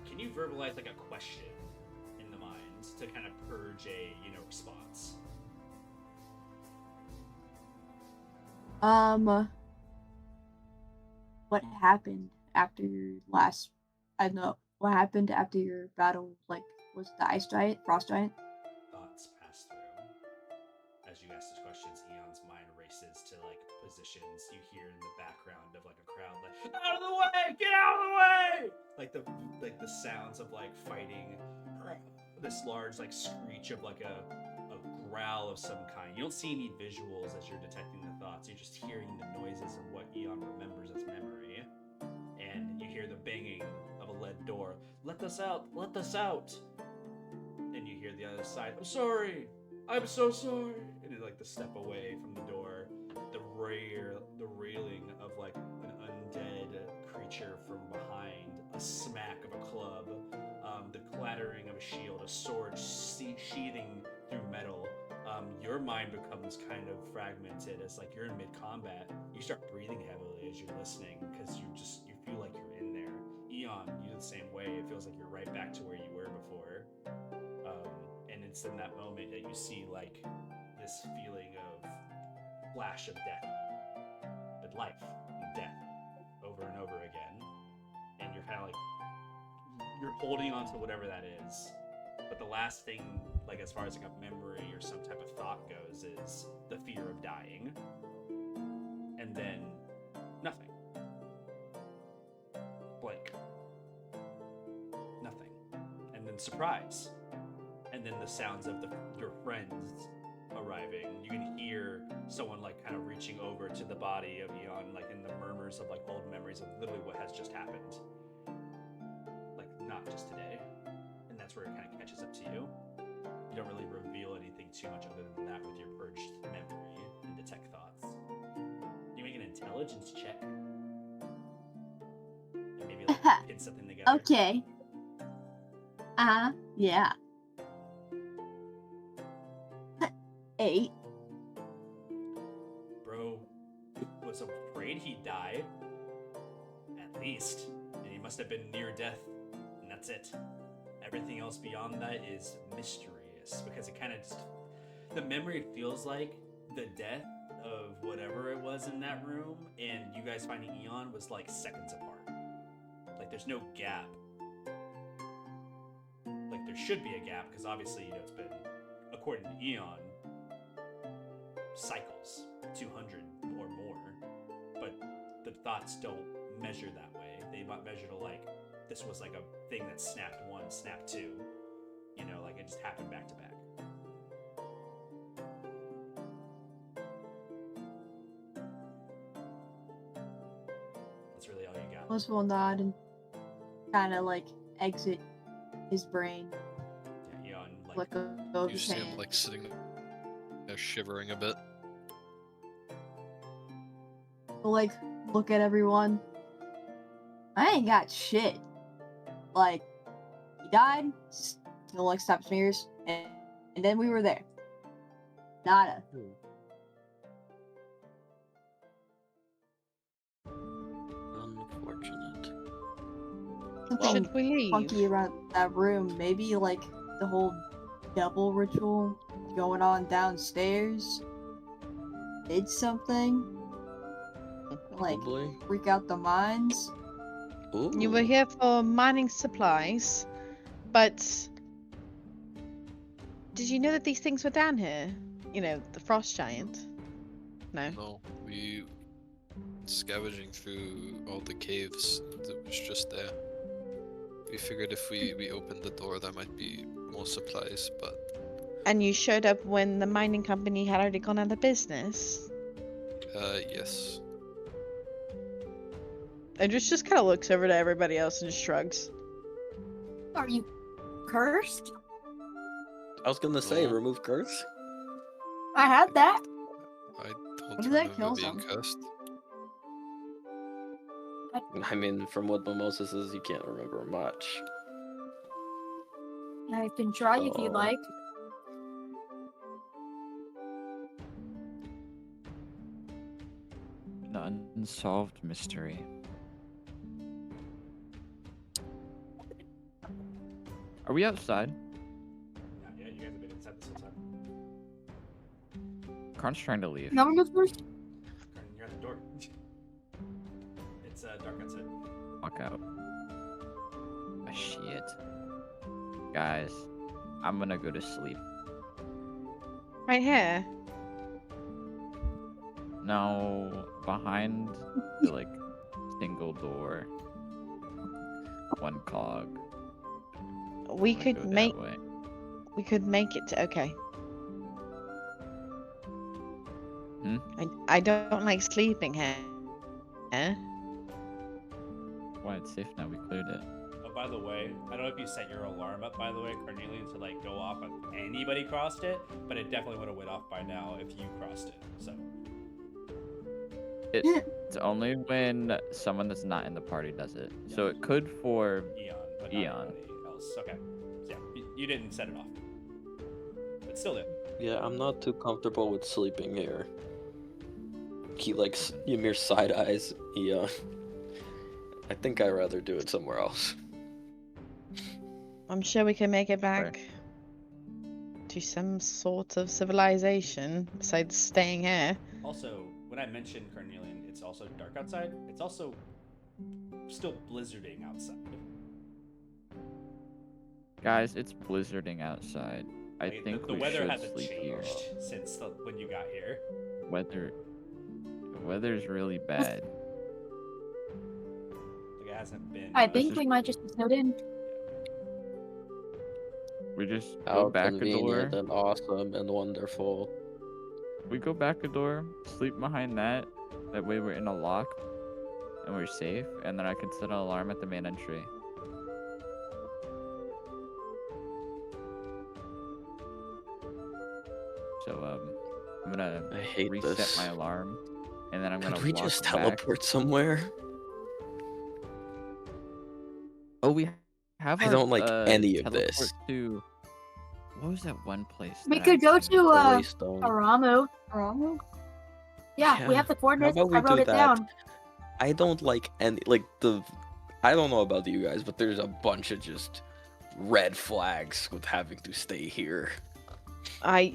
Can you verbalize like a question in the mind to kind of purge a response? What happened after your last? I don't know. What happened after your battle? Like, was it the ice giant, frost giant? Thoughts pass through. As you ask these questions, Eon's mind races to like positions you hear in the background of like a crowd, like out of the way, get out of the way! Like the sounds of like fighting, this large like screech of like a growl of some kind. You don't see any visuals as you're detecting the thoughts. You're just hearing the noises of what Eon remembers as memory, and you hear the banging of a lead door. Let us out! Let us out! And you hear the other side. I'm sorry. I'm so sorry. And it's like the step away from the door, the railing of like an undead creature from behind, a smack of a club, the clattering of a shield, a sword sheathing through metal. Your mind becomes kind of fragmented as like you're in mid-combat. You start breathing heavily as you're listening because you feel like you're in there. Eon, you're the same way. It feels like you're right back to where you were before. And it's in that moment that you see like this feeling of flash of death, but life and death over and over again, and you're kind of like you're holding on to whatever that is. But the last thing, like as far as like a memory or some type of thought goes, is the fear of dying. And and then nothing. Blank. Nothing. And then surprise. And then the sounds of your friends arriving. You can hear someone like kind of reaching over to the body of Eon, like in the murmurs of like old memories of literally what has just happened. Like not just today. And that's where it kind of catches up to you. You don't really reveal anything too much other than that with your purged memory and detect thoughts. You make an intelligence check. And maybe like pin something together. Okay. Yeah. 8. Bro was afraid he'd die. At least. And he must have been near death. And that's it. Everything else beyond that is mysterious. Because it kind of just... The memory feels like the death of whatever it was in that room and you guys finding Eon was like seconds apart. Like there's no gap. Like there should be a gap because obviously, it's been, according to Eon, cycles, 200 or more, but the thoughts don't measure that way. They might measure to like, this was like a thing that snapped 1, snapped 2, like it just happened back to back. That's really all you got. Most will nod and kind of like exit his brain. Yeah, Eon, Let go of You his see him hand. like sitting there shivering a bit. Like, look at everyone. I ain't got shit. Like, he died, still like stop smears, and then we were there. Nada. Unfortunate. Something Should we leave? funky around that room. Maybe like the whole double ritual going on downstairs did something. Like, Probably. freak out the minds. Ooh. You were here for mining supplies, but did you know that these things were down here? The frost giant. No. No, we scavenging through all the caves. It was just there. We figured if we opened the door, there might be more supplies, but And you showed up when the mining company had already gone out of business. yes. And just kind of looks over to everybody else and shrugs. Are you cursed? I was gonna say, No. remove curse. I had that. I don't did that remember kill being some? cursed. I mean, from what Mimosa says, you can't remember much. I can try if you'd Oh. like. An unsolved mystery. Are we outside? Yeah, you guys have been inside this whole time. Karn's trying to leave. No one goes first? Karn, you're at the door. It's dark outside. Walk out. Ah, shit. Guys, I'm gonna go to sleep. Right here. No, behind the single door. One cog. We I'm gonna could go that make. way. We could make it. Okay. Hmm? I don't like sleeping here. Why, it's safe now, we cleared it. Oh, by the way, I don't know if you set your alarm up, by the way, Carnelian, to go off if anybody crossed it, but it definitely would have went off by now if you crossed it. So It's only when someone that's not in the party does it. So it could for Eon, but not Eon. anybody else. Okay. So yeah, you didn't set it off, but still did. Yeah, I'm not too comfortable with sleeping here. He Ymir side eyes. Yeah. I think I'd rather do it somewhere else. I'm sure we can make it back to some sort of civilization besides staying here. Also, when I mentioned Carnelian, it's also dark outside. It's also still blizzarding outside. Guys, it's blizzarding outside. I think the we weather should hasn't sleep here. changed since when you got here. Weather. weather's really bad. Like, it hasn't been. I much. think just- we might just be snowed in. We just go How back a door. convenient and awesome and wonderful. We go back a door, sleep behind that. That way we're in a lock, and we're safe. And then I can set an alarm at the main entry. So I'm gonna I hate reset this. my alarm, and then I'm gonna Could we walk just back. teleport somewhere? Oh, we have. I our, don't like any of teleport this. To what was that one place? We that could I go seen? to Waystone. Aramu. Aramu? Yeah, we Yeah, have the how coordinates. about we I wrote do it that? down. I don't like any I don't know about you guys, but there's a bunch of just red flags with having to stay here. I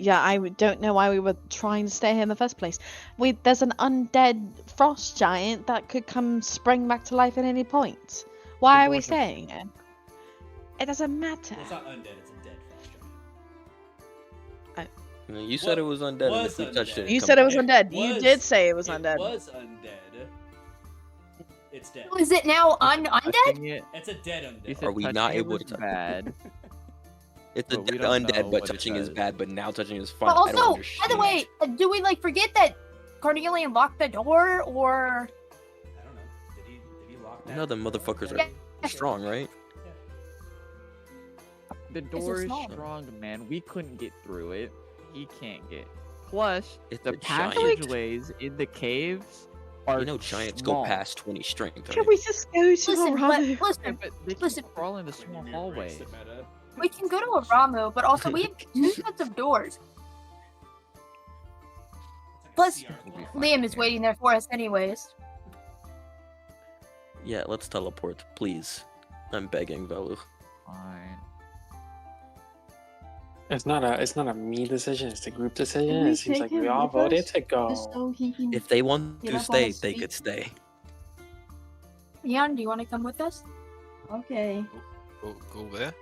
don't know why we were trying to stay here in the first place. There's an undead frost giant that could come spring back to life at any point. Why are we doors are- staying here? It doesn't matter. Well, it's not undead, it's a dead frost giant. You know, you said it was undead, and was if we touched undead? it, You come said it was back. undead. You did say it was It undead. was undead. It's dead. Is it now undead? Touching it, It's a dead you undead. said Are we not touching it able was to touch it? bad? It's a But we dead don't know undead, but what it touching is does. bad, but now touching is fine. But I don't also, by understand. the way, do we like forget that Carnelian locked the door, or I don't know. Did he lock that? I know the motherfuckers Yeah. are strong, right? The it door is small? strong, man. We couldn't get through it. He can't get. Plus, It's the a giant. passageways in the caves are You know giants small. go past 20 strength, Can right? we just go to listen, but Aramu? Yeah, listen, but they keep listen. crawling the small When you hallways. breaks the meta. we can go to Aramu, but also we have two sets of doors. It's Plus, like a CR We'll be claw. fine Liam is here. waiting there for us anyways. Yeah, let's teleport, please. I'm begging, Velu. Fine. It's not a me decision. It's a group decision. Can we It seems take like we him all with voted us? to go. Just so he can. If they want Get to up on stay, his they feet. could stay. Leon, do you want to come with us? Okay. Go where?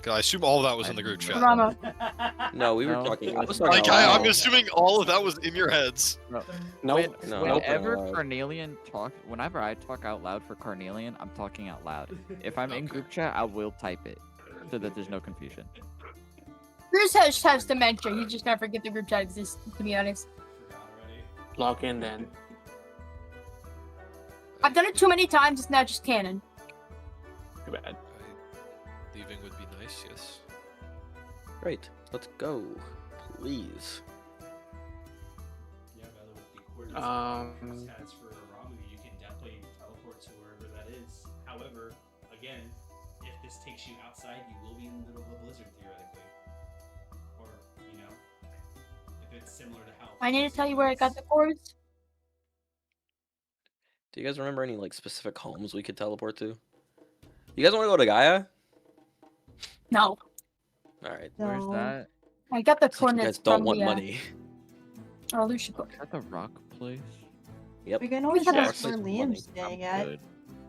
'Cause I assume all of that was in the group chat. Aramu. No, we were No, talking. it I was was talking Like, out I'm loud. assuming all of that was in your heads. No, When- no, whenever no. Carnelian talks, whenever I talk out loud for Carnelian, I'm talking out loud. If I'm in Okay. group chat, I will type it so that there's no confusion. Bruce has dementia. He's just gonna forget the group chat exists, to be honest. Forgot already. log in then. I've done it too many times, it's now just canon. Too bad. Leaving would be nice, yes. Right, let's go, please. Yeah, by the way, with the coordinates has for Ramu, you can definitely teleport to wherever that is. However, again, if this takes you outside, you will be in the middle of a blizzard theoretically. Or, you know, if it's similar to how. I need to tell you where I got the cords. Do you guys remember any like specific homes we could teleport to? You guys want to go to Gaia? No, All right. Where's No. that? I got the It's like you coordinates guys don't from want the money. Lucia book. Is that the rock place? Yep. We can always have ask a where place with Liam's money. staying I'm at. good.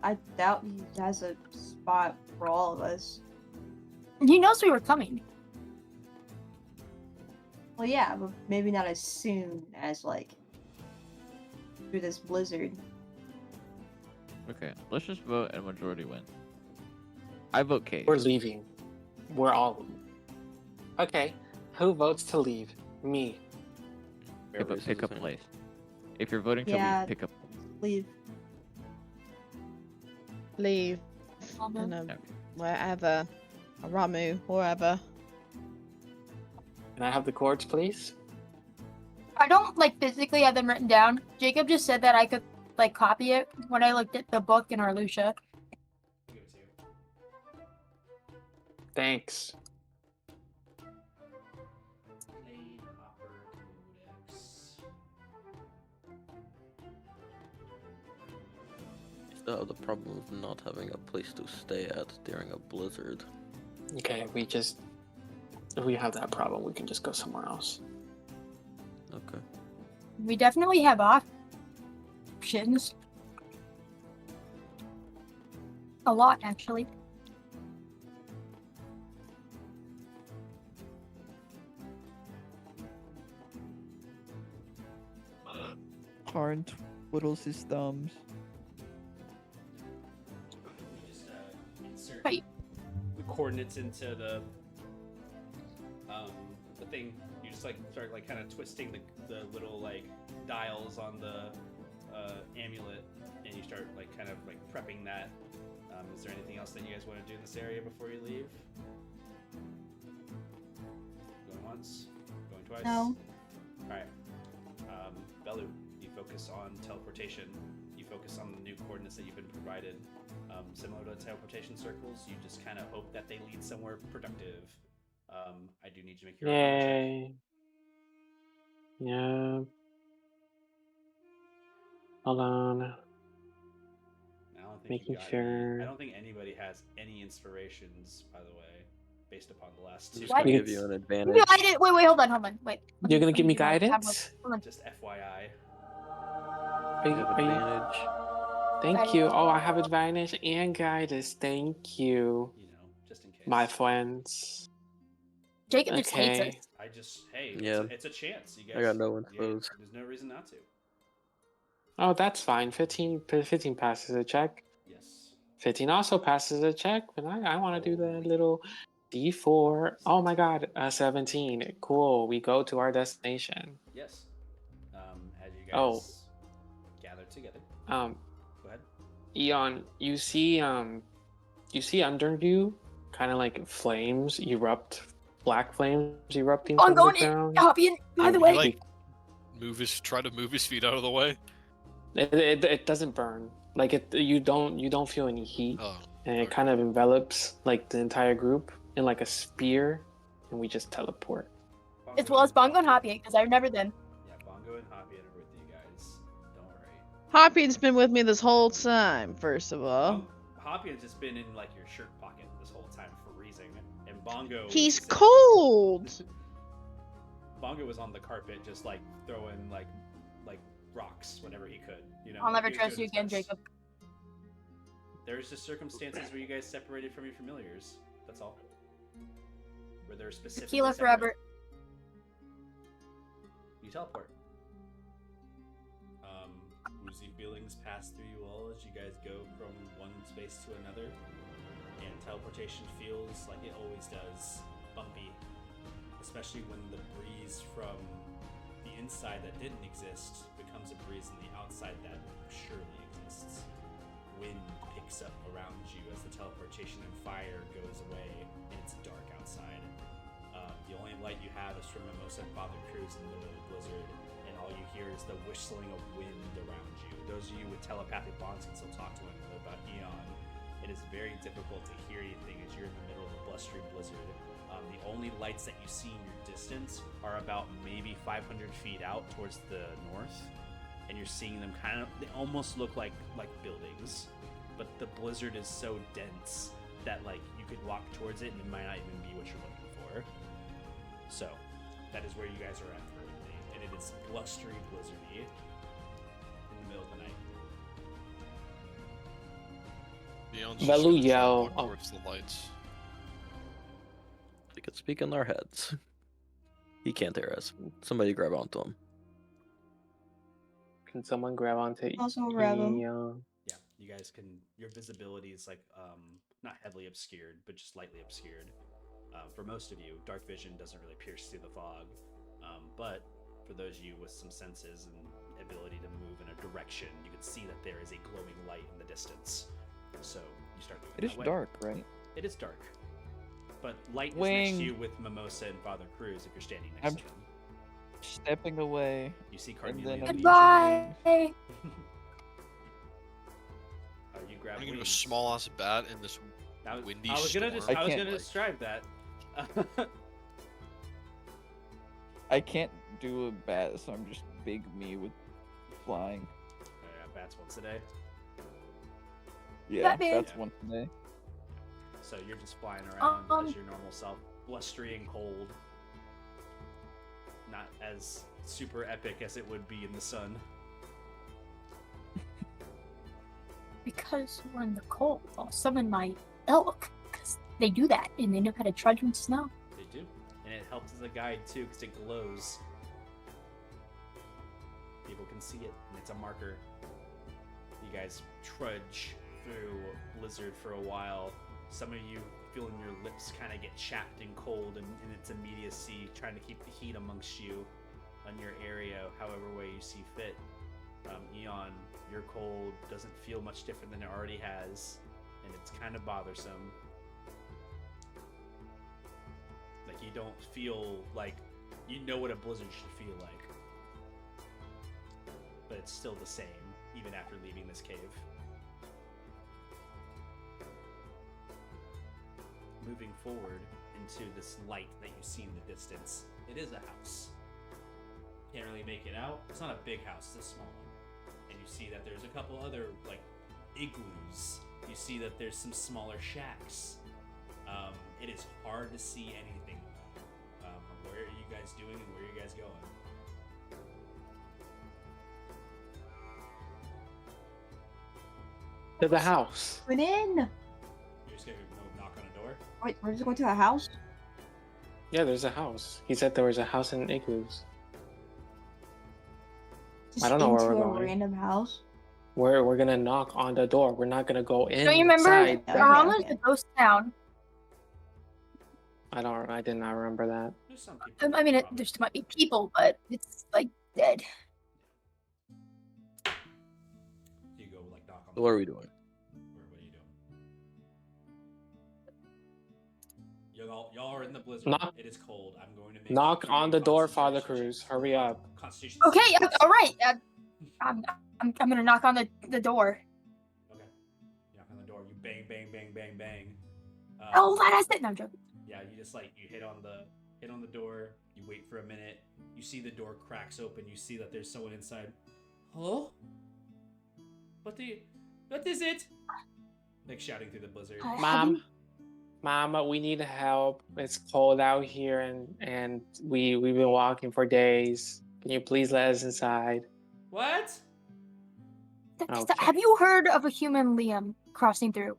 I doubt he has a spot for all of us. He knows we were coming. Well, yeah, but maybe not as soon as like through this blizzard. Okay, let's just vote and majority win. I vote Cave. We're leaving. We're all. Okay, who votes to leave? Me. Pick a place. If you're voting to Yeah. leave, pick a. Leave. Leave. Wherever. Aramu, wherever. Can I have the cords, please? I don't like physically have them written down. Jacob just said that I could like copy it when I looked at the book in our Lucia. Give it to you. Thanks. Plain copper codex. Still have the problem of not having a place to stay at during a blizzard. Okay, if we have that problem, we can just go somewhere else. Okay. We definitely have options. A lot, actually. Tarn twiddles his thumbs. You just insert Right. the coordinates into the thing. You just like start like kind of twisting the little like dials on the amulet, and you start like kind of like prepping that. Is there anything else that you guys want to do in this area before you leave? Going once, going twice. No. All right. Belu, you focus on teleportation. You focus on the new coordinates that you've been provided. Similar to teleportation circles, you just kind of hope that they lead somewhere productive. I do need you to make your Arcana check. Yay. Yeah. Hold on. I don't think Making you got sure. I don't think anybody has any inspirations, by the way, based upon the last I'm two. just gonna What? give you an advantage. No, I didn't. Wait, hold on. Wait. You're gonna give me do my tablet. guidance? Hold on. Just FYI. You have advantage. Thank you. Oh, I have advantage and guidance. Thank you, You know, just in case. my friends. Jacob just hates Okay. us. I just hey, Yeah. it's a chance. You guys. I got no yeah, infos. there's no reason not to. Oh, that's fine. 15 passes a check. Yes. 15 also passes a check, but I want to do the little D4. Oh my god, 17. Cool. We go to our destination. Yes. As you guys Oh. gather together. Um, Go ahead. Eon, you see under you, kind of like flames erupt, black flames erupting Oh, from I'm going the in. ground. Hoppian, by the He, way. like try to move his feet out of the way. It doesn't burn. Like you don't feel any heat, Oh, and it okay. kind of envelops like the entire group in like a spear, and we just teleport. As well as Bongo and Hoppian, because I remember them. Yeah, Bongo and Hoppy are with you guys. Don't worry. Hoppy's been with me this whole time, first of all. Hoppy has just been in like your shirt pocket this whole time freezing, and Bongo. He's is- cold! Bongo was on the carpet just like throwing like rocks whenever he could. You know. I'll never he was trust doing you again, his best. Jacob. There's just circumstances where you guys separated from your familiars. That's all. Where they're specific. Tequila forever. You teleport. Woozy feelings pass through you all as you guys go from one space to another, and teleportation feels like it always does, bumpy, especially when the breeze from the inside that didn't exist becomes a breeze on the outside that surely exists. Wind picks up around you as the teleportation and fire goes away, and it's dark outside. The only light you have is from Mimosa and Father Cruz in the middle of the blizzard, and all you hear is the whistling of wind around you. Those of you with telepathic bonds can still talk to one another about Eon. It is very difficult to hear anything as you're in the middle of a blustery blizzard. The only lights that you see in your distance are about maybe 500 feet out towards the north, and you're seeing them kind of, they almost look like buildings, but the blizzard is so dense that like you could walk towards it and it might not even be what you're looking for. So that is where you guys are at currently, and it is blustery blizzardy in the middle of the night. Neon's just Velu gonna try to yell, walk oh. towards the lights. They could speak in our heads. He can't hear us. Somebody grab onto him. Can someone grab onto Also grab him. Eon? Yeah, you guys can. Your visibility is like not heavily obscured, but just lightly obscured. For most of you, dark vision doesn't really pierce through the fog, but for those of you with some senses and ability to move in a direction, you can see that there is a glowing light in the distance. So you start moving. It is that way. dark, right? It is dark, but light is Wing. next to you with Mimosa and Father Cruz if you're standing next I'm- to them. Stepping away. You see and Carnelian. then I'm- Goodbye. You grab I'm gonna go wings. small ass bat in this windy I was gonna storm. I I was can't, gonna like- describe that. I can't do a bat, so I'm just big me with flying. Bats once a day. Yeah, Batman. that's one today. So you're just flying around Um, as your normal self, blustery and cold. Not as super epic as it would be in the sun. Because we're in the cold, I'll summon my elk. Because they do that, and they know how to trudge in snow. They do. And it helps as a guide too, because it glows. people can see it, and it's a marker. You guys trudge through Blizzard for a while. Some of you feeling your lips kind of get chapped and cold in its immediacy, trying to keep the heat amongst you on your area, however way you see fit. Eon, your cold doesn't feel much different than it already has, and it's kind of bothersome. Like, you don't feel like you know what a blizzard should feel like, but it's still the same even after leaving this cave. Moving forward into this light that you see in the distance, it is a house. Can't really make it out. It's not a big house, it's a small one. And you see that there's a couple other, like, igloos. You see that there's some smaller shacks. It is hard to see anything. Where are you guys doing and where are you guys going? To the house. Went in. You're just gonna go knock on a door? Wait, we're just going to a house? Yeah, there's a house. He said there was a house in igloos. Just I don't know where into we're a going. random house? We're gonna knock on the door. We're not gonna go inside. Don't you remember? Okay, Bahama's okay. a ghost town. I did not remember that. There's some people. I mean, probably. there still might be people, but it's like dead. You go, like, knock on the What door. are we doing? Or what are you doing? Y'all are in the blizzard. Knock- It is cold. I'm going to make Knock you on make the door, concentration Father Cruz. checks. Hurry up. Constitution Okay, saving throws. all right. I'm gonna knock on the door. Okay. You knock on the door. You bang, bang, bang, bang, bang. Oh, that's it. No, I'm joking. Yeah, you just like you hit on the door. You wait for a minute. You see the door cracks open. You see that there's someone inside. Hello? What is it? Like shouting through the blizzard. Mom, we need help. It's cold out here, and we've been walking for days. Can you please let us inside? What? Okay. Have you heard of a human Liam crossing through?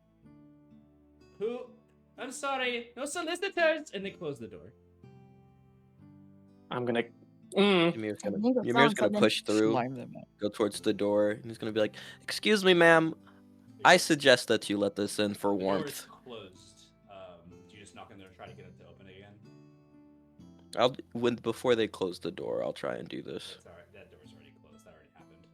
Who? I'm sorry. No solicitors. And they close the door. I'm gonna. Ymir's I gonna, think it Ymir's sounds gonna something. push through, Slime them out. go towards the door, and he's gonna be like, "Excuse me, ma'am. I suggest that you let this in for The door is warmth." closed. Do you just knock on the door and try to get it to open again? Before they close the door, I'll try and do this. It's alright. That door's already closed. That already happened.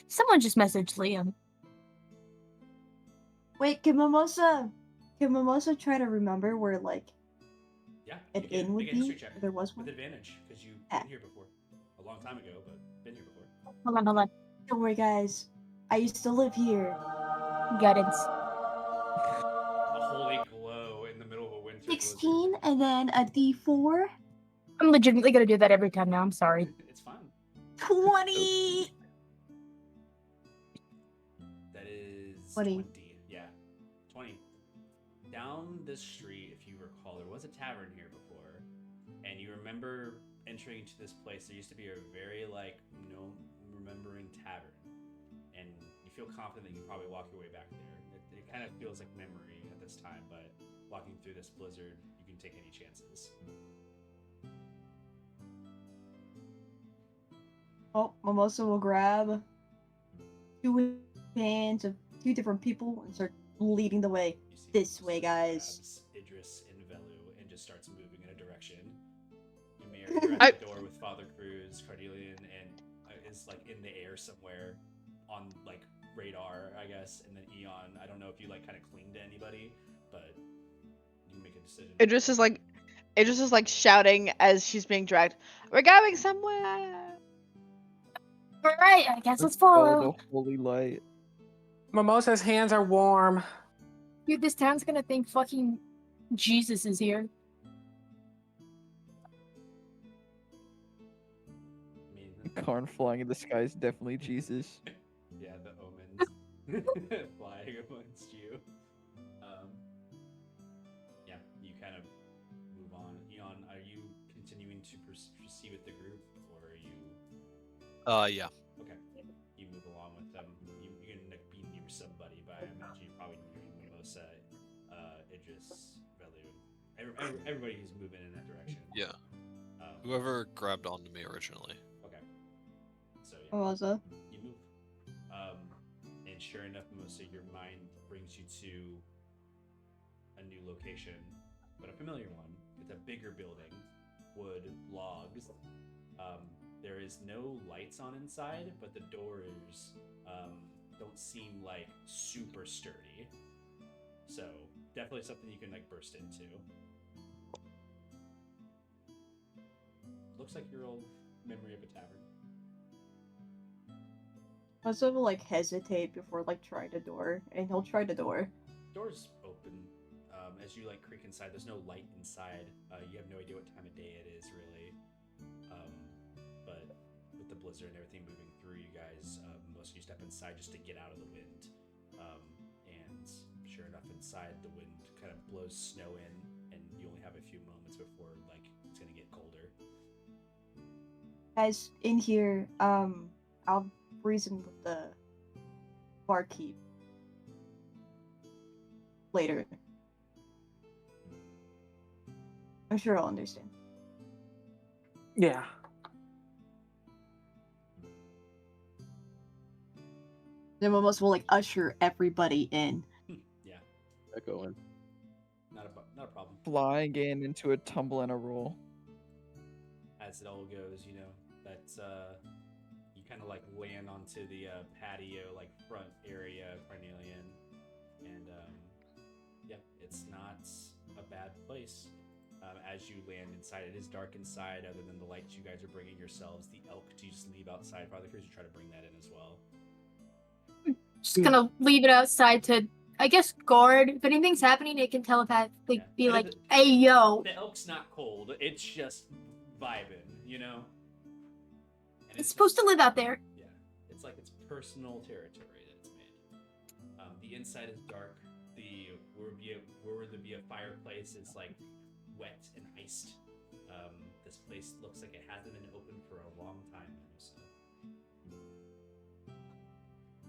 Someone just messaged Liam. Wait, can Mimosa try to remember where, like, Yeah. an you can. inn would Make a history be? check If there was with one? advantage because you've Ah. been here before. A long time ago, but been here before. Hold on. Don't worry, guys. I used to live here. Guidance. A holy glow in the middle of a winter blizzard. 16, and then a D4. I'm legitimately gonna do that every time now. I'm sorry. It's fine. 20! That is 20. Yeah, 20. Down this street, if you recall, there was a tavern here before, and you remember entering into this place. There used to be a very no remembering tavern, and you feel confident that you can probably walk your way back there. It kind of feels like memory at this time, but walking through this blizzard, you can take any chances. Oh, Mimosa will grab 2 hands of 2 different people and start leading the way. You see This Moses way, guys. grabs Idris and Velu and just starts moving in a direction. Ymir, you're I- at the door with Father Cruz, Cardelian, and is like in the air somewhere on like radar, I guess. And then Eon, I don't know if you like kind of cling to anybody, but you make a decision. Idris is like shouting as she's being dragged. We're going somewhere. All right, I guess let's Go follow. the holy light. Mimosa's hands are warm. Dude, this town's gonna think fucking Jesus is here. I mean, Corn flying in the sky is definitely Jesus. yeah, the omens flying amongst you. Yeah, you kind of move on. Eon, are you continuing to proceed with the group, or are you? Yeah. Okay, you move along with them. You can like be near somebody, but I imagine you probably near Mimosa, Idris, Velu, Everybody who's moving in that direction. Yeah. Um, Whoever grabbed onto me originally. Okay. So yeah. What was it? You move. And sure enough, Mimosa, your mind brings you to a new location, but a familiar one. It's a bigger building, wood, logs. There is no lights on inside, but the doors don't seem like super sturdy. So definitely something you can like burst into. Looks like your old memory of a tavern. Mazo will like hesitate before like trying the door, and he'll try the door. Door's open. As you like creak inside, there's no light inside. You have no idea what time of day it is, really. But with the blizzard and everything moving through, you guys, most of you step inside just to get out of the wind. And sure enough, inside the wind kind of blows snow in, and you only have a few moments before like it's gonna get colder. Guys, in here, I'll reason with the barkeep later. I'm sure I'll understand. Yeah. Then Momos will like usher everybody in. Yeah, I go in. not a problem. Flying in into a tumble and a roll. As it all goes, you know, that's you kind of like land onto the patio, like front area of Carnelian, and yeah, it's not a bad place. As you land inside, it is dark inside. Other than the lights you guys are bringing yourselves, the elk, do you just leave outside for other creatures? You try to bring that in as well. Just gonna leave it outside to, I guess, guard. If anything's happening, it can telepathically Yeah. be And like, "Hey, yo!" The elk's not cold; it's just vibing, you know. And It's supposed to live out there. Yeah, it's like it's personal territory that it's made. The inside is dark. Where there be a fireplace is like wet and iced. This place looks like it hasn't been open for a long time. So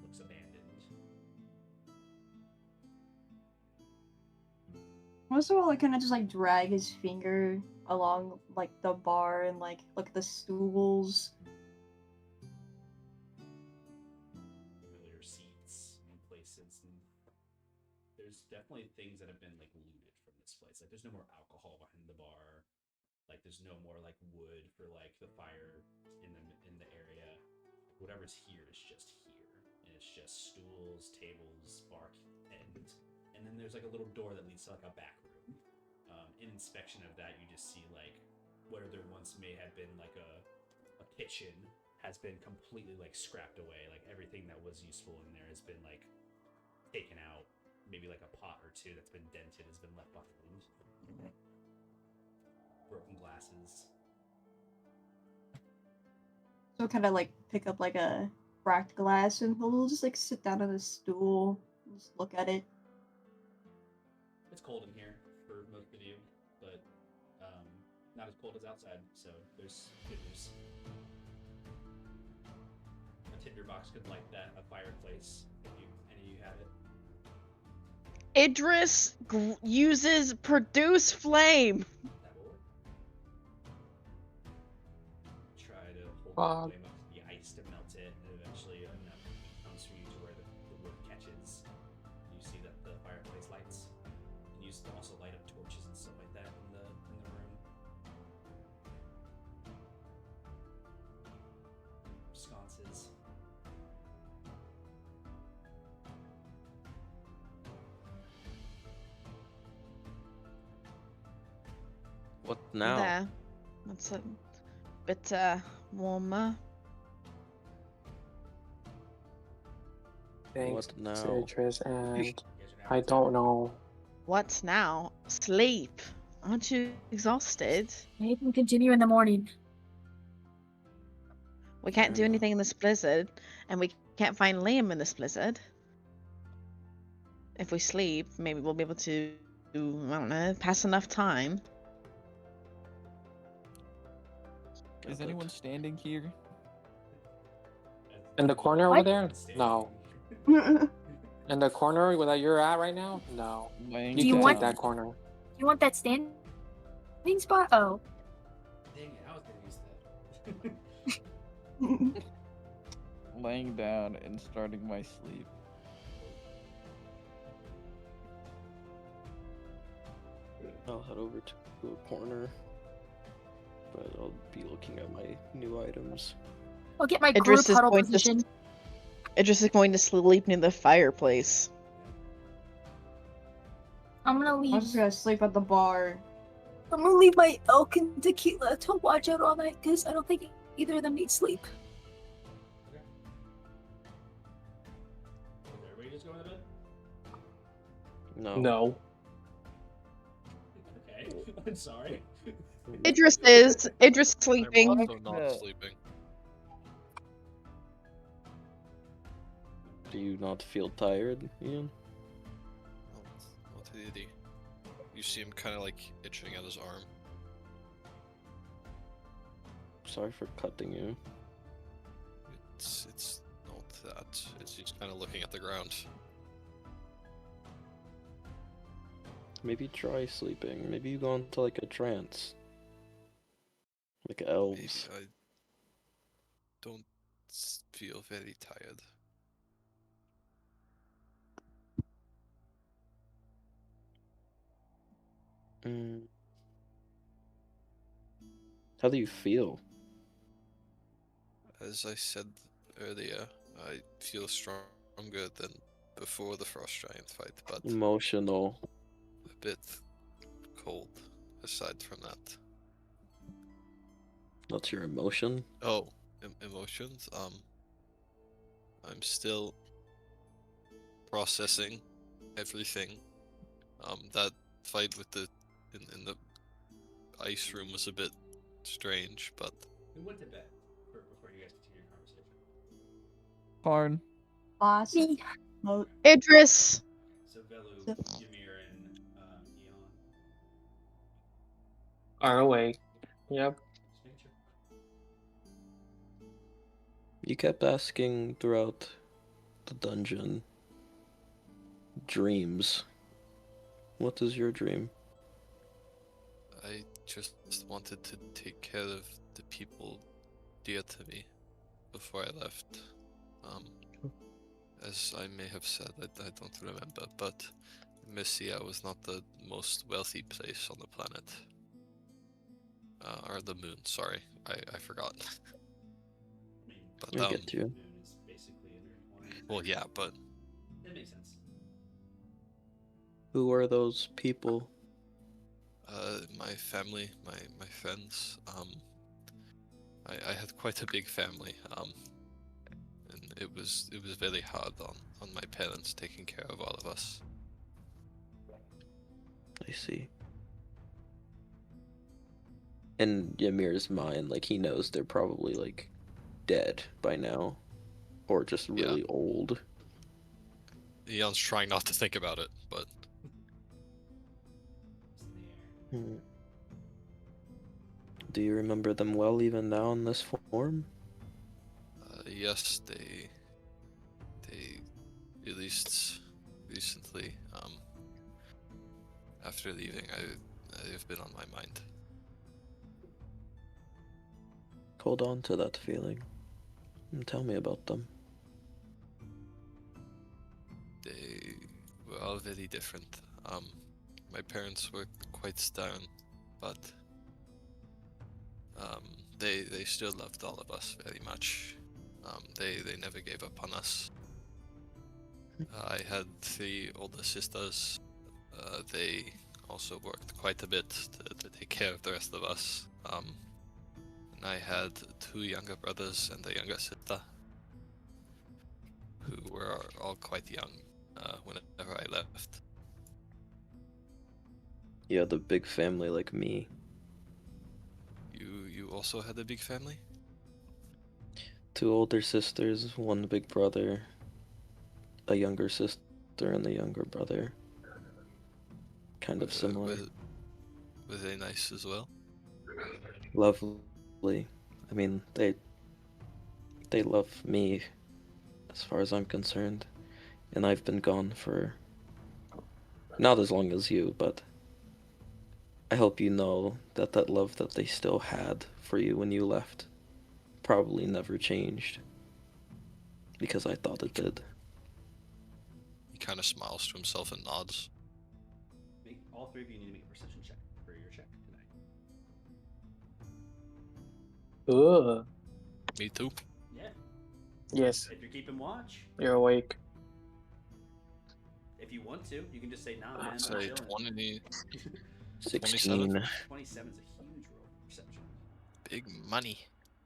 looks abandoned. Most of all, like kind of just like drag his finger along like the bar and like look at the stools. Familiar seats and places, and there's definitely things that have been like looted from this place. Like there's no more alcohol behind the bar. Like there's no more like wood for like the fire in the area. Whatever's here is just here, and it's just stools, tables, bark, and then there's like a little door that leads to like a back room. In inspection of that, you just see like where there once may have been like a kitchen has been completely like scrapped away. Like everything that was useful in there has been like taken out. Maybe like a pot or two that's been dented has been left behind. Broken glasses. So kind of like pick up like a cracked glass and he'll just like sit down on a stool and just look at it. It's cold in here for most of you, but not as cold as outside, so there's good news. A tinderbox could light a fireplace if any of you have it. Idris uses produce flame. That will work. Try to hold Wow. the flame up to the ice to melt it, and eventually enough comes for you to where the wood catches. You see that the fireplace lights. You can also light up torches and stuff like that in the room. Sconces. What now? There. That's a bit warmer. Thanks, What now? Citrus, and You guys are I having don't know. What now? Sleep. Aren't you exhausted? Maybe we can continue in the morning. We can't do Fair enough. anything in this blizzard, and we can't find Liam in this blizzard. If we sleep, maybe we'll be able to, I don't know, pass enough time. Is Got anyone it. standing here? In the corner over What? there? No. In the corner where you're at right now? No. Laying Do You you can want- take that corner. You want that stand? Wing spot. Oh, Dang it, I was gonna use that. Laying down and starting my sleep. I'll head over to a corner, but I'll be looking at my new items. I'll get my group Idris is huddle going to position. Idris is going to sleep near the fireplace. I'm gonna I'm leave. just gonna sleep at the bar. I'm gonna leave my elk and tequila to watch out all night because I don't think either of them need sleep. Is everybody just going to bed? No. No. Okay, I'm sorry. Idris is I'm sleeping. also not Yeah. sleeping. Do you not feel tired, Ian? What did he? You see him kind of like itching at his arm. Sorry for cutting you. It's not that. It's just kind of looking at the ground. Maybe try sleeping. Maybe you go into like a trance. Like elves. Maybe I don't feel very tired. Mm. How do you feel? As I said earlier, I feel stronger than before the frost giant fight, but Emotional. a bit cold. Aside from that, What's your emotion? oh, emotions. I'm still processing everything. That fight with the in the ice room was a bit strange, but Who went to bed before you guys continue your conversation? Karn. Boss. Me. Mo- Idris. So Velu, So- Ymir, and Eon. Are awake. Yep. Just making sure. You kept asking throughout the dungeon. Dreams. What is your dream? I just wanted to take care of the people dear to me before I left. As I may have said, I don't remember, but Mysia was not the most wealthy place on the planet. Or the moon, sorry. I forgot. I mean, But, I get you. Moon is basically in your corner. well, yeah, but That makes sense. Who are those people? my family, my friends, I had quite a big family, and it was very hard on my parents taking care of all of us. I see. In Ymir's mind, like he knows they're probably like dead by now. Or just really old. Eon's trying not to think about it, but It's in the air. Hmm. Do you remember them well even now in this form? yes, they released recently. After leaving, they've been on my mind. Hold on to that feeling. And tell me about them. They were all very different. My parents were quite stern, but they still loved all of us very much. They never gave up on us. I had 3 older sisters. They also worked quite a bit to take care of the rest of us. And I had 2 younger brothers and a younger sister, who were all quite young whenever I left. You had a big family like me. You also had a big family? 2 older sisters, 1 big brother, a younger sister, and a younger brother. Kind of similar. Were they nice as well? Lovely. I mean, they love me, as far as I'm concerned. And I've been gone for not as long as you, but I hope you know that that love that they still had for you when you left probably never changed. Because I thought it did. He kind of smiles to himself and nods. All three of you need to make a perception check for your check tonight. Ugh. Me too. Yeah. Yes, If you're keeping watch, you're awake. if you want to, you can just say, nah, man, I'm Say chilling. 20, 16. 27 is a huge roll for perception. big money.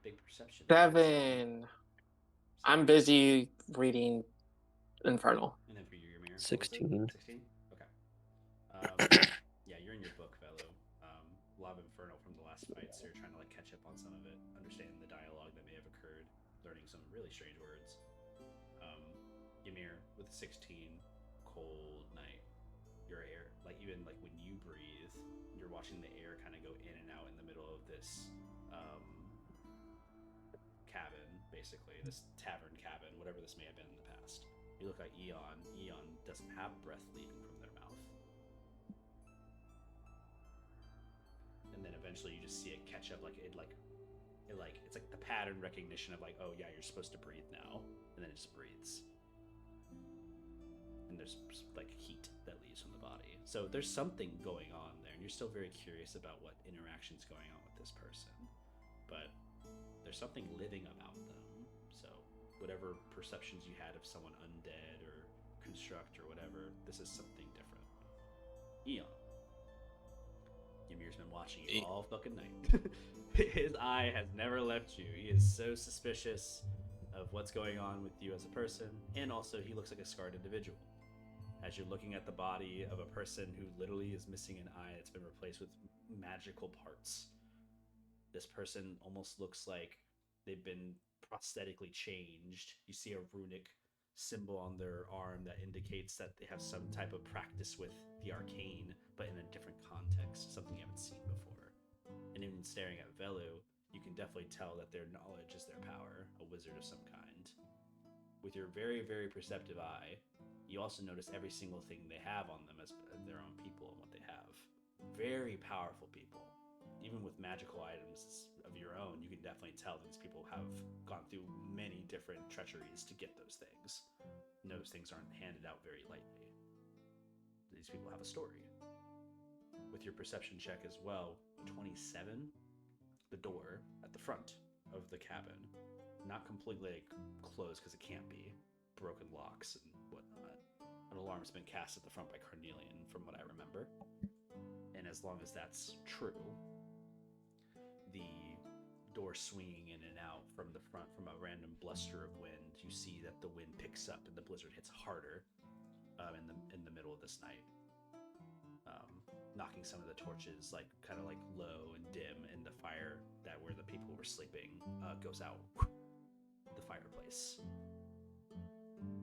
Big perception. 7. I'm busy reading Infernal. And then for you, Ymir, 16. 16? Okay. Yeah, you're in your book, fellow. A lot of Inferno from the last fight, so you're trying to like catch up on some of it, understand the dialogue that may have occurred, learning some really strange words. Ymir, with 16, cold night. Your air, like even like when you breathe, you're watching the air kind of go in and out in the middle of this cabin, basically this tavern cabin, whatever this may have been in the past. You look like Eon. Eon doesn't have breath leaving from their mouth. And then eventually you just see it catch up, it's like the pattern recognition of like, oh yeah, you're supposed to breathe now, and then it just breathes. And there's like heat that leaves from the body. So there's something going on there, and you're still very curious about what interaction's going on with this person. But there's something living about them. So whatever perceptions you had of someone undead or construct or whatever, this is something different. Eon. Ymir's been watching you all fucking night. His eye has never left you. He is so suspicious of what's going on with you as a person, and also he looks like a scarred individual. As you're looking at the body of a person who literally is missing an eye that's been replaced with magical parts. This person almost looks like they've been prosthetically changed. You see a runic symbol on their arm that indicates that they have some type of practice with the arcane, but in a different context, something you haven't seen before. And even staring at Velu, you can definitely tell that their knowledge is their power, a wizard of some kind. With your very, very perceptive eye, you also notice every single thing they have on them as their own people and what they have. Very powerful people. Even with magical items of your own, you can definitely tell that these people have gone through many different treacheries to get those things. And those things aren't handed out very lightly. These people have a story. With your perception check as well, 27, the door at the front of the cabin, not completely closed because it can't be, broken locks and whatnot. An alarm's been cast at the front by Carnelian, from what I remember. And as long as that's true, the door swinging in and out from the front from a random bluster of wind, you see that the wind picks up and the blizzard hits harder in the middle of this night, knocking some of the torches like kind of like low and dim, and the fire that where the people were sleeping goes out the fireplace,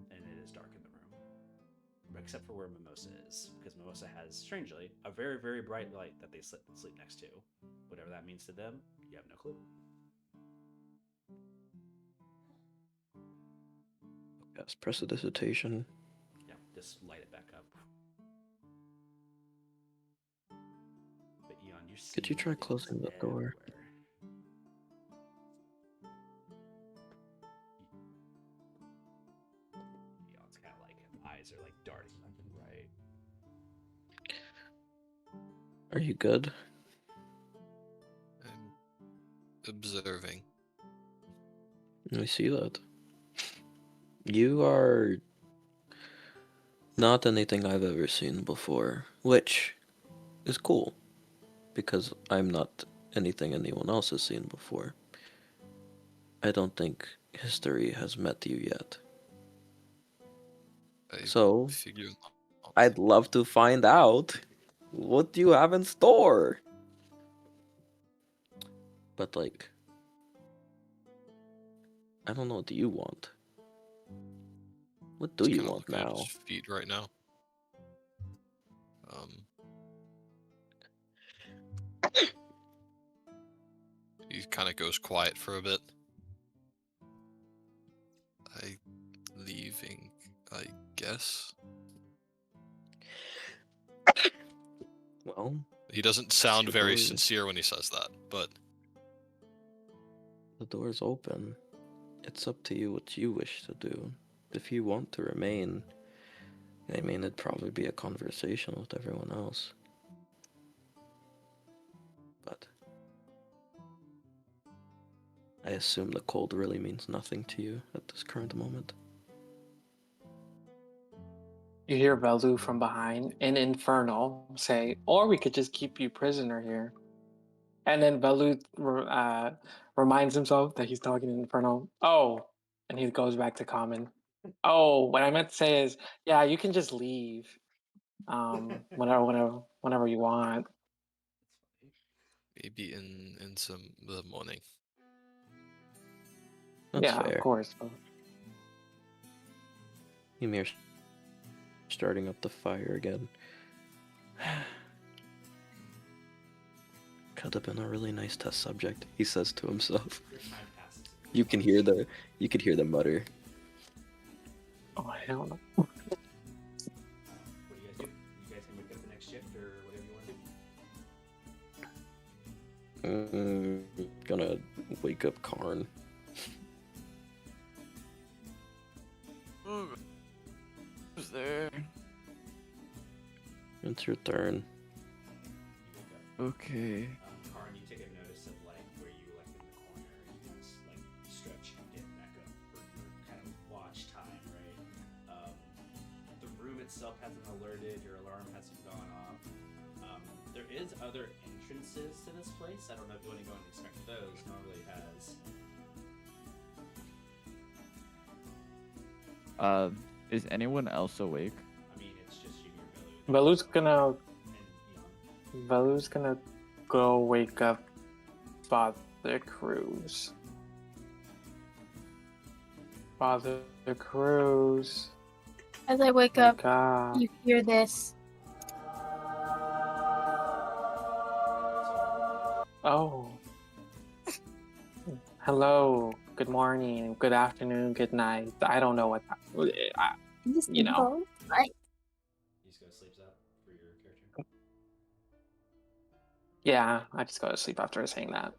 and it is dark in the room, except for where Mimosa is, because Mimosa has, strangely, a very, very bright light that they sleep next to. Whatever that means to them, you have no clue. Yes, prestidigitation. Yeah, just light it back up. But Eon, you're seeing Could you try things closing the door? everywhere. Eon's kind of like, eyes are like darting left and right. Are you good? I'm observing. I see that. You are not anything I've ever seen before, which is cool, because I'm not anything anyone else has seen before. I don't think history has met you yet. I So, figure not. I'd love to find out what you have in store. But like, I don't know, what do you want? What do Just you kinda want looking at now? his feet right now. He kind of goes quiet for a bit. Leaving, I guess. Well, He doesn't sound The very door is- sincere when he says that, but The door's open. It's up to you what you wish to do. If you want to remain, I mean, it'd probably be a conversation with everyone else. But I assume the cold really means nothing to you at this current moment. You hear Velu from behind in Infernal say, or we could just keep you prisoner here. And then Velu reminds himself that he's talking in Infernal. Oh, and he goes back to Common. Oh, what I meant to say is, yeah, you can just leave. Whenever you want. maybe in some the morning. That's Yeah, fair. of course. Ymir's starting up the fire again. Could have been a really nice test subject, he says to himself. Your time passes. You could hear the mutter. Oh, hell no. What do you guys do? You guys can wake up the next shift or whatever you want to do? Gonna wake up Karn. Who's there? It's your turn. You wake up. Okay. Karin, you take a notice of like where you like in the corner, you just like stretch and get back up for your kind of watch time, right? The room itself hasn't alerted, your alarm hasn't gone off. There is other entrances to this place. I don't know if you want to go and inspect those. No one really has. Is anyone else awake? I mean, it's just you, your Velu, Velu's gonna and Eon. Velu's gonna go wake up Father Cruz. Father Cruz. As I wake up, Wake up. you hear this. Oh. Hello. Good morning. Good afternoon. Good night. I don't know what. You know. Right. You just go to sleep up for your character. Yeah, I just go to sleep after saying that.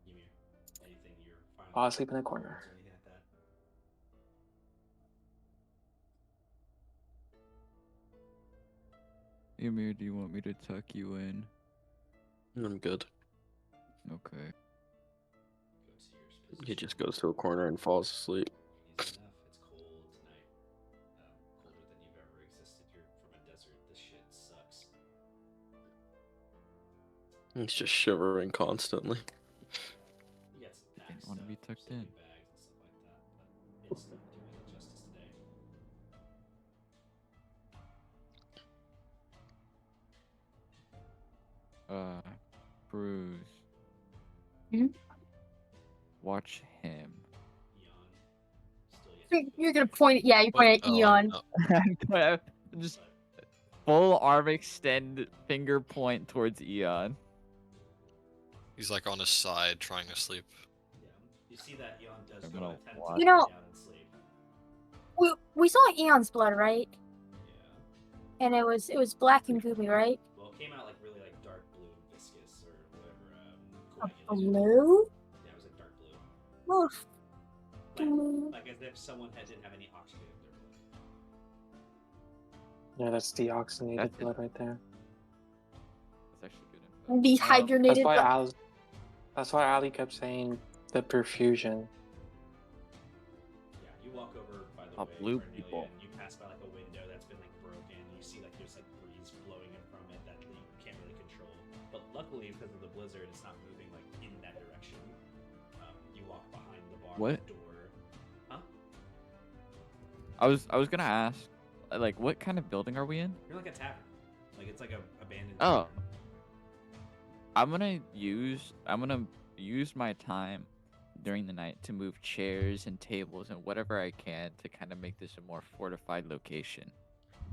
Ymir, anything you're final Fall asleep in the corner. words or anything like that? Ymir, do you want me to tuck you in? I'm good. Okay. Go to your He position. just goes to a corner and falls asleep. Easy enough. It's cold tonight. Colder than you've ever existed. You're from a desert. This shit sucks. He's just shivering constantly. You got some Didn't packs, wanna be tucked in. bags and stuff like that, but it's not doing it justice today. Cruz. Mhm. Watch him. Eon, still yet to You're gonna point. Yeah, you point at Oh, Eon. no. Just but full arm extend, finger point towards Eon. He's like on his side trying to sleep. yeah, you see that Eon does I'm go gonna attempt watch. to You know- lay down and sleep. We saw Eon's blood, right? Yeah. And it was black and gooey, right? Well, it came out like really like dark blue and viscous or whatever. A Coagulated. blue? Yeah, it was like dark blue. Oof. Blue. Like as if someone didn't have any oxygen in their blood. Yeah, that's deoxygenated That's it. blood right there. That's actually good info. Dehydrated. That's why Ali kept saying the perfusion. Yeah, you walk over by the Oh, way, blue Cornelia, people. and you pass by like a window that's been like broken. You see like there's like breeze blowing in from it that you can't really control. But luckily, because of the blizzard, it's not moving like in that direction. You walk behind the bar What? door. Huh? I was gonna ask, like, what kind of building are we in? You're like a tavern. Like it's like a abandoned. Oh. tavern. I'm gonna use my time during the night to move chairs and tables and whatever I can to kind of make this a more fortified location.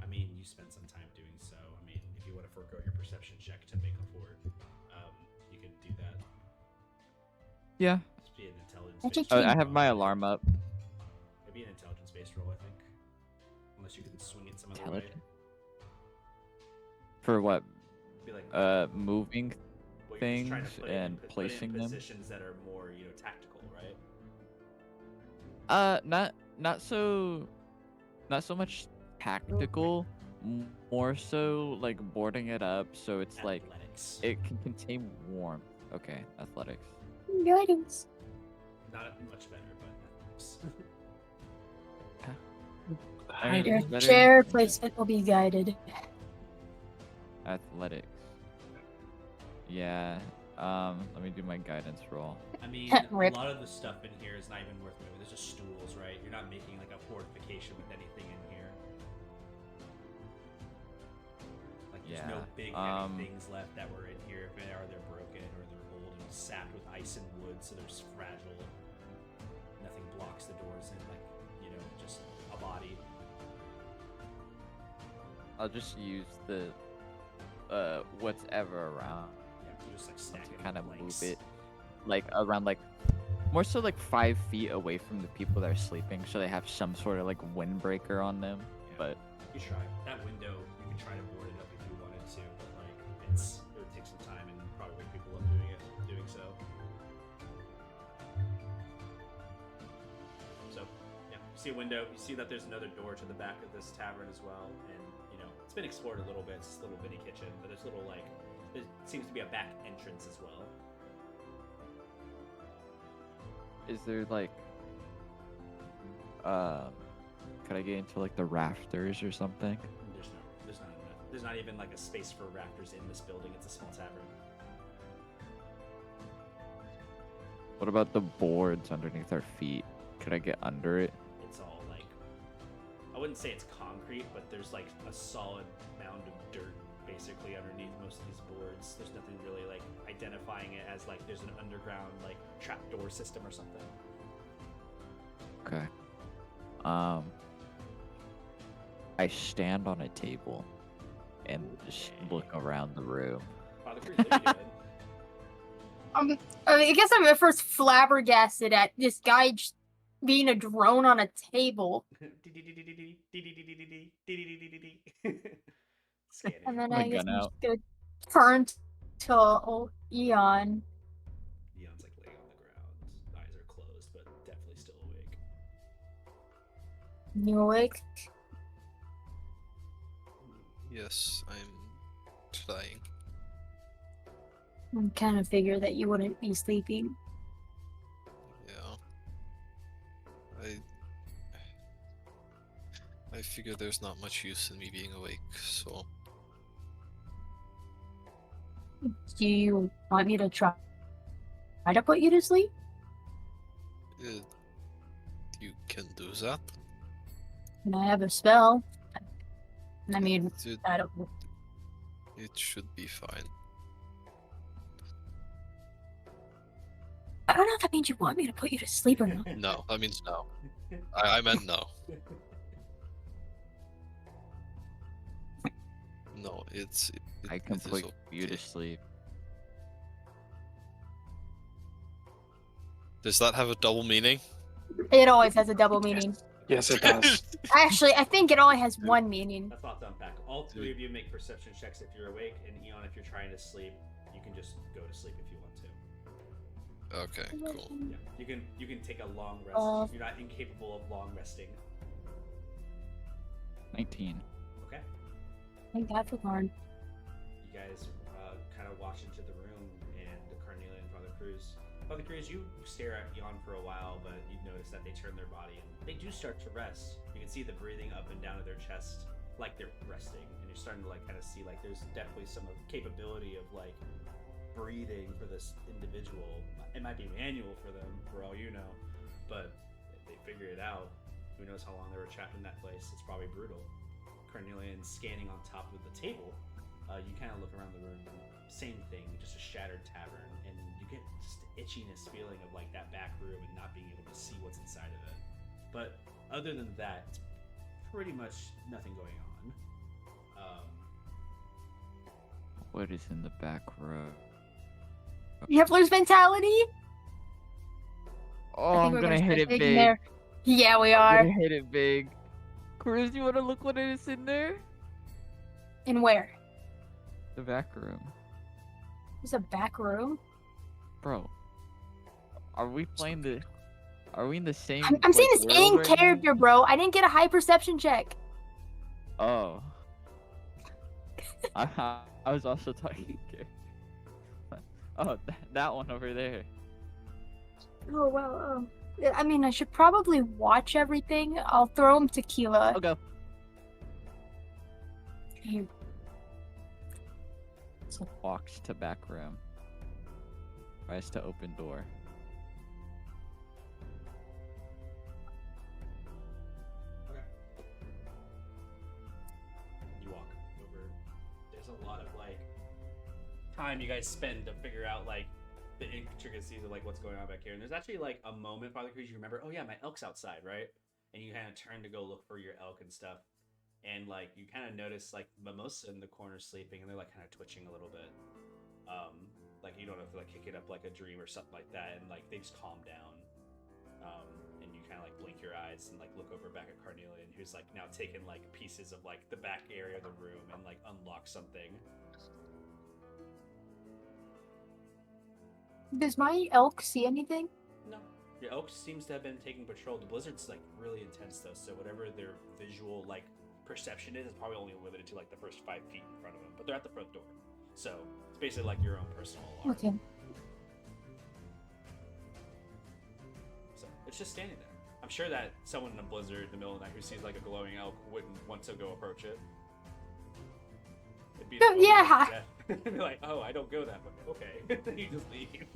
I mean, you spent some time doing so. I mean, if you want to forego your perception check to make a fort, you can do that. Yeah. Just be an intelligence. Magic based I have roll. my alarm up. It'd be an intelligence-based roll, I think. Unless you can swing it some other way. Intelligent. For what? Be like moving well, you're just trying to things put it in, and put it in placing them. positions that are more, tactical, right? Not so much tactical, more so like boarding it up so it's like Athletics. it can contain warmth. Okay, athletics. Guidance. Not much better, but athletics. I mean, Your it's better. chair placement will be guided. Athletics. Yeah. Let me do my guidance roll. I mean, a Rip. lot of the stuff in here is not even worth moving. There's just stools, right? You're not making like a fortification with anything in here. Like there's no Yeah, big heavy things left that were in here. If they are, they're broken or they're old and sapped with ice and wood, so they're just fragile. Nothing blocks the doors in, like just a body. I'll just use the what's ever around Yeah, you just like stack to it kind of planks. move it like around like more so like 5 feet away from the people that are sleeping, so they have some sort of like windbreaker on them. Yeah. But You try that window. You can try to board it up if you wanted to, but like it would take some time and probably wake people up doing so. So yeah, you see a window. You see that there's another door to the back of this tavern as well, and it's been explored a little bit. It's this little mini kitchen, but there's there seems to be a back entrance as well. is there like could I get into like the rafters or something? There's not enough. There's not even like a space for rafters in this building. It's a small tavern. What about the boards underneath our feet? Could I get under it? It's all like, I wouldn't say it's concrete, but there's like a solid mound of dirt basically underneath most of these boards. There's nothing really like identifying it as like there's an underground like trapdoor system or something. Okay. I stand on a table and just look around the room. Father Cruz, what are you doing? I guess I'm at first flabbergasted at this guy just being a drone on a table. And then My I guess gun I'm out. just gonna turn to Eon. Eon's like laying on the ground. Eyes are closed, but definitely still awake. You awake? Yes, I'm trying. I kind of figured that you wouldn't be sleeping. Yeah. I figure there's not much use in me being awake, so Do you want me to try to put you to sleep? you can do that. And I have a spell. I mean, It, I don't. it should be fine. I don't know if that means you want me to put you to sleep or not. No, that means no. I meant no. No, I can it is put you to okay. sleep. Does that have a double meaning? It always has a double meaning. Yes, it does. Actually, I think it only has one meaning. That's not to unpack. All three of you make perception checks if you're awake, and Eon, if you're trying to sleep, you can just go to sleep if you want to. Okay, cool. Yeah, you can take a long rest. You're not incapable of long resting. 19. Okay. Thank God for Karn. You guys kind of watch into the room, and Carnelia and Father Cruz. Father Cruz, you stare at Eon for a while, but you notice that they turn their body, and they do start to rest. You can see the breathing up and down of their chest, like they're resting, and you're starting to like kind of see like there's definitely some capability of like breathing for this individual. It might be manual for them, for all you know, but they figure it out. Who knows how long they were trapped in that place? It's probably brutal. Carnelian scanning on top of the table. You kind of look around the room. Same thing, just a shattered tavern, and you get just the itchiness feeling of like that back room and not being able to see what's inside of it. But other than that, it's pretty much nothing going on. What is in the back row? Hitler's mentality? Oh, I I'm think we're gonna hit start it digging big. there. Yeah, we I'm are. gonna hit it big. Cruz, you wanna look what is in there? And where? The back room. There's a back room. Bro. Are we playing the... Are we in the same I'm seeing like, this world in right now? character, bro. I didn't get a high perception check. Oh. I was also talking to... Oh, that one over there. Oh well. Yeah, I mean, I should probably watch everything. I'll throw him tequila. I'll go. Here. Walks to back room. Tries to open door. You walk over. There's a lot of like time you guys spend to figure out like the intricacies of like what's going on back here. And there's actually like a moment, Father Cruz, you remember, oh yeah, my elk's outside, right? And you kind of turn to go look for your elk and stuff. And like you kind of notice like Mimosa in the corner sleeping, and they're like kind of twitching a little bit. Like you don't know if like kick it up like a dream or something like that, and like they just calm down. And you kind of like blink your eyes and like look over back at Carnelian, who's like now taken like pieces of like the back area of the room and like unlock something. Does my elk see anything? No, your elk seems to have been taking patrol. The blizzard's like really intense though, so whatever their visual like perception is probably only limited to like the first 5 feet in front of them. But they're at the front door, so it's basically like your own personal alarm. Okay. So it's just standing there. I'm sure that someone in a blizzard in the middle of the night who sees like a glowing elk wouldn't want to go approach it. It'd be Oh, yeah. It'd be like, oh, I don't go that way. Okay, then you just leave.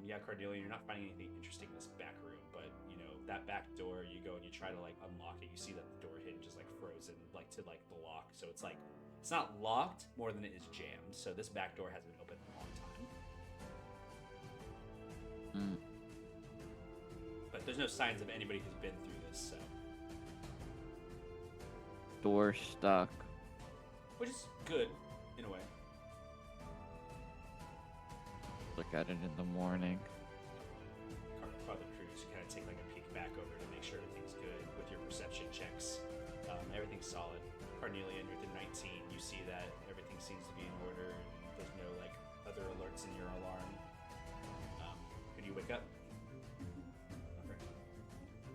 Yeah, Cardelia, you're not finding anything interesting in this back room, but you know that back door. You go and you try to like unlock it. You see that the door hinge is like frozen, like to like the lock. So it's like it's not locked more than it is jammed. So this back door hasn't been open in a long time. But there's no signs of anybody who's been through this. So Door stuck. which is good in a way. Look at it in the morning. Father Cruz, you kind of take like a peek back over to make sure everything's good with your perception checks. Everything's solid. Carnelian, you're at 19. You see that everything seems to be in order, and there's no like other alerts in your alarm. Can you wake up?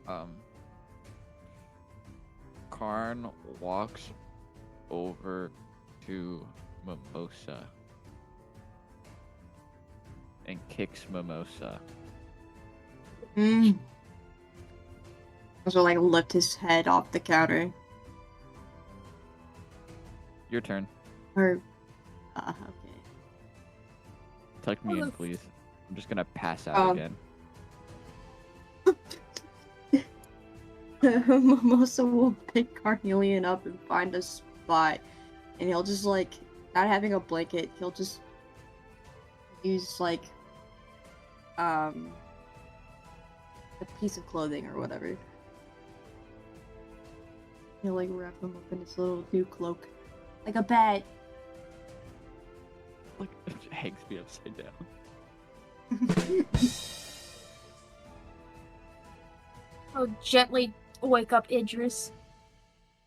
Okay. Karn walks over to Mimosa and kicks Mimosa. Also, like, lift his head off the counter. Your turn. Or, okay. Tuck me in, please. I'm just gonna pass out again. Mimosa will pick Carnelian up and find a spot, and he'll just like, not having a blanket, he'll just use like a piece of clothing or whatever. He'll like wrap him up in his little new cloak, like a bat. Like hangs me upside down. I'll gently wake up Idris.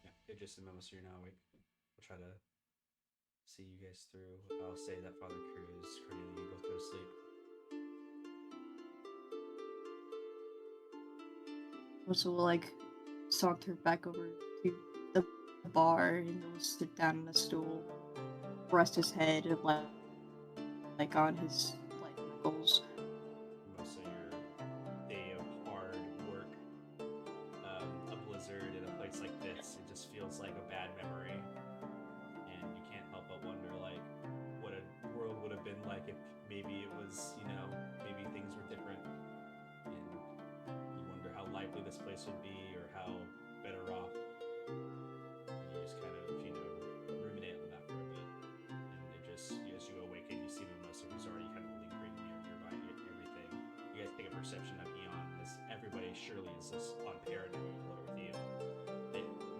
Yeah, Idris and Mimosa, you're now awake. We'll try to see you guys through. I'll say that Father Cruz, Cornelia, you both go to sleep. Also, will like saunter back over to the bar and he'll sit down on a stool, rest his head and like on his like knuckles. Most of your day of hard work, a blizzard in a place like this, it just feels like a bad memory, and you can't help but wonder like what a world would have been like if maybe it was, you know, maybe things were different, and you wonder how lively this place would be or how better off, and you just kind of, you know, ruminate on that for a bit, and it just, as you awaken, you see Mimosa, who's already kind of lingering nearby everything. You guys take a perception of Eon, because everybody surely is just on paranoid with you.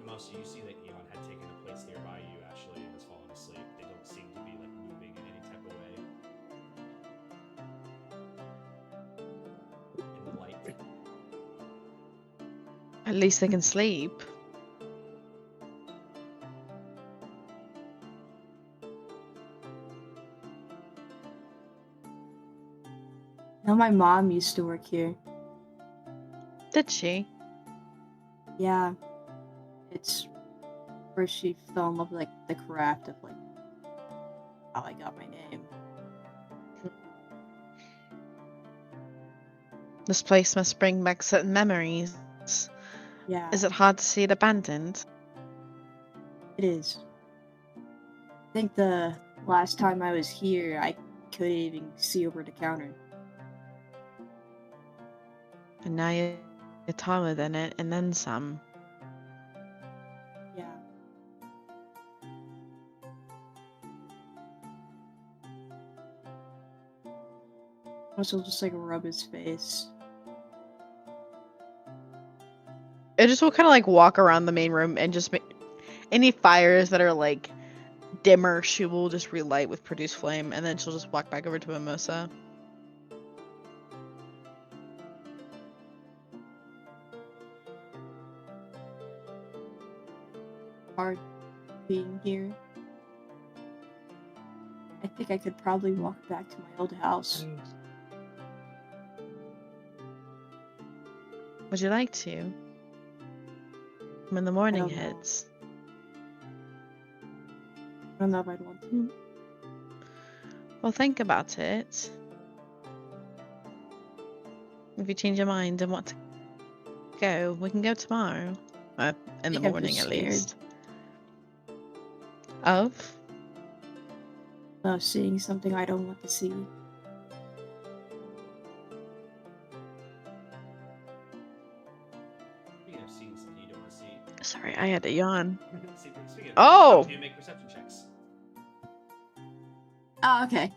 Mimosa, you see that Eon had taken a place nearby you actually and was falling asleep. They don't seem to be like moving in any type of way. In the light. At least they can sleep. know my mom used to work here. Did she? Yeah, it's where she fell in love with like the craft of like how I got my name. This place must bring back certain memories. Yeah, Is it hard to see it abandoned? it is. I think the last time I was here, I couldn't even see over the counter. And now you're taller than it, and then some. Yeah. Also, just like rub his face. I just will kind of like walk around the main room and just make any fires that are like dimmer, she will just relight with produce flame, and then she'll just walk back over to Mimosa. Hard being here. I think I could probably walk back to my old house. Would you like to? When the morning don't know. hits. I don't know if I'd want to. Well, think about it. If you change your mind and want to go, we can go tomorrow. In the think I'm morning, just at scared. least. Of? Of seeing something I don't want to see. Speaking of seeing something you don't want to see. Sorry, I had a yawn. Speaking of, Oh! you make perception checks. Oh, okay.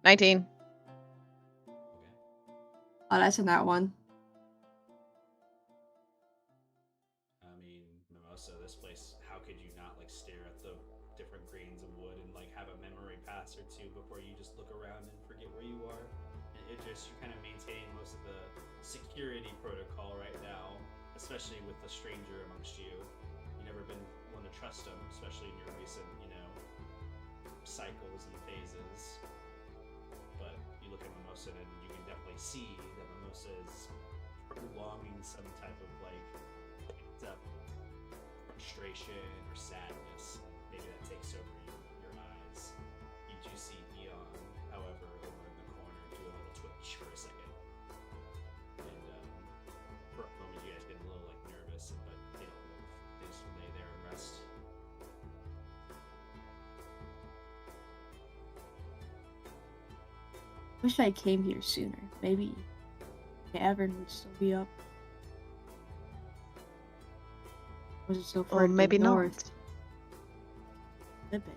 19. Oh, that's in that one. I mean, Mimosa, this place, how could you not like stare at the different grains of wood and like have a memory pass or two before you just look around and forget where you are? It just, you're kind of maintaining most of the security protocol right now, especially with the stranger amongst you. You've never been one to trust him, especially in your recent, cycles and phases. But you look at Mimosa and you can definitely see that Mimosa is prolonging some type of like frustration or sadness. Maybe that takes over your eyes. You do see Eon, however, over in the corner do a little twitch for a second. And for a moment you guys get a little like nervous, but they don't move. They just lay there and rest. Wish I came here sooner. Maybe Cavern would still be up. Was it so far Or to the maybe north? not. Could be.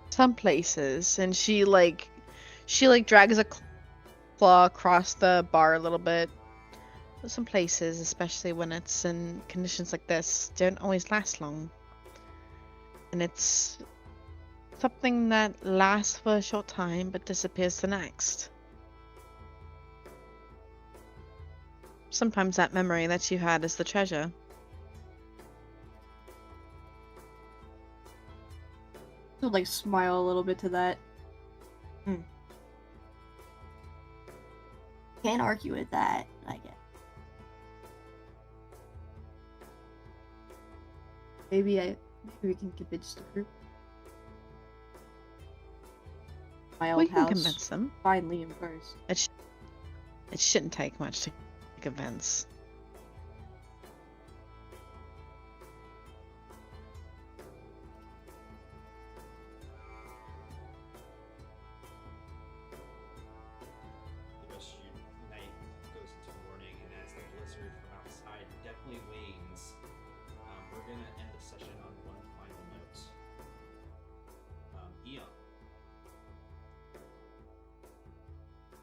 Some places, and she drags a claw across the bar a little bit. But some places, especially when it's in conditions like this, don't always last long. And it's something that lasts for a short time but disappears the next. Sometimes that memory that you had is the treasure. I'll like smile a little bit to that. Can't argue with that, I guess. Maybe we can convince the group. My old We can house. convince them. Find Liam first. It shouldn't take much to convince. The rest of your night goes into morning, and as the blizzard from outside definitely wanes, we're gonna end the session on one final note. Eon.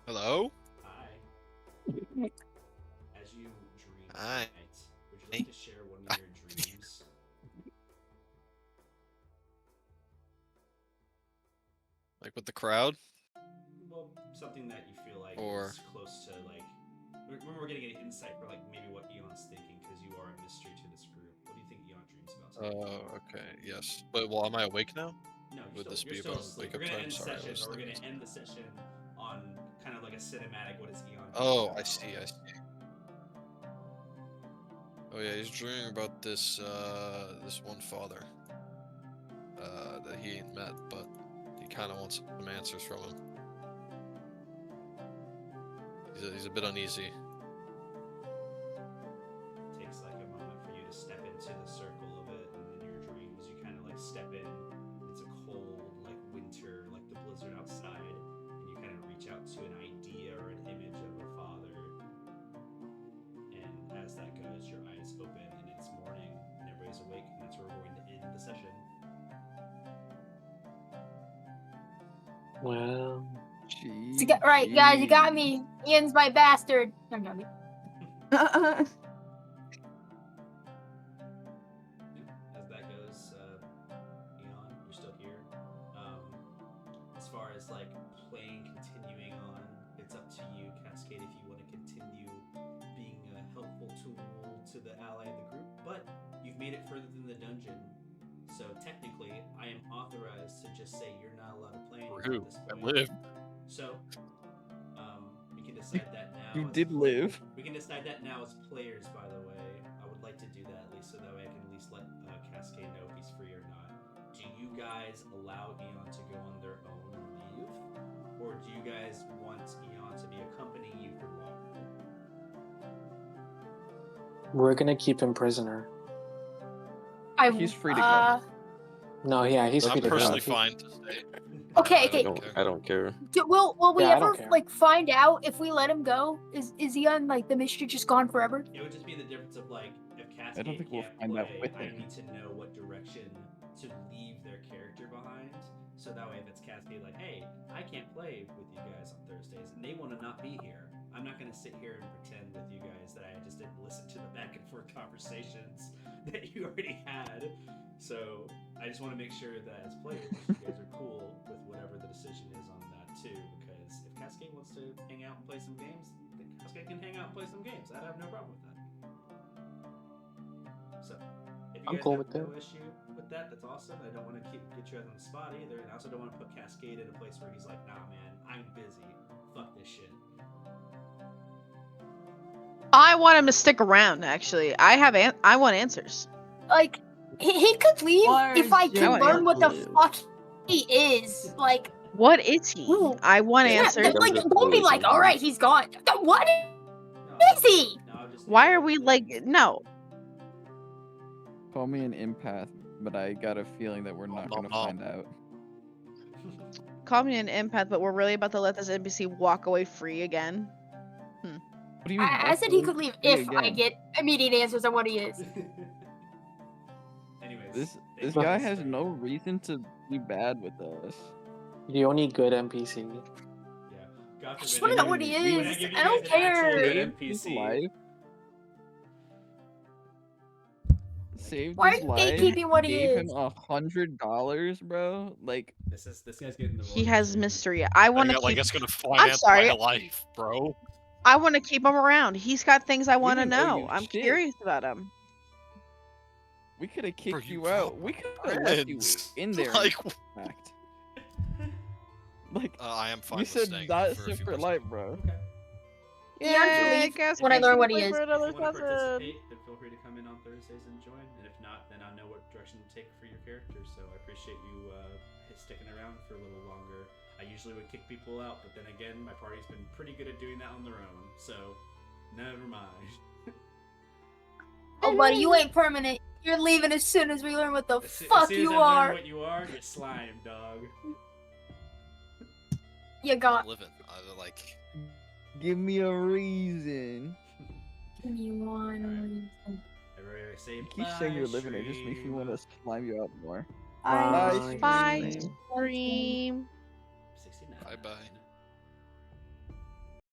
Hello? Hi. As you dream Hi. tonight, would you like to share one of your dreams? Like with the crowd? Well, something that you feel like Or- is close to like. We're getting an insight for like maybe what Eon's thinking because you are a mystery to this group. What do you think Eon dreams about? Tonight? Okay, yes. But well, am I awake now? No, Would this be you're still about asleep. wake We're up gonna time? end the Sorry, I session, was but we're thinking. gonna end the session on kind of like a cinematic. What is Eon? Oh, I see. Oh yeah, he's dreaming about this this one father that he ain't met, but he kind of wants some answers from him. He's a bit uneasy. It takes like a moment for you to step into the circle of it, and in your dreams, you kind of like step in. It's a cold, like winter, like the blizzard outside, and you kind of reach out to an idea or an image of a father. And as that goes, your eyes open, and it's morning, and everybody's awake, and that's where we're going to end the session. Well, Right, guys, you got me. Ian's my bastard. I got me. As that goes, Eon, you're still here. As far as like playing, continuing on, it's up to you, Cascade, if you want to continue being a helpful tool to the ally of the group. But you've made it further than the dungeon, so technically, I am authorized to just say you're not allowed to play anymore For who? at this I point. live. So, we can decide that now. You as did live. We can decide that now as players, by the way. I would like to do that at least so that way I can at least let Cascade know if he's free or not. Do you guys allow Eon to go on their own and leave? Or do you guys want Eon to be accompanying you for longer? we're gonna keep him prisoner. He's free to go. No, yeah, he's free I'm to go. personally fine to stay. Okay, I okay. don't care. I don't care. Will we Yeah, I ever don't care. like find out if we let him go? Is Ian like the mystery just gone forever? It would just be the difference of like if Cascade think we'll can't find out play, with I him. need to know what direction to leave their character behind. So that way, if it's Cascade, like, hey, I can't play with you guys on Thursdays, and they want to not be here, I'm not gonna sit here and pretend with you guys that I just didn't listen to the back and forth conversations that you already had. So I just want to make sure that as players, you guys are cool with whatever the decision is on that too. Because if Cascade wants to hang out and play some games, then Cascade can hang out and play some games. I'd have no problem with that. So if you I'm guys cool have with no that. issue with that, that's awesome. I don't want to get you guys on the spot either, and I also don't want to put Cascade in a place where he's like, nah, man, I'm busy. Fuck this shit. I want him to stick around. Actually, I want answers. Like he could leave if I can Jim learn what the Blue. fuck he is. Like, What is he? ooh. I want Yeah, answers. let him like just don't be lose like, something. all right, he's gone. What No, is he? no, I'm just Why are we like no? Call me an empath, but I got a feeling that we're not gonna find out. Call me an empath, but we're really about to let this NPC walk away free again. What do you mean? I said he could leave if I get immediate answers on what he is. Anyways, This thank guy you guys has for- no reason to be bad with us. The only good NPC. Yeah. God I just forbid want to know what he when I is. give you I don't guys an actual care. good Saved his NPC. life. Saved Why his are you life. gatekeeping what he Gave him is? $100, bro. Like, This guy's getting the He wrong has decision. mystery. I want to keep. It's gonna finance sorry. my life, bro. I want to keep him around. He's got things I want to didn't owe know. you I'm shit. curious about him. we could have Bro, kicked you you out. We could have left you friends. in there. Like, Fact. Like, I am fine you with said staying not for a few separate more life, bro. Okay. Yeah, I'm gonna Yay, leave guess when I we learn can what he play is. for If another you want to session. participate, then feel free to come in on Thursdays and join. And if not, then I'll know what direction to take for your character. So I appreciate you sticking around for a little longer. I usually would kick people out, but then again, my party's been pretty good at doing that on their own. So never mind. Oh, buddy, you ain't permanent. You're leaving as soon as we learn what the As fuck soon as you I learn are. what you are, you're slime, dog. You got. living. I like. Give me a reason. You want. Everybody say You keep saying you're living. It just makes me want to slime you out more. Bye. Bye, Stream. stream. 69. Bye bye.